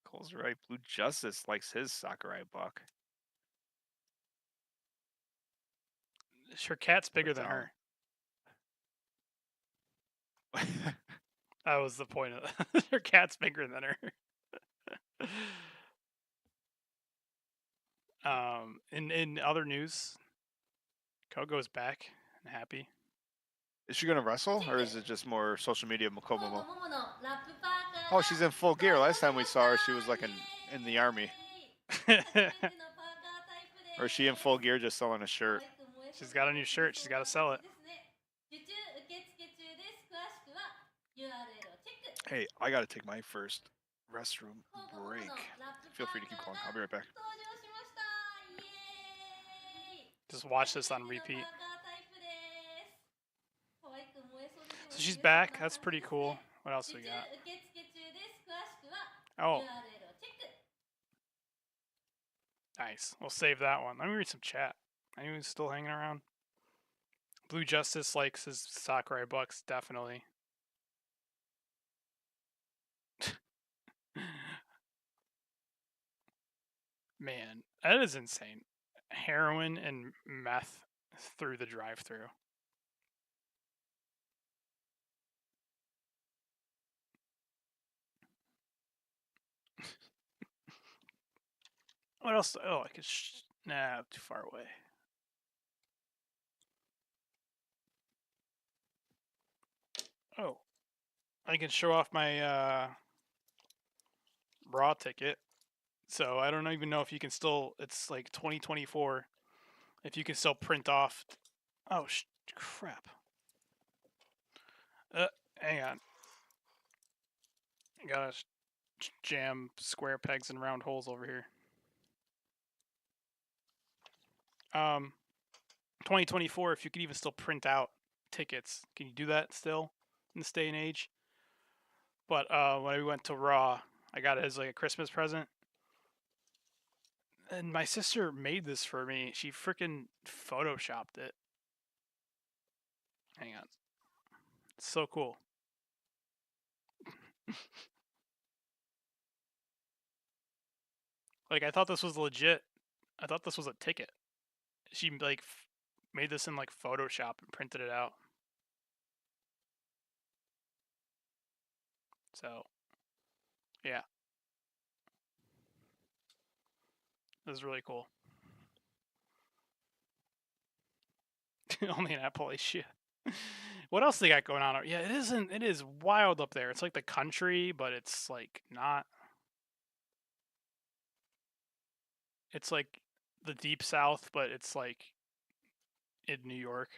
Cole's right. Blue Justice likes his Sakurai Buck. Her cat's bigger than her. That was the point of that. Her cat's bigger than her. In other news, Kogo's back and happy. Is she gonna wrestle, or is it just more social media Mokomomo? Oh, she's in full gear. Last time we saw her, she was like in the army. Or is she in full gear just selling a shirt? She's got a new shirt. She's got to sell it. Hey, I gotta take my first restroom break. Feel free to keep calling. I'll be right back. Just watch this on repeat. So she's back. That's pretty cool. What else we got? Oh. Nice. We'll save that one. Let me read some chat. Anyone's still hanging around? Blue Justice likes his Sakurai Bucks, definitely. Man, that is insane. Heroin and meth through the drive-thru. What else? Oh, I could. Nah, too far away. Oh, I can show off my Raw ticket. So I don't even know if you can still. It's like 2024. If you can still print off Oh, crap. Hang on. Gotta jam square pegs in round holes over here. 2024, if you could even still print out tickets, can you do that still in this day and age? But when we went to Raw, I got it as like a Christmas present. And my sister made this for me. She freaking photoshopped it. Hang on. It's so cool. Like, I thought this was legit. I thought this was a ticket. She like made this in like Photoshop and printed it out. So, yeah. This is really cool. Only in Appalachia. What else they got going on? Yeah, it is wild up there. It's like the country, but it's like not. It's like the deep south, but it's like in New York.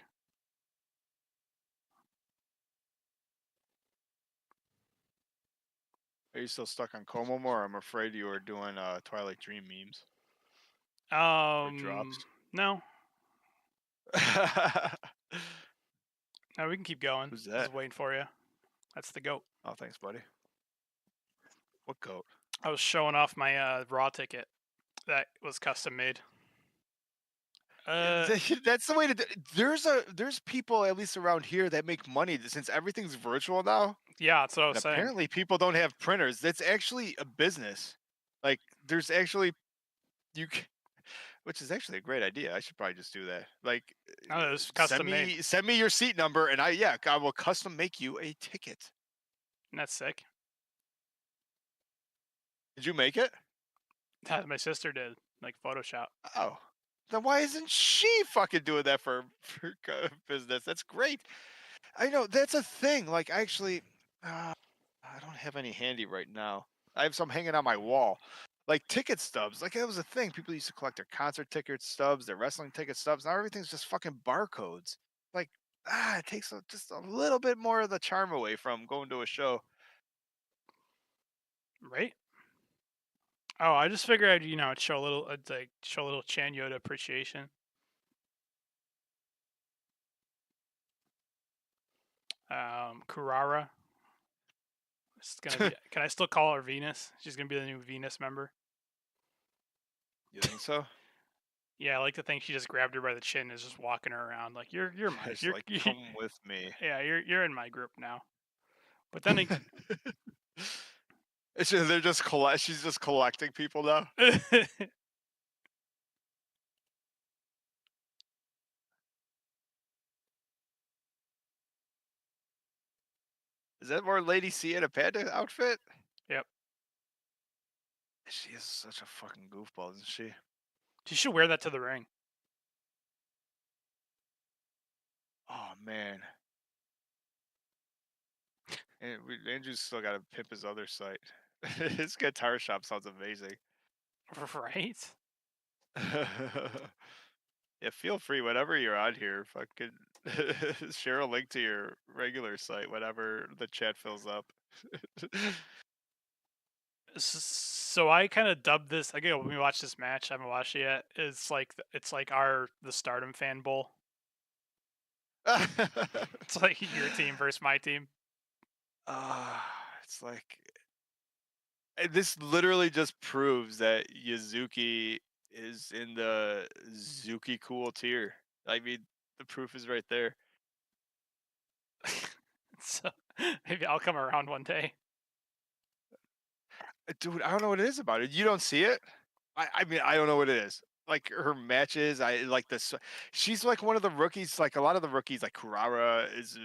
Are you still stuck on Como more? I'm afraid you were doing Twilight Dream memes. Drops. No. No, we can keep going. Who's that? Just waiting for you. That's the goat. Oh, thanks, buddy. What goat? I was showing off my Raw ticket that was custom made. That's the way to. There's people at least around here that make money since everything's virtual now. Yeah, that's what I was And saying. apparently, people don't have printers. That's actually a business. Like, there's actually which is actually a great idea. I should probably just do that. Like, No, it was custom made. send me your seat number, and I will custom make you a ticket. And that's sick. Did you make it? My sister did, like Photoshop. Oh, then why isn't she fucking doing that for business? That's great. I know that's a thing. Like, actually, I don't have any handy right now. I have some hanging on my wall. Like ticket stubs, like that was a thing. People used to collect their concert ticket stubs, their wrestling ticket stubs. Now everything's just fucking barcodes. Like, it takes just a little bit more of the charm away from going to a show. Right? Oh, I just figured I'd show a little, show a little Chan Yoda appreciation. Kurara. It's gonna be. Can I still call her Venus? She's gonna be the new Venus member. You think so? Yeah, I like to think she just grabbed her by the chin and is just walking her around like you're my. It's You're, like, come with me. Yeah, you're in my group now. But then again, They're just she's just collecting people now. Is that more Lady C in a panda outfit? Yep. She is such a fucking goofball, isn't she? She should wear that to the ring. Oh man. And Andrew's still got to pimp his other site. His guitar shop sounds amazing. Right? Yeah, feel free whenever you're on here. Fucking share a link to your regular site whenever the chat fills up. So I kind of dubbed this. Again, when we watch this match, I haven't watched it yet. It's like the Stardom fan bowl. It's like your team versus my team. It's like this literally just proves that Yuzuki is in the Zuki cool tier. I mean, the proof is right there. So maybe I'll come around one day. Dude, I don't know what it is about it. You don't see it? I mean, I don't know what it is. Like her matches, I like this. She's like one of the rookies. Like a lot of the rookies, like Kurara is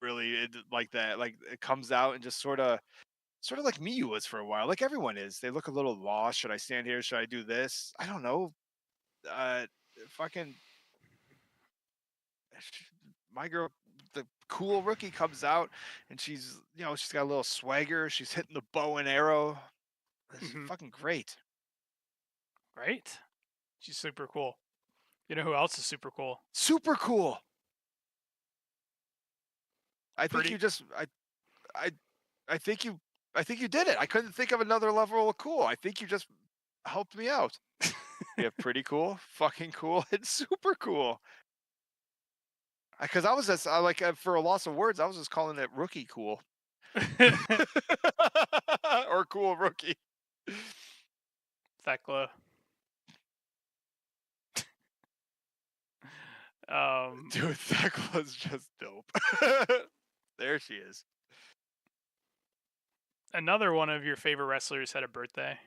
really like that. Like it comes out and just sort of like Miyu was for a while. Like everyone is. They look a little lost. Should I stand here? Should I do this? I don't know. Fucking my girl, the cool rookie comes out and she's she's got a little swagger. She's hitting the bow and arrow. It's fucking great. Right? She's super cool. You know who else is super cool? Super cool. I think Pretty- you just I think you did it. I couldn't think of another level of cool. I think you just helped me out. You have pretty cool, fucking cool, and super cool. Because I was just for a loss of words, I was just calling it rookie cool or cool rookie. Thecla. Dude, Thecla's just dope. There she is. Another one of your favorite wrestlers had a birthday.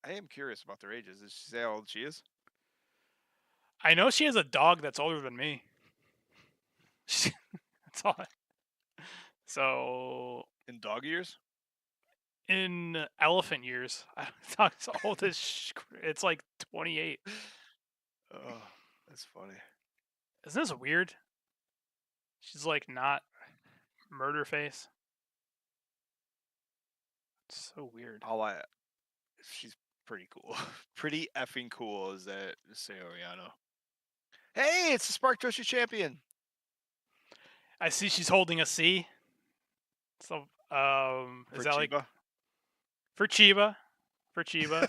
I am curious about their ages. Did she say how old she is? I know she has a dog that's older than me. That's all. So In dog years? in elephant years, dog's old as it's like 28. Oh, that's funny. Isn't this weird? She's like not murder face. It's so weird. She's pretty cool. Pretty effing cool is that say Oriano. Hey, it's the Spark Joshi champion. I see she's holding a C. So is that like Chiba? for Chiba? For Chiba.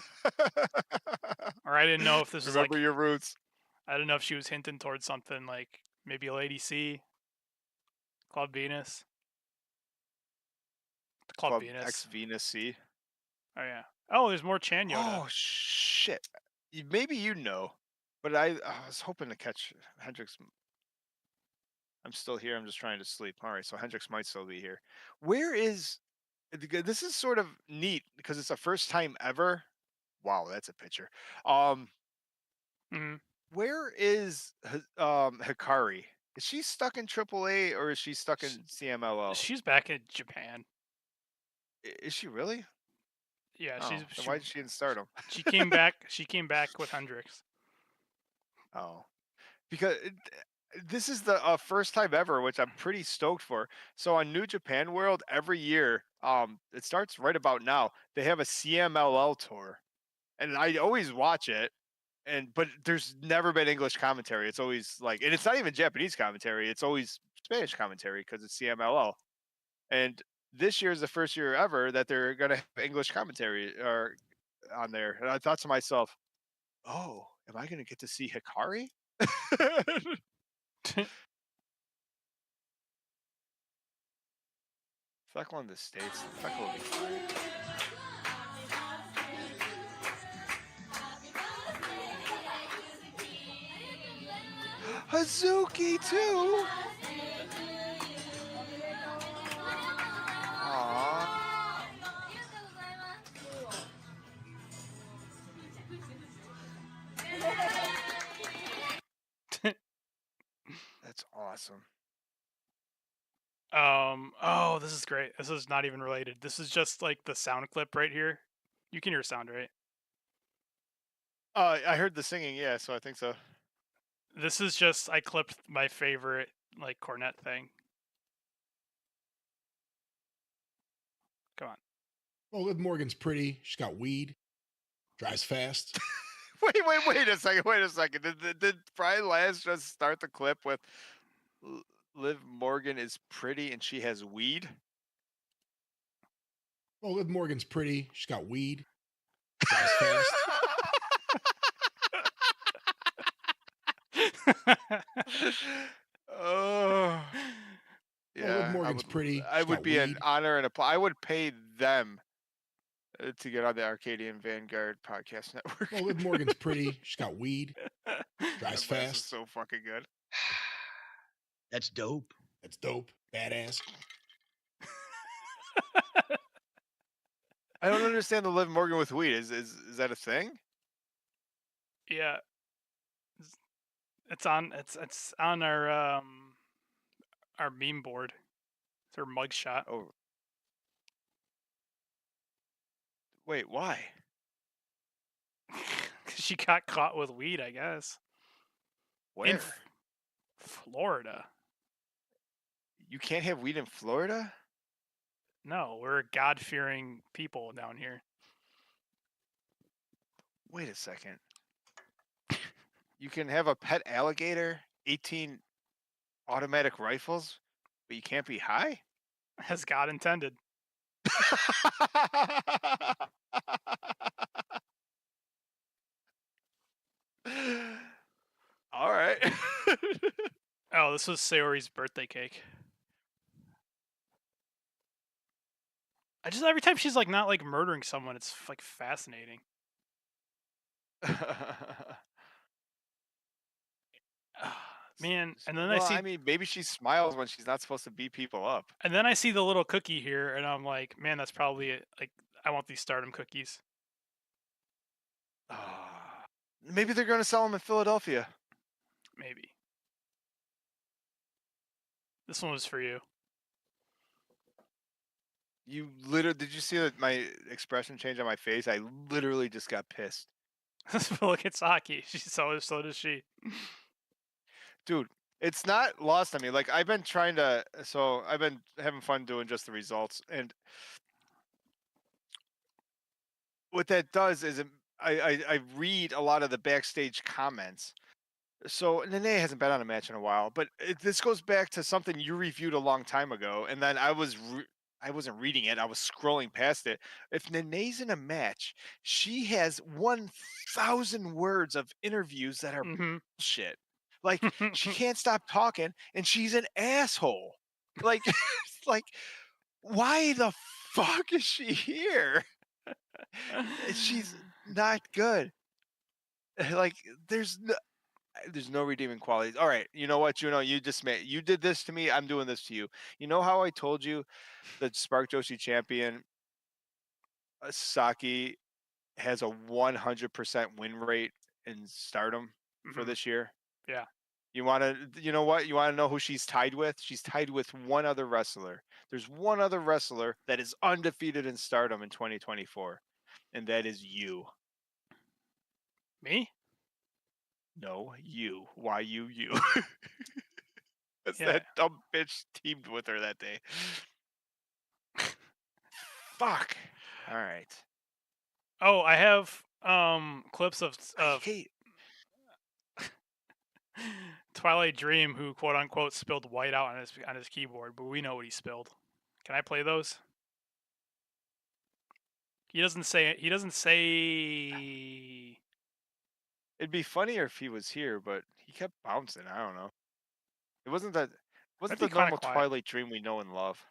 Or I didn't know if this was like Remember your roots. I didn't know if she was hinting towards something like maybe Lady C, Club Venus. Club Venus. X Venus C. Oh yeah. Oh, there's more Chan Yoda. Oh shit. Maybe you know, but I was hoping to catch Hendrix. I'm still here. I'm just trying to sleep. All right, so Hendrix might still be here. Where is this? Is sort of neat because it's the first time ever. Wow, that's a picture. Mhm. Where is Hikari? Is she stuck in AAA or is she stuck in CMLL? She's back in Japan. Is she really? Yeah, Oh, she's then why is she in Stardom? she came back. She came back with Hendrix. Oh, because this is the first time ever, which I'm pretty stoked for. So on New Japan World, every year, it starts right about now. They have a CMLL tour, and I always watch it. But there's never been English commentary. It's always like, and it's not even Japanese commentary. It's always Spanish commentary because it's CMLL. And this year is the first year ever that they're gonna have English commentary or on there. And I thought to myself, oh, am I gonna get to see Hikari? Thecla in the States. Thecla will be fine. Hazuki too. Aww. That's awesome. Oh, this is great. This is not even related. This is just like the sound clip right here. You can hear sound, right? I heard the singing, yeah, so I think so. This is just I clipped my favorite like cornet thing. Come on. Oh, Liv Morgan's pretty. She's got weed. Drives fast. Wait a second. Wait a second. Did Brian Lance just start the clip with Liv Morgan is pretty and she has weed? Oh, Liv Morgan's pretty. She's got weed. Drives fast. Oh. Yeah, Liv Morgan's pretty. I She's would got be an weed. honor and I would pay them to get on the Arcadian Vanguard podcast network. Oh, Liv Morgan's pretty. She's got weed. Drives That last is fast. so fucking good. That's dope. That's dope. Badass. I don't understand the Liv Morgan with weed. Is that a thing? Yeah. It's on our meme board. It's her mugshot. Oh. Wait, why? She got caught with weed, I guess. Where? In Florida. You can't have weed in Florida? No, we're God-fearing people down here. Wait a second. You can have a pet alligator 18 Automatic rifles, but you can't be high? As God intended. All right. Oh, this was Sayori's birthday cake. I just every time she's like not like murdering someone, it's like fascinating. Man, and then well, I see, I mean, maybe she smiles when she's not supposed to beat people up. and then I see the little cookie here, and I'm like, man, that's probably it. Like, I want these Stardom cookies. Maybe they're going to sell them in Philadelphia. Maybe. This one was for you. You literally did you see that my expression change on my face? I literally just got pissed. Look at Saki. So does she. Dude, it's not lost on me. Like I've been having fun doing just the results, and what that does is I read a lot of the backstage comments. So Nene hasn't been on a match in a while, but this goes back to something you reviewed a long time ago, and then I wasn't reading it. I was scrolling past it. If Nene's in a match, she has 1,000 words of interviews that are bullshit. Like she can't stop talking, and she's an asshole. Like, like, why the fuck is she here? She's not good. Like, there's no redeeming qualities. All right, you know what, Juno? You did this to me. I'm doing this to you. You know how I told you that Spark Joshi champion Saki has a 100% win rate in Stardom for this year? Yeah. You know what? You want to know who she's tied with? She's tied with one other wrestler. There's one other wrestler that is undefeated in Stardom in 2024, and that is you. Me? No, you. Why you? That's Yeah. that dumb bitch teamed with her that day. Fuck. All right. Oh, I have clips of Twilight Dream who quote unquote spilled white out on his keyboard, but we know what he spilled. Can I play those? He doesn't say. It'd be funnier if he was here, but he kept bouncing. I don't know. It wasn't the normal quiet. Twilight Dream we know and love.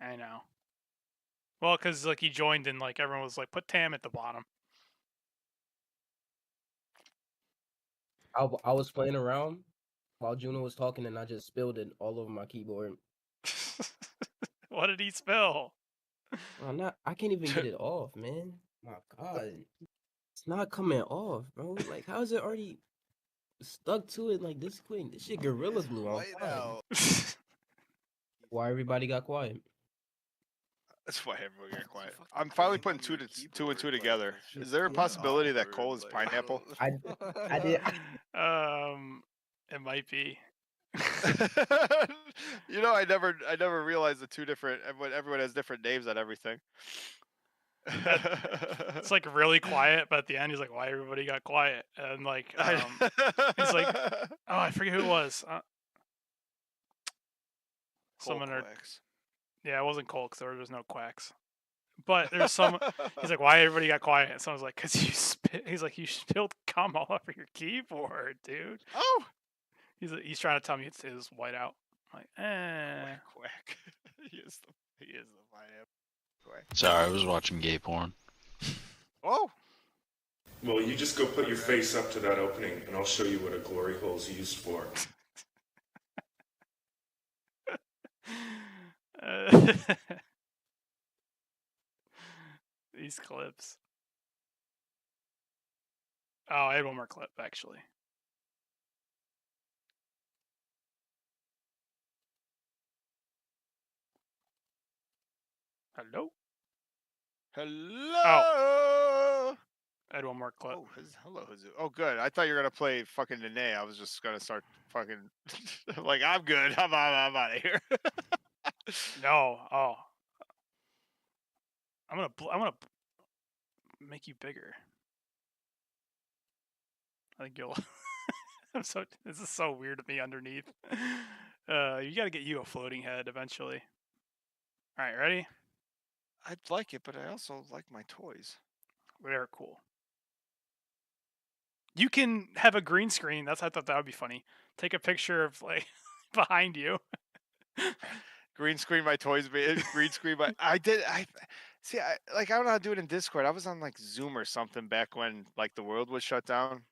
I know. Well, because like he joined and like everyone was like, put Tam at the bottom. I was playing around while Juno was talking, and I just spilled it all over my keyboard. What did he spill? I can't even get it off, man. My God, it's not coming off, bro. Like, how is it already stuck to it like this quick? This shit gorilla glue on fire. Why everybody got quiet? That's why everyone got quiet. I'm finally putting two and two together. Is there a possibility that Cole is pineapple? I did. It might be. You know, I never realized the two different. Everyone has different names on everything. It's like really quiet, but at the end he's like, "Why everybody got quiet?" And like, he's like, "Oh, I forget who it was." Someone yeah, it wasn't Cole because there was no quacks. But there's some. He's like, "Why everybody got quiet?" And someone's like, "Cause you spit." He's like, "You spilled cum all over your keyboard, dude." Oh. He's trying to tell me it was white out. I'm like, Quack. He is the pineapple. Quack. Sorry, I was watching gay porn. Oh. Well, you just go put your face up to that opening, and I'll show you what a glory hole's used for. These clips. Oh, I had one more clip actually. Hello? Hello. Oh. I had one more clip. Oh, hello, Hazu. Oh, good. I thought you were gonna play fucking Nene. I was just gonna start fucking like I'm good. I'm out of here. No. Oh. I'm gonna make you bigger. I think you'll. This is so weird to me underneath. You gotta get you a floating head eventually. All right, ready? I'd like it, but I also like my toys. They're cool. You can have a green screen. I thought that would be funny. Take a picture of like behind you. Green screen my toys, green screen my. I see. I don't know how to do it in Discord. I was on like Zoom or something back when like the world was shut down.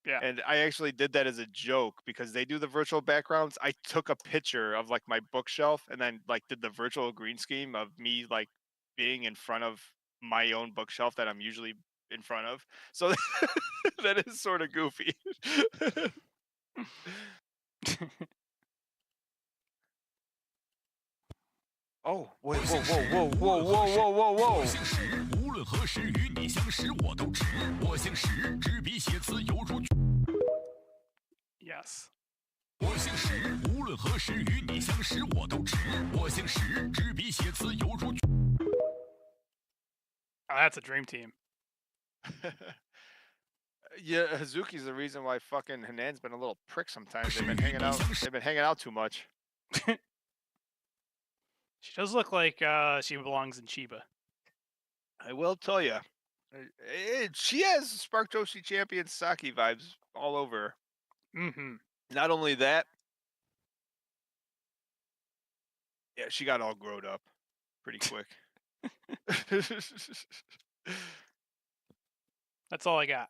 Yeah. And I actually did that as a joke because they do the virtual backgrounds. I took a picture of like my bookshelf and then like did the virtual green scheme of me like being in front of my own bookshelf that I'm usually in front of. So that is sort of goofy. Oh, wait, whoa, whoa, whoa, whoa, whoa, whoa, whoa, whoa. 无论何时与你相识，我都直。我姓石，执笔写词犹如。 Yes. 我姓石，无论何时与你相识，我都直。我姓石，执笔写词犹如。 Oh, that's a dream team. Yeah, Hazuki's the reason why fucking Hanan's been a little prick sometimes. They've been hanging out. They've been hanging out too much. She does look like she belongs in Chiba. I will tell you, she has Spark Joshi Champion Saki vibes all over her. Mm-hmm. Not only that, yeah, she got all grown up pretty quick. That's all I got.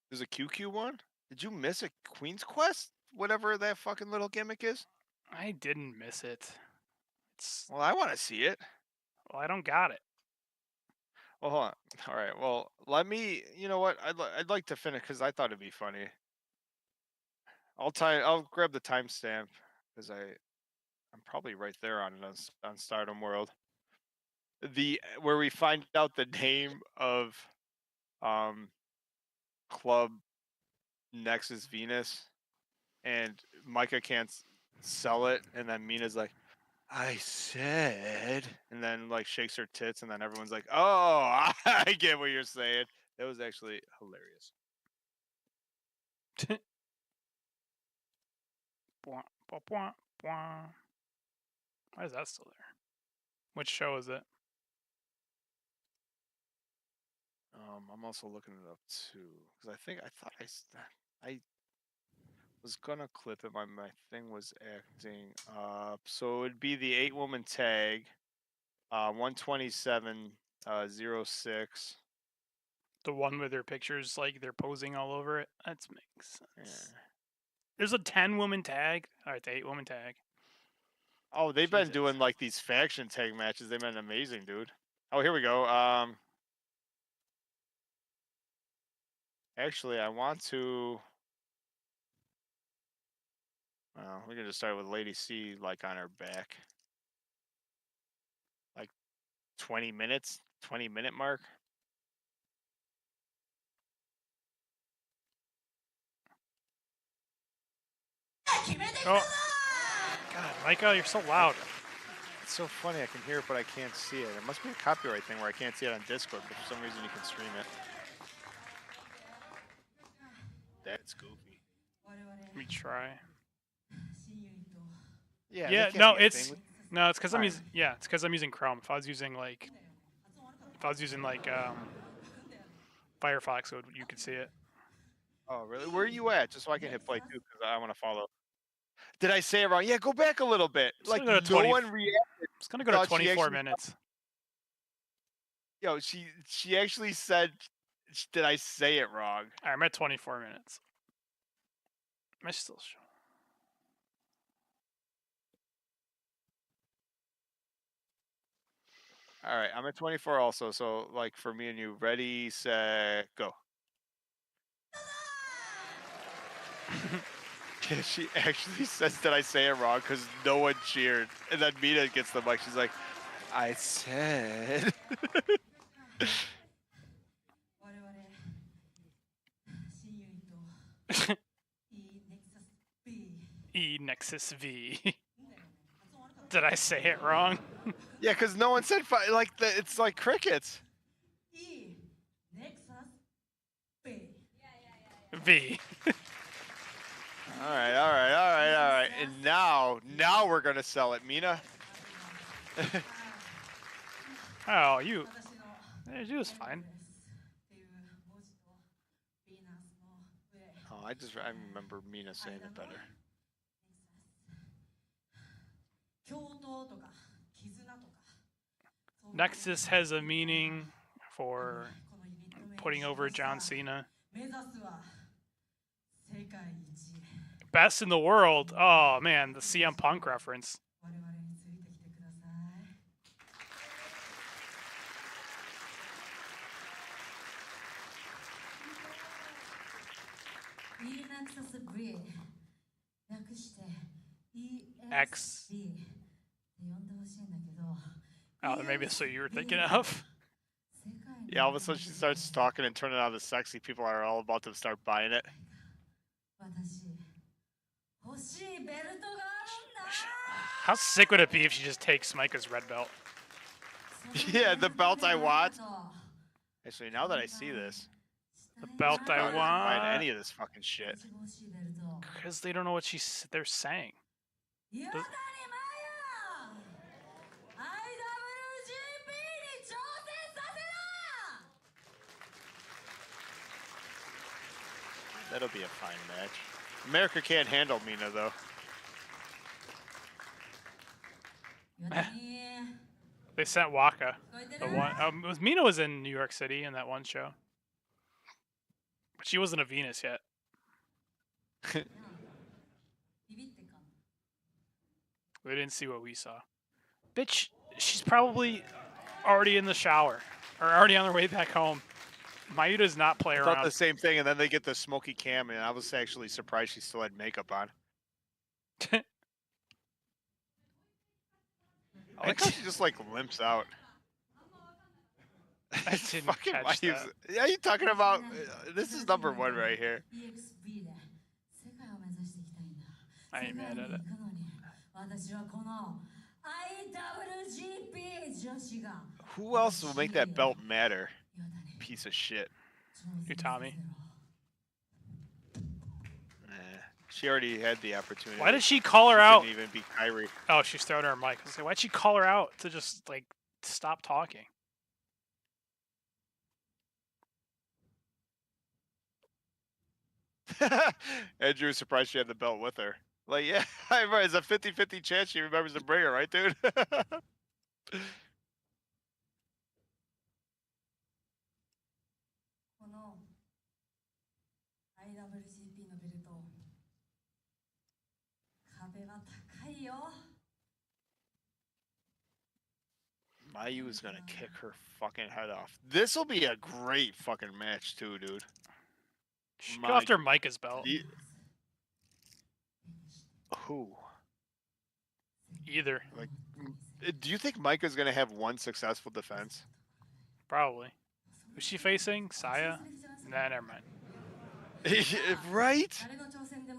There's a QQ one? Did you miss a Queen's Quest? Whatever that fucking little gimmick is? I didn't miss it. Well, I want to see it. Well, I don't got it. Well, hold on. All right. Well, let me. You know what? I'd like to finish because I thought it'd be funny. I'll grab the timestamp because I'm probably right there on Stardom World. Where we find out the name of Club Nexus Venus, and Micah can't sell it, and then Mina's like, I said, and then like shakes her tits, and then everyone's like, oh, I get what you're saying. That was actually hilarious. Why is that still there? Which show is it? I'm also looking it up too because I thought I was gonna clip it. My thing was acting up, so it'd be the 8-woman tag, 127.06. The one with their pictures, like they're posing all over it. That makes sense. Yeah. There's a 10-woman tag. All right, the 8-woman tag. Oh, they've been doing like these faction tag matches. They've been amazing, dude. Oh, here we go. Actually, I want to. Well, we can just start with Lady C, like on her back. Like 20 minutes, 20-minute mark. Oh, God, Micah, you're so loud. It's so funny. I can hear it, but I can't see it. It must be a copyright thing where I can't see it on Discord, but for some reason you can stream it. That's goofy. Let me try. Yeah. No, it's because I'm using it's because I'm using Chrome. If I was using like Firefox, you could see it. Oh, really? Where are you at? Just so I can hit play too, because I want to follow. Did I say it wrong? Yeah, go back a little bit. Like no one reacted. It's gonna go to 24 minutes. Yo, she actually said, "Did I say it wrong?" I'm at 24 minutes. Am I still showing? All right, I'm at 24 also. So, like, for me and you, ready, set, go. She actually says, "Did I say it wrong?" Because no one cheered, and then Mina gets the mic. She's like, "I said." Nexus V. Did I say it wrong? Yeah, because no one said it's like crickets. V. All right. And now we're gonna sell it, Mina. Oh, you. She was fine. Oh, I remember Mina saying it better. Nexus has a meaning for putting over John Cena. Best in the world. Oh man, the CM Punk reference. X. Oh, maybe that's what you were thinking of. Yeah, all of a sudden she starts talking and turning on the sexy. People are all about to start buying it. How sick would it be if she just takes Micah's red belt? Yeah, the belt I want. Actually, now that I see this, the belt I isn't want. buying any of this fucking shit. Because they don't know what they're saying. That'll be a fine match. America can't handle Mina though. They sent Waka. The one Mina was in New York City in that one show, but she wasn't a Venus yet. We didn't see what we saw. Bitch, she's probably already in the shower or already on her way back home. Mayu does not play around. I thought the same thing, and then they get the smoky cam, and I was actually surprised she still had makeup on. I like how she just like limps out. I didn't catch that. Yeah, you talking about? This is number one right here. I ain't mad at it. Who else will make that belt matter? Piece of shit. Utami. She already had the opportunity. Why did she call her out? Didn't even beat Kyrie. Oh, she's throwing her mic. I was like, why'd she call her out to just like stop talking? Andrew was surprised she had the belt with her. Like, yeah, it's a 50-50 chance she remembers to bring her, right, dude? Mayu is gonna kick her fucking head off. This will be a great fucking match too, dude. She go after Micah's belt. Who? Either. Like, do you think Micah's gonna have one successful defense? Probably. Who's she facing? Saya? Nah, never mind. Right?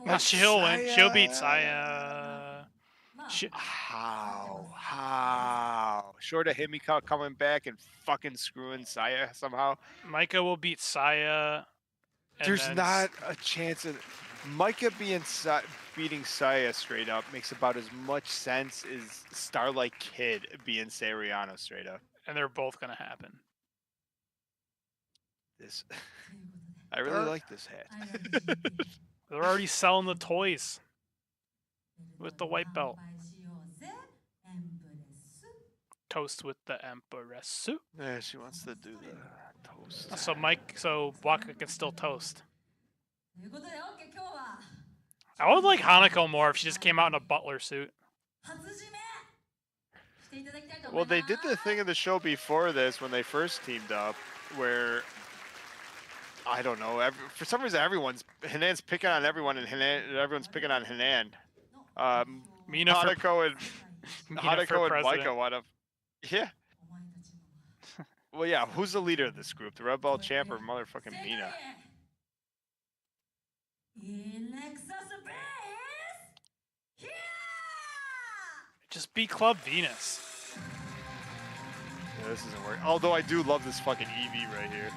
Well, she'll win. She'll beat Saya. How? Short of Himika coming back and fucking screwing Saya somehow. Micah will beat Saya. There's not a chance of Micah beating Saya straight up makes about as much sense as Starlight Kid being Sariano straight up. And they're both gonna happen. I really like this hat. They're already selling the toys with the white belt. Toast with the Empress. Yeah, she wants to do the toast. So Waka can still toast. I would like Hanako more if she just came out in a butler suit. Well, they did the thing in the show before this when they first teamed up, where I don't know. For some reason, Hanan's picking on everyone, and everyone's picking on Hanan. Mina Hanako and president. Micah want to. Yeah. Well, yeah. Who's the leader of this group? The Red Belt champ or motherfucking Mina? Just be Club Venus. Yeah, this isn't working. Although I do love this fucking EV right here.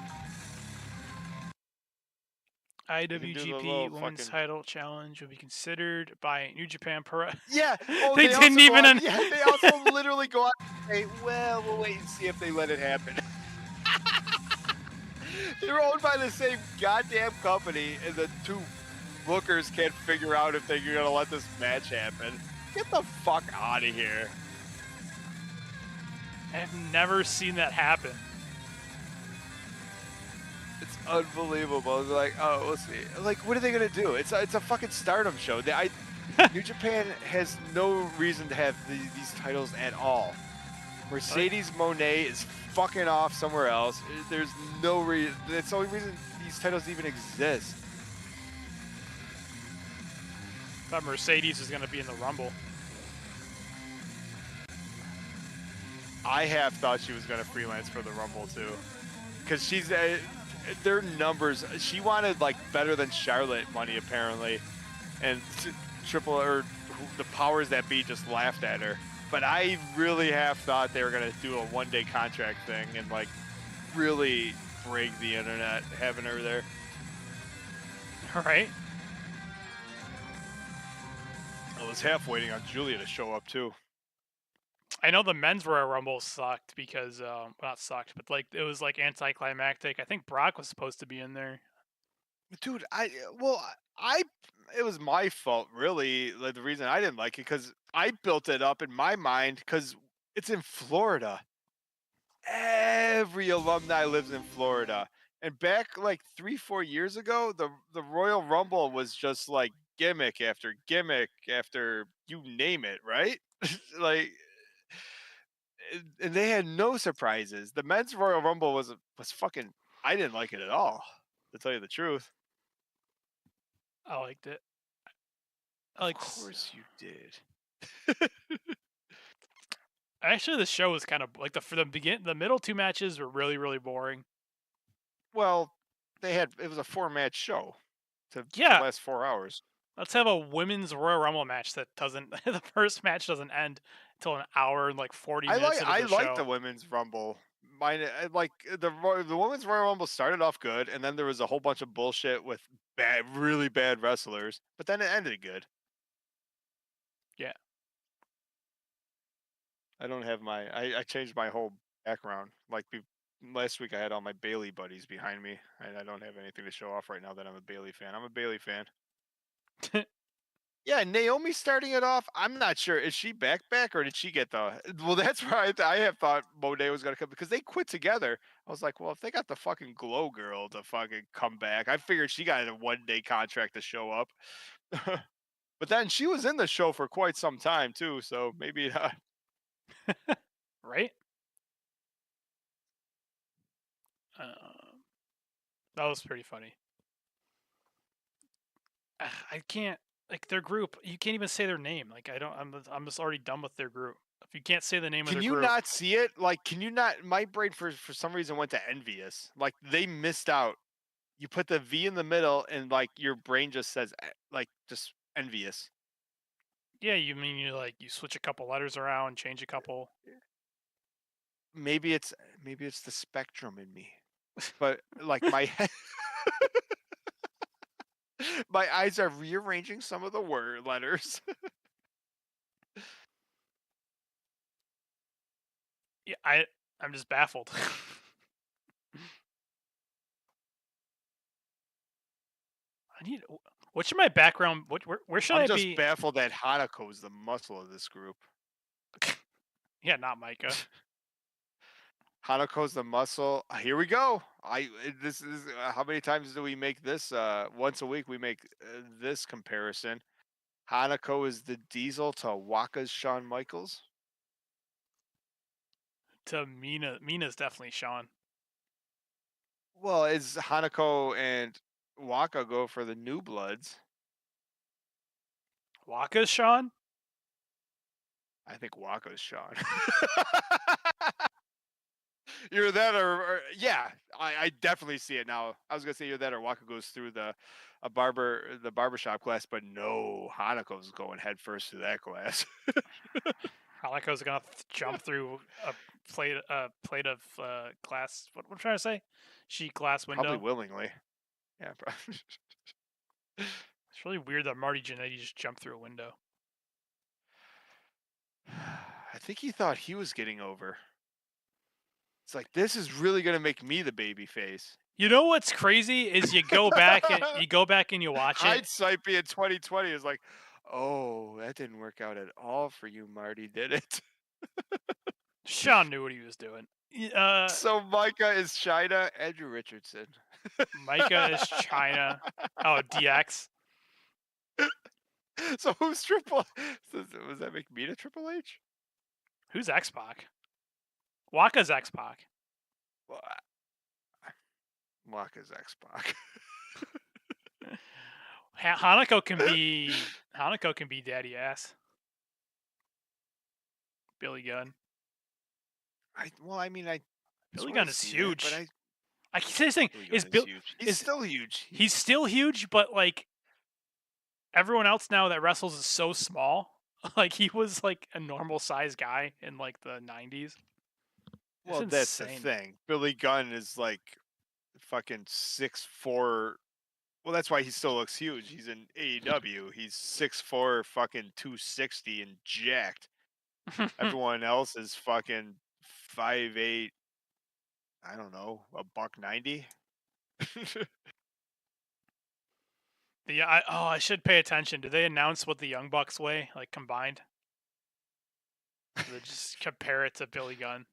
You can do the IWGP little Women's fucking. Title Challenge will be considered by New Japan Pro. Yeah. Oh, They they didn't also go even. on. Yeah, they also literally go on and say, "Well, we'll wait and see if they let it happen." They're owned by the same goddamn company, and the two bookers can't figure out if they're gonna let this match happen. Get the fuck out of here. I've never seen that happen. It's unbelievable. They're like, oh, we'll see. Like, what are they gonna do? It's a fucking Stardom show. New Japan has no reason to have these titles at all. Mercedes Moné is fucking off somewhere else. There's no reason. That's the only reason these titles even exist. Thought Mercedes was gonna be in the Rumble. I have thought she was gonna freelance for the Rumble too, because she's their numbers. She wanted like better than Charlotte money apparently, and the powers that be just laughed at her. But I really have thought they were gonna do a one-day contract thing and like really break the internet having her there. All right. I was half waiting on Julia to show up too. I know the men's Royal Rumble sucked because, well, not sucked, but like it was like anticlimactic. I think Brock was supposed to be in there. Dude, it was my fault really. Like the reason I didn't like it because I built it up in my mind because it's in Florida. Every alumni lives in Florida, and back like 3-4 years ago, the Royal Rumble was just like gimmick after you name it, right? Like, and they had no surprises. The men's Royal Rumble was fucking. I didn't like it at all, to tell you the truth. I liked it. Of course you did. Actually, the show was kind of like the middle two matches were really, really boring. Well, it was a 4-match show to Yeah. last 4 hours. Let's have a women's Royal Rumble match that doesn't. The first match doesn't end until an hour and like 40 minutes. I into the like show. the women's Rumble. Like the women's Royal Rumble started off good, and then there was a whole bunch of bullshit with really bad wrestlers, but then it ended good. Yeah. I don't have I changed my whole background. Like last week, I had all my Bailey buddies behind me, and I don't have anything to show off right now that I'm a Bailey fan. I'm a Bailey fan. Yeah, Naomi starting it off. I'm not sure. Is she back, or did she get the? Well, that's where I have thought Monet was gonna come because they quit together. I was like, well, if they got the fucking Glow Girl to fucking come back, I figured she got a 1-day contract to show up. But then she was in the show for quite some time too, so maybe not. Right. That was pretty funny. I can't like their group. You can't even say their name. Like I don't. I'm just already done with their group. If you can't say the name of Can their you group, not see it? Like, can you not? My brain for some reason went to envious. Like they missed out. You put the V in the middle, and like your brain just says like just envious. yeah, you mean you switch a couple letters around, change a couple. Maybe it's the spectrum in me, but like my my eyes are rearranging some of the word letters. Yeah, I'm just baffled. What should my background? Where should I'm I just be? baffled that Hanako is the muscle of this group. Yeah, not Micah. Hanako's the muscle. Here we go. This is how many times do we make this? Once a week we make this comparison. Hanako is the Diesel to Waka's Shawn Michaels. To Mina's definitely Shawn. Well, is Hanako and Waka go for the New Bloods? Waka's Shawn? I think Waka's Shawn. You're that or yeah, I definitely see it now. I was gonna say you're that or Waka goes through the barbershop glass, but no, Hanako's going head first through that glass. Hanako's gonna jump through a plate of glass. What I'm trying to say? Sheet glass window. Probably willingly. Yeah, probably. It's really weird that Marty Jannetty just jumped through a window. I think he thought he was getting over. It's like, this is really gonna make me the baby face. You know what's crazy is you go back and you watch it. Hindsight being 2020 is like, oh, that didn't work out at all for you, Marty, did it? Sean knew what he was doing. So Micah is China, Andrew Richardson. Micah is China. Oh, DX. So who's Triple? Was that make me to Triple H? Who's X-Pac? Waka's X-Pac. Waka's X-Pac. Hanako can be daddy ass. Billy Gunn. Billy Gunn is huge. That, but I keep saying he's still huge. He's still huge, but like everyone else now that wrestles is so small. Like he was like a normal size guy in like the 90s. Well, that's the thing. Billy Gunn is like fucking 6'4". Well, that's why he still looks huge. He's in AEW. He's 6'4", fucking 260 and jacked. Everyone else is fucking 5'8". I don't know, $190. I should pay attention. Did they announce what the Young Bucks weigh, like combined? They just compare it to Billy Gunn.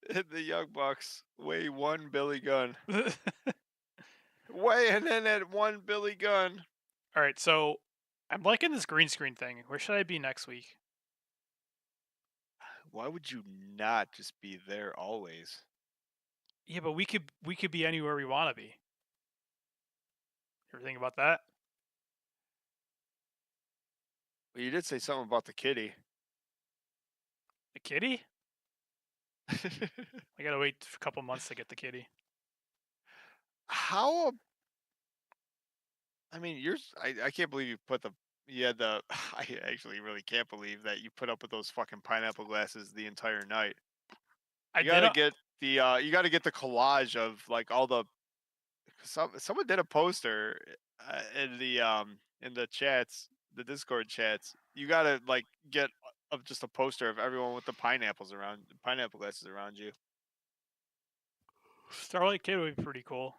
The Young Bucks weigh one Billy Gunn. Weighing in at one Billy Gunn. All right, so I'm liking this green screen thing. Where should I be next week? Why would you not just be there always? Yeah, but we could be anywhere we want to be. Ever think about that? Well, you did say something about the kitty. The kitty? I gotta wait a couple months to get the kitty. How? I mean, I can't believe you put I actually really can't believe that you put up with those fucking pineapple glasses the entire night. You gotta get the collage of like all the. Someone did a poster in the chats, the Discord chats. You gotta like get just a poster of everyone with the pineapple glasses around you. Starlight Kid would be pretty cool.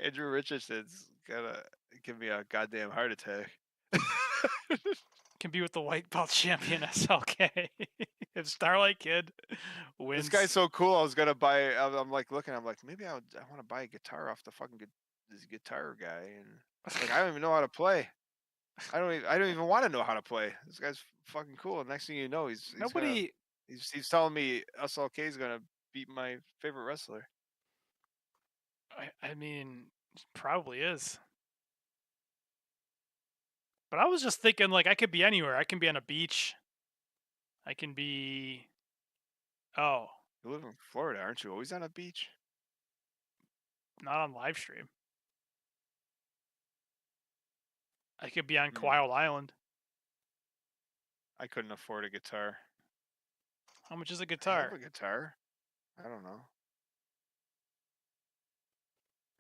Andrew Richardson's gonna give me a goddamn heart attack. Can be with the white belt champion SLK. If Starlight Kid wins. This guy's so cool. I was gonna buy. I'm like looking. I'm like, maybe I want to buy a guitar off the fucking this guitar guy, and like I don't even know how to play. I don't even want to know how to play. This guy's fucking cool. Next thing you know, he's telling me SLK is gonna beat my favorite wrestler. I mean, probably is. But I was just thinking, like, I could be anywhere. I can be on a beach. I can be. Oh. You live in Florida, aren't you? Always on a beach? Not on live stream. I could be on Kyle Island. I couldn't afford a guitar. How much is a I guitar? have a guitar. I don't know.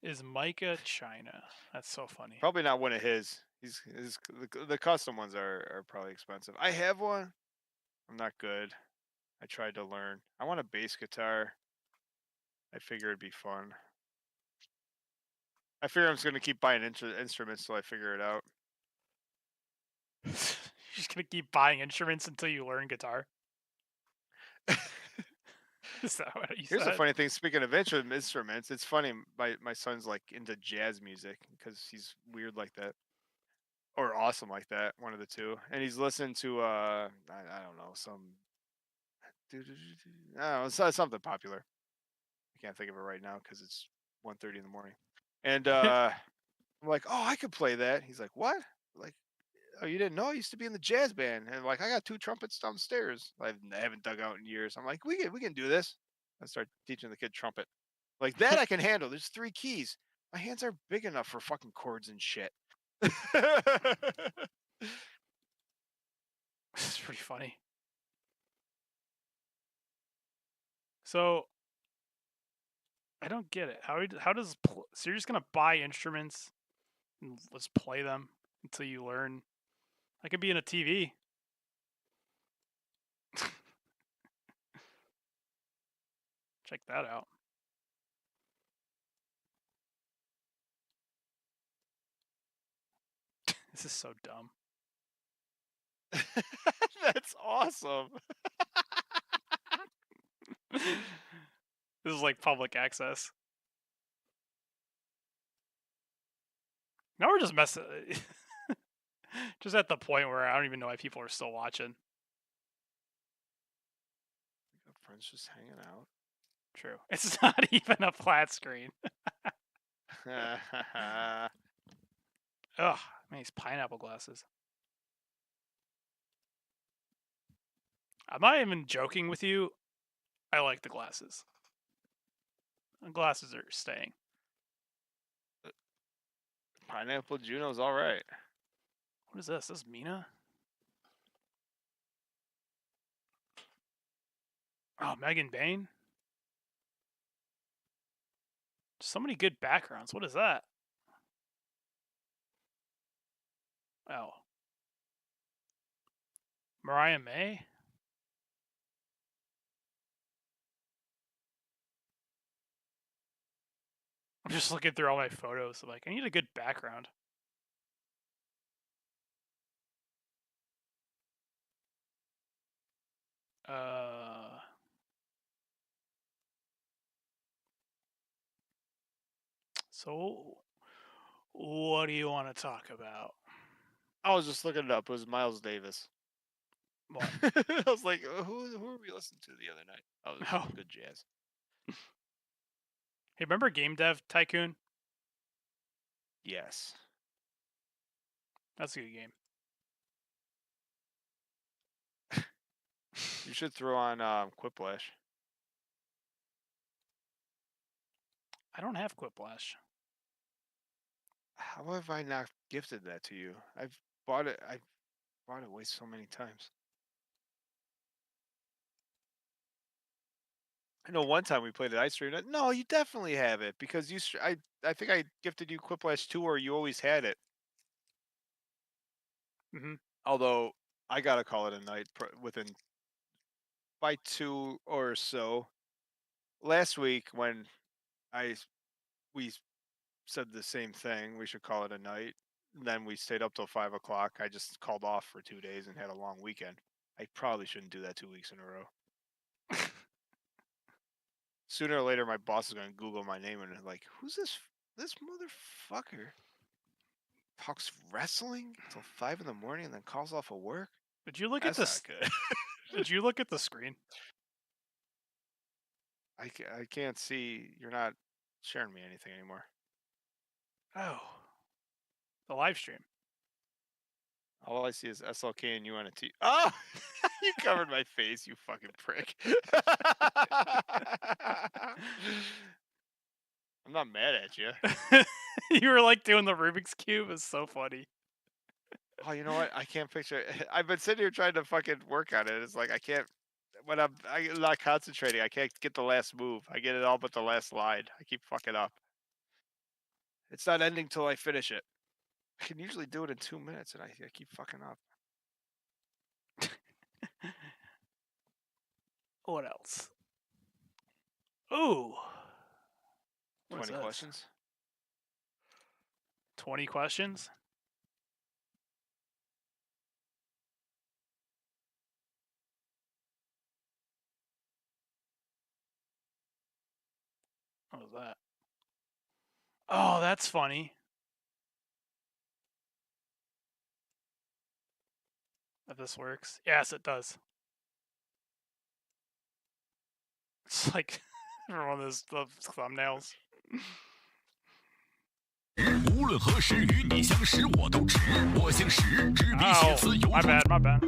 Is Micah China? That's so funny. Probably not one of his. The custom ones are probably expensive. I have one. I'm not good. I tried to learn. I want a bass guitar. I figure it'd be fun. I figure I'm just gonna keep buying instruments till I figure it out. You're just gonna keep buying instruments until you learn guitar. Is that what you Here's said? the funny thing. Speaking of instruments, it's funny. My son's like into jazz music because he's weird like that, or awesome like that. One of the two. And he's listening to I don't know, I don't know, something popular. I can't think of it right now because it's 1:30 in the morning. And I'm like, oh, I could play that. He's like, what? Like, oh, you didn't know? I used to be in the jazz band. And like, I got 2 trumpets downstairs. I haven't dug out in years. I'm like, we can do this. I start teaching the kid trumpet. Like that I can handle. There's 3 keys. My hands are big enough for fucking chords and shit. It's pretty funny. So I don't get it. How does so you're just gonna buy instruments and let's play them until you learn? I could be in a TV. Check that out. This is so dumb. That's awesome. This is like public access. Now we're just messing. Just at the point where I don't even know why people are still watching. Friends just hanging out. True. It's not even a flat screen. Ugh, man, these pineapple glasses. I'm not even joking with you. I like the glasses. The glasses are staying. Pineapple Juno's all right. What is this? This is Mina? Oh, Megan Bain? So many good backgrounds. What is that? Oh. Mariah May? I'm just looking through all my photos. I'm like, I need a good background. So, what do you want to talk about? I was just looking it up. It was Miles Davis. What? I was like, who were we listening to the other night? Oh, it was good jazz. Hey, remember Game Dev Tycoon? Yes. That's a good game. You should throw on Quiplash. I don't have Quiplash. How have I not gifted that to you? I've bought it away so many times. I know one time we played at Ice Stream. No, you definitely have it because I think I gifted you Quiplash 2 or you always had it. Mm-hmm. Although I gotta call it a night within by 2 or so. Last week when we said the same thing, we should call it a night. And then we stayed up till 5 o'clock. I just called off for 2 days and had a long weekend. I probably shouldn't do that 2 weeks in a row. Sooner or later, my boss is going to Google my name and like, who's this motherfucker? Talks wrestling until 5 in the morning and then calls off of work. Did you look That's at this? not good. Did you look at the screen? I can't see. You're not sharing me anything anymore. Oh, the live stream. All I see is SLK and UNT. Oh, you covered my face, you fucking prick. I'm not mad at you. You were like doing the Rubik's Cube. It's so funny. Oh, you know what? I can't picture. I've been sitting here trying to fucking work on it. It's like I can't. When I'm not concentrating, I can't get the last move. I get it all but the last slide. I keep fucking up. It's not ending till I finish it. I can usually do it in 2 minutes, and I keep fucking up. What else? Ooh. 20 questions? 20 questions? What was that? Oh, that's funny. If this works. Yes, it does. It's like one of those thumbnails. 无论何时与你相识，我都直。我姓石，执笔写词犹 my bad, my bad.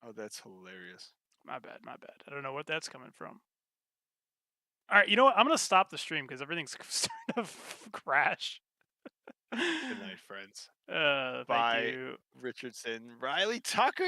Oh, that's hilarious. My bad, my bad. I don't know what that's coming from. All right, you know what? I'm going to stop the stream because everything's starting to crash. Good night, friends. Thank Bye, you. Richardson. Riley Tucker.